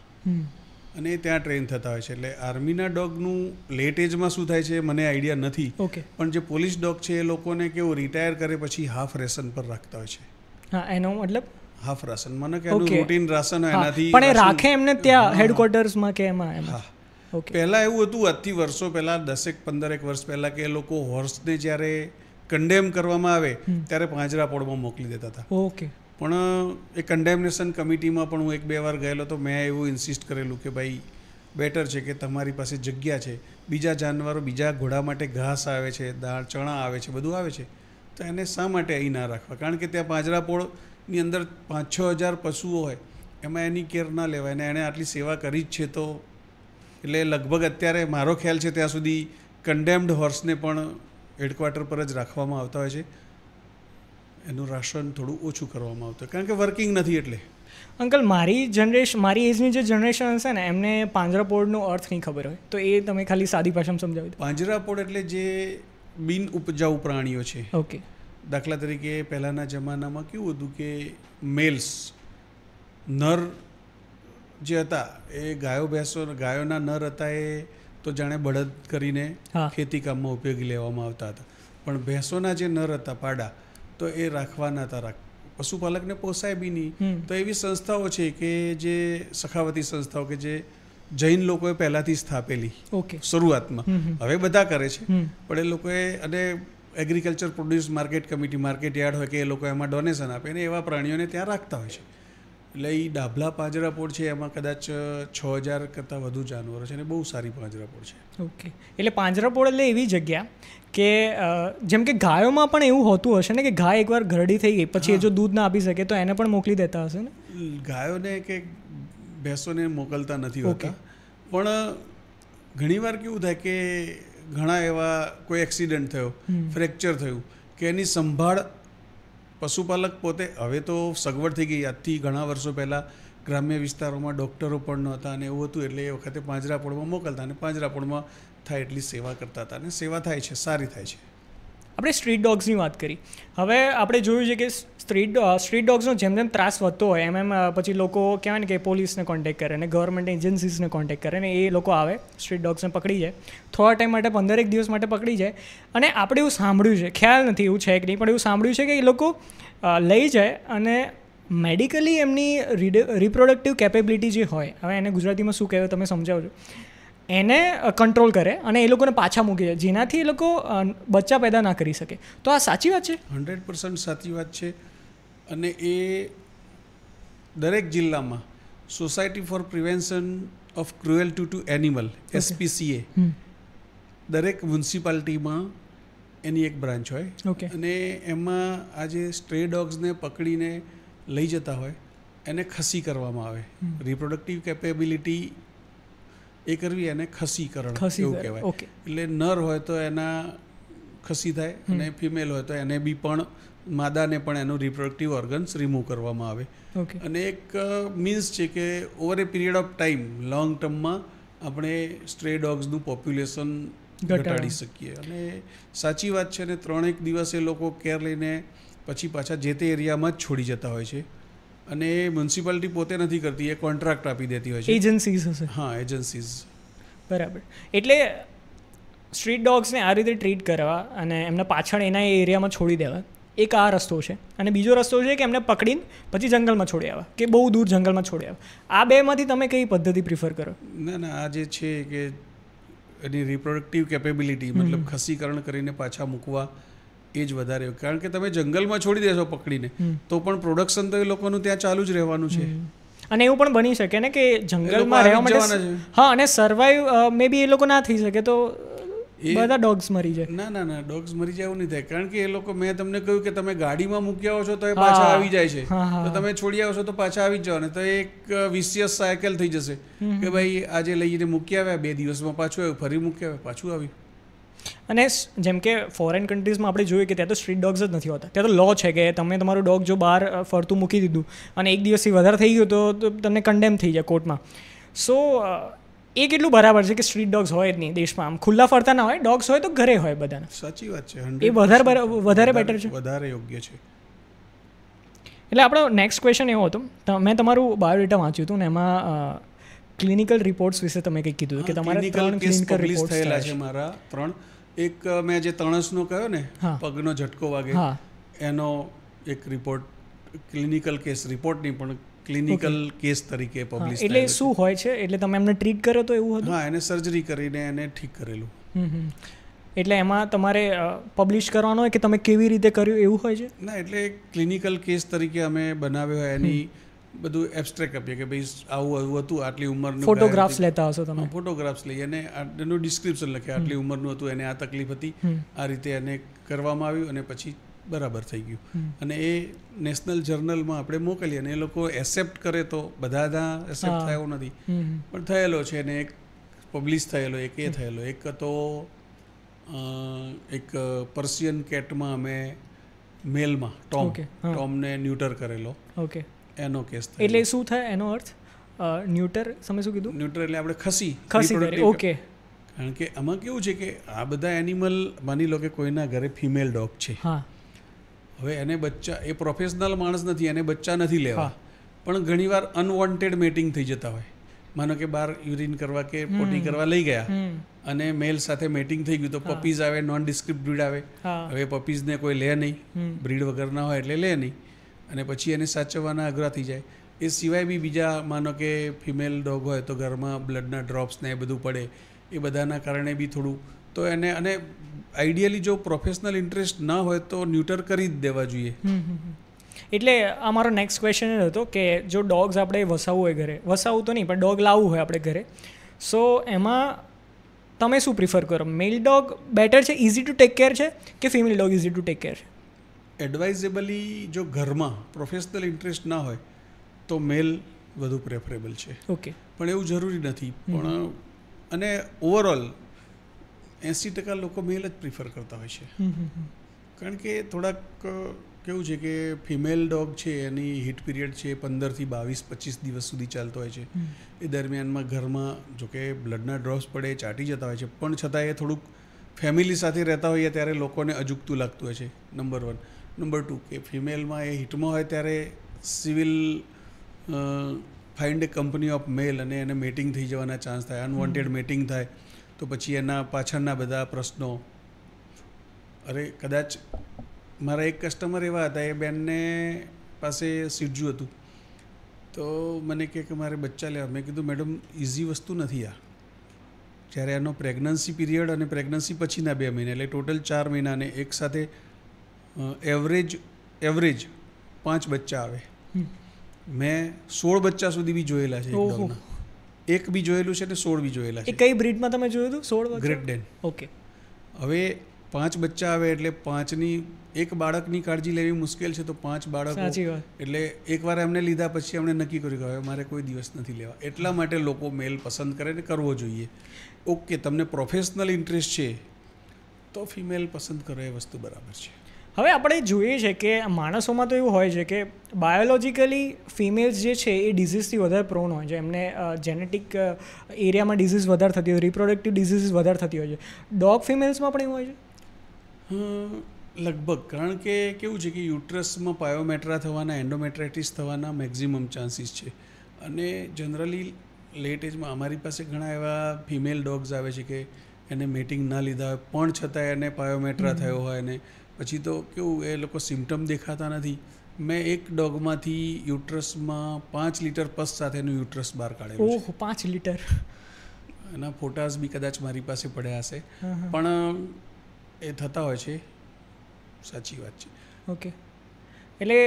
અને ત્યાં ટ્રેન થતા હોય છે. એટલે આર્મીના ડોગનું લેટ એજમાં શું થાય છે મને આઈડિયા નથી, પણ જે પોલીસ ડોગ છે એ લોકોને કેવું રિટાયર કરે પછી હાફ રેશન પર રાખતા હોય છે. હા, એનો મતલબ હાફ રાશન, મને કે એનું રૂટીન રાશન હોય એનાથી, પણ એ રાખે એમને ત્યાં હેડક્વાર્ટર્સમાં કે એમાં. હા, પહેલાં એવું હતું, આજથી વર્ષો પહેલાં, 10-15 વર્ષ પહેલાં, કે એ લોકો હોર્સને જ્યારે કન્ડેમ કરવામાં આવે ત્યારે પાંજરાપોળમાં મોકલી દેતા હતા. ઓકે. પણ એ કન્ડેમનેશન કમિટીમાં પણ હું 1-2 વાર ગયેલો તો મેં એવું ઇન્સિસ્ટ કરેલું કે ભાઈ બેટર છે કે તમારી પાસે જગ્યા છે, બીજા જાનવરો, બીજા ઘોડા માટે ઘાસ આવે છે, દાળ ચણા આવે છે, બધું આવે છે, તો એને શા માટે અહીં ના રાખવા? કારણ કે ત્યાં પાંજરાપોળની અંદર 5-6 હજાર પશુઓ હોય, એમાં એની કેર ના લેવાય, અને એણે આટલી સેવા કરી જ છે તો એટલે લગભગ અત્યારે મારો ખ્યાલ છે ત્યાં સુધી કન્ડેમ્ડ હોર્સને પણ હેડક્વાર્ટર પર જ રાખવામાં આવતા હોય છે. એનું રાશન થોડું ઓછું કરવામાં આવતું કારણ કે વર્કિંગ નથી. એટલે અંકલ, મારી એજની જે જનરેશન હશે ને એમને પાંજરાપોળનો અર્થ નહીં ખબર હોય, તો એ તમે ખાલી સાદી ભાષામાં સમજાવી દો. પાંજરાપોળ એટલે જે બિન ઉપજાઉ પ્રાણીઓ છે. ઓકે. દાખલા તરીકે પહેલાંના જમાનામાં કેવું હતું કે મેલ્સ નર જે હતા એ ગાયોના નર હતા એ તો જાણે બળદ કરીને ખેતી કામમાં ઉપયોગી લેવામાં આવતા હતા. પણ ભેંસોના જે નર હતા પાડા તો એ રાખવાના હતા. પશુપાલકને પોસાય બી નહીં. તો એવી સંસ્થાઓ છે કે જે સખાવતી સંસ્થાઓ કે જે જૈન લોકોએ પહેલાંથી સ્થાપેલી શરૂઆતમાં, હવે બધા કરે છે પણ એ લોકોએ, અને agriculture produce market committee, market yard હોય કે એ લોકો એમાં ડોનેશન આપે ને એવા પ્રાણીઓને ત્યાં રાખતા હોય છે. એટલે એ ડાભલા પાંજરાપોળ છે એમાં કદાચ 6000 કરતાં વધુ જાનવરો છે અને બહુ સારી પાંજરાપોળ છે. ઓકે. એટલે પાંજરાપોળ એટલે એવી જગ્યા કે જેમ કે ગાયોમાં પણ એવું હોતું હશે ને કે ગાય એકવાર ઘરડી થઈ ગઈ પછી એ જો દૂધ ના આપી શકે તો એને પણ મોકલી દેતા હશે ને? ગાયોને કે ભેંસોને મોકલતા નથી હોતા, પણ ઘણીવાર કેવું થાય કે ઘણા એવા કોઈ એક્સિડન્ટ થયો, ફ્રેક્ચર થયું કે એની સંભાળ પશુપાલક પોતે, હવે તો સગવડ થઈ ગઈ, આજથી ઘણા વર્ષો પહેલાં ગ્રામ્ય વિસ્તારોમાં ડૉક્ટરો પણ નહોતા અને એવું હતું, એટલે એ વખતે પાંજરાપોળમાં મોકલતા અને પાંજરાપોળમાં થાય એટલી સેવા કરતા હતા અને સેવા થાય છે, સારી થાય છે. આપણે સ્ટ્રીટ ડોગ્સની વાત કરી. હવે આપણે જોયું છે કે સ્ટ્રીટ ડોગ્સનો જેમ જેમ ત્રાસ વધતો હોય એમ પછી લોકો કહેવાય ને કે પોલીસને કોન્ટેક્ટ કરે અને ગવર્મેન્ટ એજન્સીસને કોન્ટેક્ટ કરે અને એ લોકો આવે, સ્ટ્રીટ ડોગ્સને પકડી જાય, થોડા ટાઈમ માટે 15 દિવસ માટે પકડી જાય. અને આપણે એવું સાંભળ્યું છે, ખ્યાલ નથી એવું છે કે નહીં, પણ એવું સાંભળ્યું છે કે એ લોકો લઈ જાય અને મેડિકલી એમની રિપ્રોડક્ટિવ કેપેબિલિટી જે હોય, હવે એને ગુજરાતીમાં શું કહેવાય તમે સમજાવજો, એને કંટ્રોલ કરે અને એ લોકોને પાછા મૂકી જાય જેનાથી એ લોકો બચ્ચા પેદા ના કરી શકે. તો આ સાચી વાત છે? 100% સાચી વાત છે. અને એ દરેક જિલ્લામાં society for prevention of cruelty to animal, SPCA, દરેક મ્યુનિસિપાલિટીમાં એની એક બ્રાન્ચ હોય. અને એમાં આ જે સ્ટ્રે ડોગ્સને પકડીને લઈ જતા હોય એને ખસી કરવામાં આવે. રિપ્રોડક્ટિવ કેપેબિલિટી એ કરવી એને ખસીકરણ એવું કહેવાય. એટલે નર હોય તો એના ખસી થાય અને ફિમેલ હોય તો એને બી પણ, માદાને પણ એનું રિપ્રોડક્ટિવ ઓર્ગન્સ રિમૂવ કરવામાં આવે. અને એક મીન્સ છે કે over A period of time, long ટર્મમાં આપણે સ્ટ્રે ડોગ્સનું પોપ્યુલેશન ઘટાડી શકીએ. અને સાચી વાત છે. ને 3-1 દિવસ એ લોકો કેર લઈને પછી પાછા જે તે એરિયામાં જ છોડી જતા હોય છે. અને એ મ્યુનિસિપાલિટી પોતે નથી કરતી, એ કોન્ટ્રાક્ટ આપી દેતી હોય છે. એજન્સીઝ હશે. હા, એજન્સીઝ. બરાબર. એટલે સ્ટ્રીટ ડોગ્સને આ રીતે ટ્રીટ કરવા અને એમને પાછળ એના એરિયામાં છોડી દેવા, એક આ રસ્તો છે. અને બીજો રસ્તો છે કે એમને પકડીને પછી જંગલમાં છોડી આવવા, કે બહુ દૂર જંગલમાં છોડી આવવા. આ બેમાંથી તમે કઈ પદ્ધતિ પ્રિફર કરો? ના, આ જે છે કે એની રિપ્રોડક્ટિવ કેપેબિલિટી, મતલબ ખસીકરણ કરીને પાછા મૂકવા, એ જ વધારે. કારણ કે તમે જંગલમાં છોડી દેશો પકડીને તો પણ પ્રોડક્શન તો એ લોકોનું ત્યાં ચાલુ જ રહેવાનું છે. અને એવું પણ બની શકે ને કે જંગલમાં રહેવા માટે, હા, અને સર્વાઈવ મે બી એ લોકો ના થઈ શકે તો બધા ડોગ્સ મરી જાય. ના, ડોગ્સ મરી જાય એવું નહીં થાય. કારણ કે એ લોકો, મેં તમને કહ્યું કે તમે ગાડીમાં મૂકી આવો છો તો એ પાછા આવી જાય છે, તો તમે છોડી આવો છો તો પાછા આવી જ જાઓ ને, તો એક વિશિયસ સાયકલ થઈ જશે કે ભાઈ આજે લઈને મૂકી આવ્યા, 2 દિવસમાં પાછું આવ્યું, ફરી મૂકી આવ્યા, પાછું આવ્યું. અને જેમ કે ફોરેન કન્ટ્રીઝમાં આપણે જોઈએ કે ત્યાં તો સ્ટ્રીટ ડોગ્સ જ નથી હોતા. ત્યાં તો લો છે કે તમે તમારું ડોગ જો બહાર ફરતું મૂકી દીધું અને 1 દિવસથી વધારે થઈ ગયું તો તમને કન્ડેમ થઈ જાય કોર્ટમાં. સો એ કેટલું બરાબર છે કે સ્ટ્રીટ ડોગ્સ હોય જ નહીં દેશમાં, આમ ખુલ્લા ફરતા ના હોય, ડોગ્સ હોય તો ઘરે હોય બધાને? સાચી વાત છે. એ વધારે બેટર છે, વધારે યોગ્ય છે. એટલે આપણો નેક્સ્ટ ક્વેશ્ચન એવો હતો, મેં તમારું બાયોડેટા વાંચ્યું હતું ને એમાં ક્લિનિકલ રિપોર્ટ્સ વિશે તમે કંઈક કીધું કે તમારે 3 ક્લિનિકલ રિપોર્ટ્સ થયેલા છે મારા 3. એક મેં જે તણસનો કહ્યો ને, પગનો ઝટકો વાગે, એનો એક રિપોર્ટ, ક્લિનિકલ કેસ રિપોર્ટ નહીં પણ ક્લિનિકલ કેસ તરીકે પબ્લિશ. એટલે શું હોય છે? એટલે તમે એમને ટ્રીટ કર્યો તો એવું હતું? હા, એને સર્જરી કરીને એને ઠીક કરેલું. એટલે એમાં તમારે પબ્લિશ કરવાનો હોય કે તમે કેવી રીતે કર્યું એવું હોય છે? ના, એટલે ક્લિનિકલ કેસ તરીકે અમે બનાવ્યો હોય, એની બધું એબ્સ્ટ્રેક્ટ આપીએ કે ભાઈ આવું હતું, આટલી ઉંમરનું. ફોટોગ્રાફ્સ લેતા હશો તમે? ફોટોગ્રાફ્સ લઈએ અને એનું ડિસ્ક્રિપ્શન લખે, આટલી ઉંમરનું હતું, એને આ તકલીફ હતી, આ રીતે એને કરવામાં આવ્યું અને પછી બરાબર થઈ ગયું. અને એ નેશનલ જર્નલમાં આપણે મોકલીએ અને એ લોકો એક્સેપ્ટ કરે તો, બધાના એક્સેપ્ટ થયો નથી પણ થયેલો છે, અને એક પબ્લિશ થયેલો, એક એ થયેલો. એક હતો એક પર્શિયન કેટમાં અમે મેલમાં ટોમને ન્યુટર કરેલો. ઓકે, એનો કેસ થયો. એટલે શું થાય એનો અર્થ? ન્યુટર તમે શું કીધું? ન્યુટર એટલે આપણે ખસી કરી. ઓકે. કારણ કે આમાં કેવું છે કે આ બધા એનિમલ, માની લો કે કોઈના ઘરે ફિમેલ ડોગ છે, હા, હવે એને બચ્ચા, એ પ્રોફેશનલ માણસ નથી, એને બચ્ચા નથી લેવા, પણ ઘણીવાર અનવોન્ટેડ મેટિંગ થઈ જતા હોય. માનો કે બહાર યુરિન કરવા કે પોટી કરવા લઈ ગયા અને મેલ સાથે મેટિંગ થઈ ગયું, તો પપીઝ આવે, નોન ડિસ્ક્રિપ્ટ બ્રીડ આવે. હવે પપીઝને કોઈ લે નહીં, બ્રીડ વગરના હોય એટલે લે નહીં, અને પછી એને સાચવવાના અઘરા થઈ જાય. એ સિવાય બી બીજા, માનો કે ફિમેલ ડોગ હોય તો ઘરમાં બ્લડના ડ્રોપ્સ ને એ બધું પડે, એ બધાના કારણે બી થોડું તો એને, અને આઈડિયલી જો પ્રોફેશનલ ઇન્ટરેસ્ટ ના હોય તો ન્યુટર કરી જ દેવા જોઈએ. એટલે અમારો નેક્સ્ટ ક્વેશ્ચન એ હતો કે જો ડોગ્સ આપણે વસાવવું હોય ઘરે, વસાવવું તો નહીં પણ ડોગ લાવવું હોય આપણે ઘરે, સો એમાં તમે શું પ્રિફર કરો? મેલ ડોગ બેટર છે, ઇઝી ટુ ટેક કેર છે, કે female dog easy to take care છે? એડવાઇઝેબલી જો ઘરમાં પ્રોફેશનલ ઇન્ટરેસ્ટ ના હોય તો મેલ વધુ પ્રેફરેબલ છે. ઓકે, પણ એવું જરૂરી નથી. પણ અને ઓવરઓલ 80% લોકો મેલ જ પ્રિફર કરતા હોય છે. કારણ કે થોડાક કેવું છે કે ફિમેલ ડોગ છે એની હીટ પીરિયડ છે 15 થી 22-25 દિવસ સુધી ચાલતો હોય છે. એ દરમિયાનમાં ઘરમાં જોકે બ્લડના ડ્રોપ્સ પડે, ચાટી જતા હોય છે, પણ છતાં એ થોડુંક ફેમિલી સાથે રહેતા હોઈએ ત્યારે લોકોને અજુગતું લાગતું હોય છે. નંબર 1. નંબર 2 કે ફિમેલમાં એ હીટમાં હોય ત્યારે she will find a company of male અને એને મેટિંગ થઈ જવાના ચાન્સ થાય, અનવોન્ટેડ મેટિંગ થાય, તો પછી એના પાછળના બધા પ્રશ્નો. અરે કદાચ મારા એક કસ્ટમર એવા હતા, એ બેનને પાસે સિજ્જુ હતું, તો મને કહે કે મારે બચ્ચા લેવા. મેં કીધું મેડમ ઇઝી વસ્તુ નથી આ. જ્યારે એનો પ્રેગ્નન્સી પીરિયડ અને પ્રેગ્નન્સી પછીના 2 મહિના એટલે ટોટલ 4 મહિનાને એક સાથે એવરેજ 5 બચ્ચા આવે. મેં 16 બચ્ચા સુધી બી જોયેલા છે. એક બી જોયેલું છે ને 16 બી જોયેલા છે. કઈ બ્રીડમાં તમે જોયું હતું? 16 ગ્રેટ ડેન. ઓકે. હવે 5 બચ્ચા આવે એટલે 5ની એક બાળકની કાળજી લેવી મુશ્કેલ છે, તો 5 બાળકો, એટલે એકવાર એમને લીધા પછી એમણે નક્કી કર્યું કે હવે મારે કોઈ દિવસ નથી લેવા. એટલા માટે લોકો મેલ પસંદ કરે ને કરવો જોઈએ. ઓકે, તમને પ્રોફેશનલ ઇન્ટરેસ્ટ છે તો ફિમેલ પસંદ કરો, એ વસ્તુ બરાબર છે. હવે આપણે જોઈએ છે કે માણસોમાં તો એવું હોય છે કે બાયોલોજિકલી ફિમેલ્સ જે છે એ ડિઝીઝથી વધારે પ્રોન હોય છે, એમને જેનેટિક એરિયામાં ડિઝીઝ વધારે થતી હોય, રિપ્રોડક્ટિવ ડિઝીઝ વધારે થતી હોય છે. ડોગ ફિમેલ્સમાં પણ એવું હોય છે? લગભગ. કારણ કે કેવું છે કે યુટ્રસમાં પાયોમેટ્રા થવાના, એન્ડોમેટ્રાઇટિસ થવાના મેક્ઝિમમ ચાન્સીસ છે. અને જનરલી લેટ એજમાં અમારી પાસે ઘણા એવા ફિમેલ ડોગ્સ આવે છે કે એને મેટિંગ ના લીધા હોય પણ છતાં એને પાયોમેટ્રા થયો હોય, અને પછી તો કેવું એ લોકો સિમ્ટમ દેખાતા નથી. મેં એક ડોગમાંથી યુટ્રસમાં 5 લીટર પસ સાથેનું યુટ્રસ બહાર કાઢેલું છે. 5 લીટર? એના ફોટાસ બી કદાચ મારી પાસે પડ્યા હશે, પણ એ થતા હોય છે. સાચી વાત છે. ઓકે. એટલે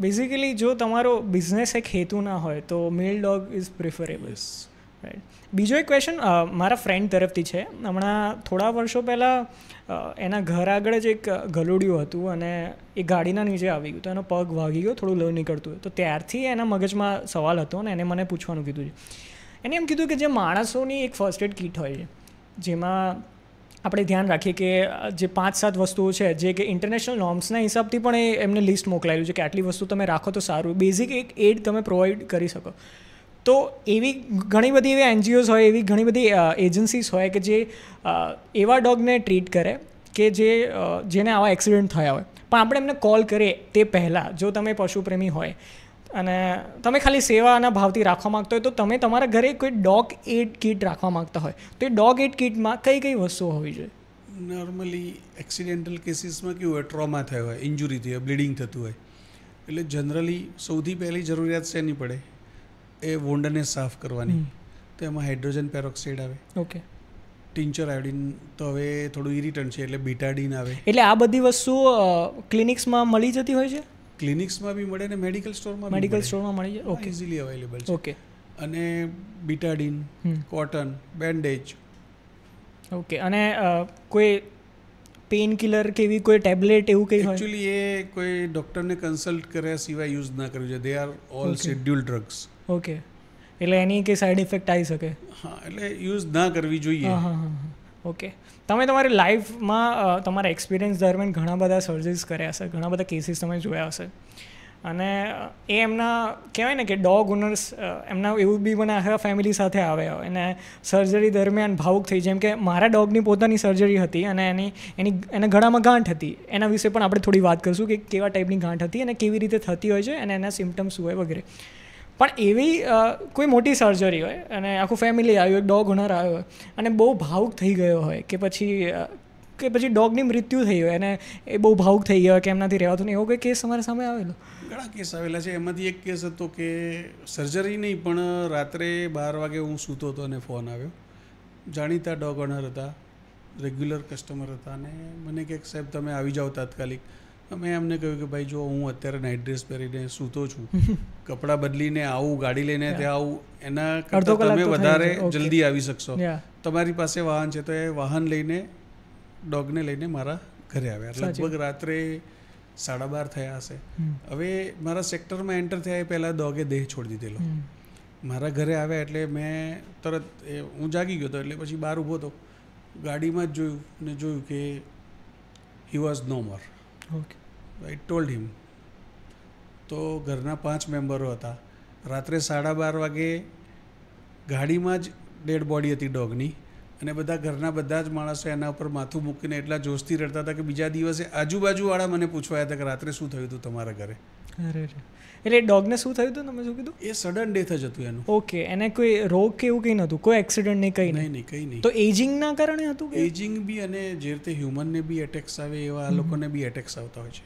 બેઝિકલી જો તમારો બિઝનેસ એક હેતુ ના હોય તો મેલ ડોગ ઇઝ પ્રિફરેબલ. રાઈટ. બીજો એક ક્વેશ્ચન મારા ફ્રેન્ડ તરફથી છે. હમણાં થોડા વર્ષો પહેલાં એના ઘર આગળ જ એક ગલુડિયું હતું અને એ ગાડીના નીચે આવી ગયું, તો એનો પગ વાગી ગયો, થોડું લોહી નીકળતું હોય. તો ત્યારથી એના મગજમાં સવાલ હતો અને એને મને પૂછવાનું કીધું છે. એને એમ કીધું કે જે માણસોની એક ફર્સ્ટ એડ કિટ હોય છે, જેમાં આપણે ધ્યાન રાખીએ કે જે 5-7 વસ્તુઓ છે જે કે ઇન્ટરનેશનલ નોર્મ્સના હિસાબથી પણ એમને લિસ્ટ મોકલાયેલું છે કે આટલી વસ્તુ તમે રાખો તો સારું, બેઝિક એક એડ તમે પ્રોવાઈડ કરી શકો. તો એવી ઘણી બધી એવી એનજીઓઝ હોય, એવી ઘણી બધી એજન્સીસ હોય કે જે એવા ડોગને ટ્રીટ કરે કે જેને આવા એક્સિડન્ટ થયા હોય, પણ આપણે એમને કોલ કરીએ તે પહેલાં, જો તમે પશુપ્રેમી હોય અને તમે ખાલી સેવાના ભાવથી રાખવા માગતા હોય, તો તમે તમારા ઘરે કોઈ ડોગ એડ કિટ રાખવા માગતા હોય તો એ ડોગ એડ કિટમાં કઈ કઈ વસ્તુઓ હોવી જોઈએ? નોર્મલી એક્સિડેન્ટલ કેસીસમાં કેવું હોય, ટ્રોમા થયો હોય, ઇન્જુરી થઈ હોય, બ્લીડિંગ થતું હોય, એટલે જનરલી સૌથી પહેલી જરૂરિયાત શેની પડે? એ વોન્ડને સાફ કરવાની. તો એમાં હાઇડ્રોજન પેરોક્સાઇડ આવે. ઓકે. ટિંચર આયોડિન તો હવે થોડું ઇરિટન્ટ છે એટલે બીટાડીન આવે. એટલે આ બધી વસ્તુઓ ક્લિનિક્સમાં મળી જતી હોય છે? ક્લિનિક્સમાં બી મળે ને મેડિકલ સ્ટોરમાં મળી જાય. ઓકે, ઇઝીલી અવેલેબલ છે. ઓકે. અને બીટાડીન, કોટન, બેન્ડેજ. ઓકે. અને કોઈ પેઇન કિલર કે એવી કોઈ ટેબ્લેટ એવું કંઈ હોય? એકચ્યુઅલી એ કોઈ ડૉક્ટરને કન્સલ્ટ કર્યા સિવાય યુઝ ના કરવું જોઈએ. They are all scheduled drugs. Okay. એટલે એની કંઈ સાઈડ ઇફેક્ટ આવી શકે. હા, એટલે યુઝ ના કરવી જોઈએ. હા. ઓકે. તમે તમારી લાઈફમાં તમારા એક્સપિરિયન્સ દરમિયાન ઘણા બધા સર્જરીસ કર્યા હશે, ઘણા બધા કેસીસ તમે જોયા હશે, અને એ એમના કહેવાય ને કે ડોગ ઓનર્સ એમના એવું બી મને આખા ફેમિલી સાથે આવે અને સર્જરી દરમિયાન ભાવુક થઈ. જેમ કે મારા ડોગની પોતાની સર્જરી હતી અને એને ગળામાં ગાંઠ હતી. એના વિશે પણ આપણે થોડી વાત કરીશું કે કેવા ટાઈપની ગાંઠ હતી અને કેવી રીતે થતી હોય છે અને એના સિમ્ટમ્સ શું હોય વગેરે. પણ એવી કોઈ મોટી સર્જરી હોય અને આખું ફેમિલી આવ્યું, એક ડોગ ઓનર આવ્યો હોય અને બહુ ભાવુક થઈ ગયો હોય કે પછી ડોગની મૃત્યુ થઈ હોય અને એ બહુ ભાવુક થઈ ગયો હોય કે એમનાથી રહેવાતું નહીં, એવો કોઈ કેસ તમારા સામે આવેલો? ઘણા કેસ આવેલા છે. એમાંથી એક કેસ હતો કે સર્જરી નહીં પણ રાત્રે 12 વાગે હું સૂતો હતો અને ફોન આવ્યો. જાણીતા ડોગ ઓનર હતા, રેગ્યુલર કસ્ટમર હતા, અને મને કહે સાહેબ તમે આવી જાઓ તાત્કાલિક. મેં એમને કહ્યું કે ભાઈ જો હું અત્યારે નાઇટ ડ્રેસ પહેરીને સૂતો છું, કપડાં બદલીને આવું, ગાડી લઈને ત્યાં આવું, એના કરતાં તમે વધારે જલ્દી આવી શકશો. તમારી પાસે વાહન છે તો એ વાહન લઈને ડોગને લઈને મારા ઘરે આવ્યા. લગભગ રાત્રે 12:30 થયા હશે. હવે મારા સેક્ટરમાં એન્ટર થયા એ પહેલાં ડોગે દેહ છોડી દીધેલો. મારા ઘરે આવ્યા એટલે મેં તરત હું જાગી ગયો હતો, એટલે પછી બહાર ઊભો હતો, ગાડીમાં જ જોયું કે he was no more. Okay. I told him. તો ઘરના 5 મેમ્બરો હતા. રાત્રે 12:30 વાગે ગાડીમાં જ ડેડ બોડી હતી ડોગની, અને ઘરના બધા જ માણસો એના ઉપર માથું મૂકીને એટલા જોશથી રડતા હતા કે બીજા દિવસે આજુબાજુવાળા મને પૂછવા આવ્યા હતા કે રાત્રે શું થયું હતું તમારા ઘરે. અરે એટલે ડોગને શું થયું હતું, તમે શું કીધું? એ સડન ડેથ જ હતું એનું. ઓકે. એને કોઈ રોગ કે એવું કંઈ નહોતું, કોઈ એક્સિડન્ટ નહીં, કંઈ નહીં. તો એજિંગના કારણે હતું? એજિંગ બી, અને જે રીતે હ્યુમનને બી એટેક્સ આવે એવા આ લોકોને બી એટેક્સ આવતા હોય છે,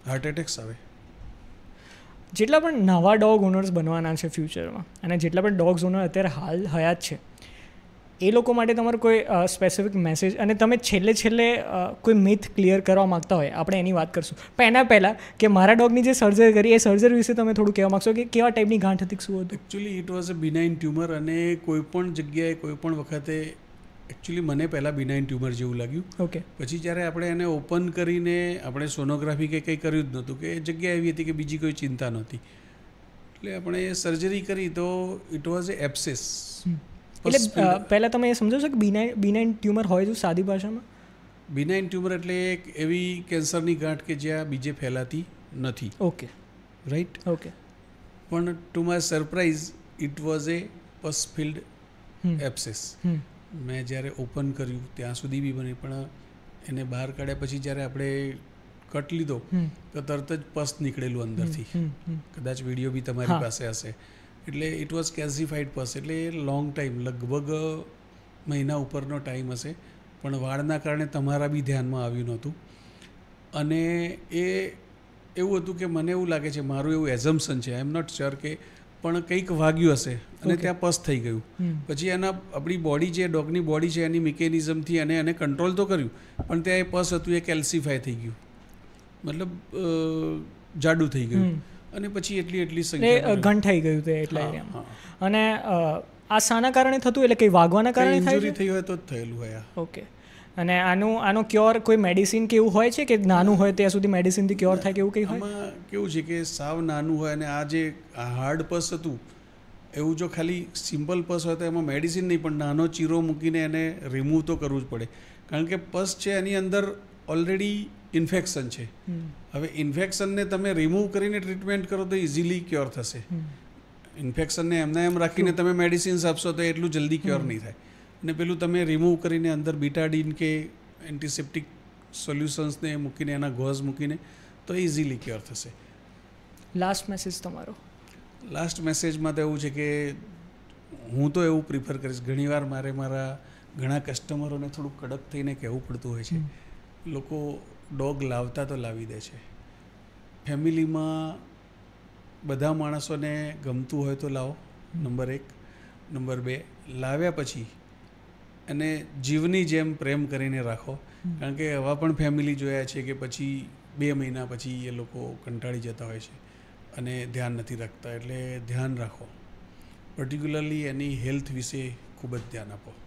હાર્ટ એટેક્સ આવે. જેટલા પણ નવા ડોગ ઓનર્સ બનવાના છે ફ્યુચરમાં, અને જેટલા પણ ડોગ્સ ઓનર અત્યારે હાલ હયાત છે, એ લોકો માટે તમારો કોઈ સ્પેસિફિક મેસેજ, અને તમે છેલ્લે કોઈ મિથ ક્લિયર કરવા માગતા હોય, આપણે એની વાત કરશું. પણ એના પહેલાં કે મારા ડોગની જે સર્જરી કરી એ સર્જરી વિશે તમે થોડું કહેવા માગશો કે કેવા ટાઈપની ગાંઠ હતી, શું હતું? Actually it was a બિનાઇન tumour, અને કોઈ પણ જગ્યાએ કોઈ પણ વખતે એકચ્યુઅલી મને પહેલાં બિનાઇન ટ્યુમર જેવું લાગ્યું. ઓકે. પછી જ્યારે આપણે એને ઓપન કરીને આપણે સોનોગ્રાફી કે કંઈ કર્યું જ નહોતું, કે એ જગ્યા એવી હતી કે બીજી કોઈ ચિંતા નહોતી, એટલે આપણે સર્જરી કરી તો ઇટ વોઝ એ એબ્સેસ. એટલે પહેલાં તમે એ સમજો છો કે બિનાઇન ટ્યુમર હોય છે સાદી ભાષામાં? બિનાઇન ટ્યુમર એટલે એક એવી કેન્સરની ગાંઠ કે જ્યાં બીજે ફેલાતી નથી. ઓકે. રાઈટ. ઓકે. પણ to my surprise it was a pus filled એબ્સેસ. મેં જ્યારે ઓપન કર્યું ત્યાં સુધી બી બની, પણ એને બહાર કાઢ્યા પછી જ્યારે આપણે કટ લીધો તો તરત જ પસ નીકળેલું અંદરથી. કદાચ વિડીયો બી તમારી પાસે હશે. એટલે ઇટ વોઝ કેલ્સિફાઈડ પસ. એટલે લોંગ ટાઈમ, લગભગ મહિના ઉપરનો ટાઈમ હશે, પણ વાળના કારણે તમારા બી ધ્યાનમાં આવ્યું નહોતું. અને એ એવું હતું કે મને એવું લાગે છે, મારું એવું એઝમ્પશન છે, આઈ એમ નોટ શ્યોર, કે પણ કંઈક વાગ્યું હશે અને ત્યાં પસ થઈ ગયું. પછી આપણી બોડી જે ડોગની બોડી છે એની મિકેનિઝમથી એને કંટ્રોલ તો કર્યું, પણ ત્યાં એ પસ હતું એ કેલ્સિફાય થઈ ગયું, મતલબ જાડું થઈ ગયું, અને પછી એટલી સંખ્યા ઘન થઈ ગયું તે એટલા એરિયામાં. અને આ શાના કારણે થતું, એટલે કંઈ વાગવાના કારણે ઇન્જરી થઈ હોય તો જ થયેલું હોય. ઓકે. અને આનો ક્યોર કોઈ મેડિસિન કે એવું હોય છે કે નાનું હોય ત્યાં સુધી મેડિસિનથી ક્યોર થાય કે એવું કંઈ હોય? આમાં કેવું છે કે સાવ નાનું હોય, અને આ જે હાર્ડ પસ હતું એવું જો ખાલી સિમ્પલ પસ હોય તો એમાં મેડિસિન નહીં, પણ નાનો ચીરો મૂકીને એને રિમૂવ તો કરવું જ પડે, કારણ કે પસ છે એની અંદર ઓલરેડી ઇન્ફેક્શન છે. હવે ઇન્ફેક્શનને તમે રિમૂવ કરીને ટ્રીટમેન્ટ કરો તો ઇઝીલી ક્યોર થશે. ઇન્ફેક્શનને એમ રાખીને તમે મેડિસિન્સ આપશો તો એટલું જલ્દી ક્યોર નહીં થાય. અને પેલું તમે રિમૂવ કરીને અંદર બીટાડીન કે એન્ટિસેપ્ટિક સોલ્યુશન્સને મૂકીને, એના ગોઝ મૂકીને તો ઇઝીલી ક્યોર થશે. લાસ્ટ મેસેજ તમારો? લાસ્ટ મેસેજમાં તો એવું છે કે હું તો એવું પ્રિફર કરીશ, ઘણીવાર મારા ઘણા કસ્ટમરોને થોડું કડક થઈને કહેવું પડતું હોય છે. લોકો ડોગ લાવતા તો લાવી દે છે, ફેમિલીમાં બધા માણસોને ગમતું હોય તો લાવો, નંબર 1. નંબર 2, લાવ્યા પછી અને જીવની જેમ પ્રેમ કરીને રાખો, કારણ કે એવા પણ ફેમિલી જોયા છે કે પછી 2 મહિના પછી એ લોકો કંટાળી જતા હોય છે અને ધ્યાન નથી રાખતા. એટલે ધ્યાન રાખો, પર્ટિક્યુલરલી એની હેલ્થ વિશે ખૂબ જ ધ્યાન આપો.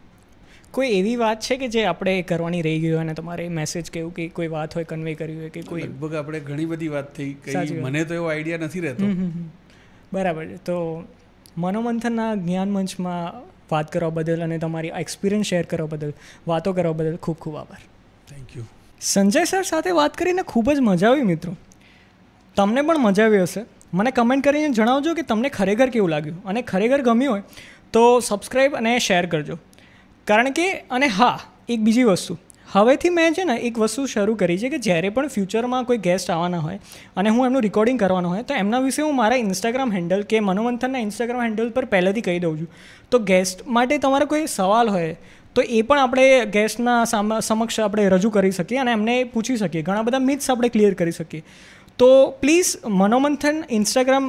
કોઈ એવી વાત છે કે જે આપણે કરવાની રહી ગઈ હોય અને તમારે મેસેજ કે એવું કે કોઈ વાત હોય કન્વે કરવી હોય કે કોઈ? લગભગ આપણે ઘણી બધી વાત થઈ, કઈ મને તો એવો આઈડિયા નથી રહેતો. બરાબર છે. તો મનોમંથનના જ્ઞાન મંચમાં વાત કરવા બદલ અને તમારી એક્સપિરિયન્સ શેર કરવા બદલ, વાતો કરવા બદલ ખૂબ ખૂબ આભાર. Thank you. સંજય સર સાથે વાત કરીને ખૂબ જ મજા આવી મિત્રો. તમને પણ મજા આવી હશે. મને કમેન્ટ કરીને જણાવજો કે તમને ખરેખર કેવું લાગ્યું, અને ખરેખર ગમ્યું હોય તો સબસ્ક્રાઈબ અને શેર કરજો. કારણ કે અને હા, એક બીજી વસ્તુ, હવેથી મેં છે ને એક વસ્તુ શરૂ કરી છે કે જ્યારે પણ ફ્યુચરમાં કોઈ ગેસ્ટ આવવાના હોય અને હું એમનું રેકોર્ડિંગ કરવાનું હોય તો એમના વિશે હું મારા ઇન્સ્ટાગ્રામ હેન્ડલ કે મનોમંથનના ઇન્સ્ટાગ્રામ હેન્ડલ પર પહેલેથી કહી દઉં છું. તો ગેસ્ટ માટે તમારો કોઈ સવાલ હોય તો એ પણ આપણે ગેસ્ટના સમક્ષ આપણે રજૂ કરી શકીએ અને એમને પૂછી શકીએ. ઘણા બધા મિથ્સ આપણે ક્લિયર કરી શકીએ. તો પ્લીઝ મનોમંથન ઇન્સ્ટાગ્રામ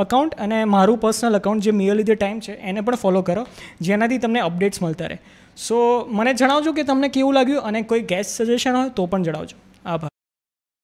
અકાઉન્ટ અને મારું પર્સનલ અકાઉન્ટ જે મિયરલી ધ ટાઈમ છે એને પણ ફોલો કરો, જેનાથી તમને અપડેટ્સ મળતા રહે. સો મને જણાવજો કે તમને કેવું લાગ્યું, અને કોઈ ગેસ્ટ સજેશન હોય તો પણ જણાવજો. આભાર.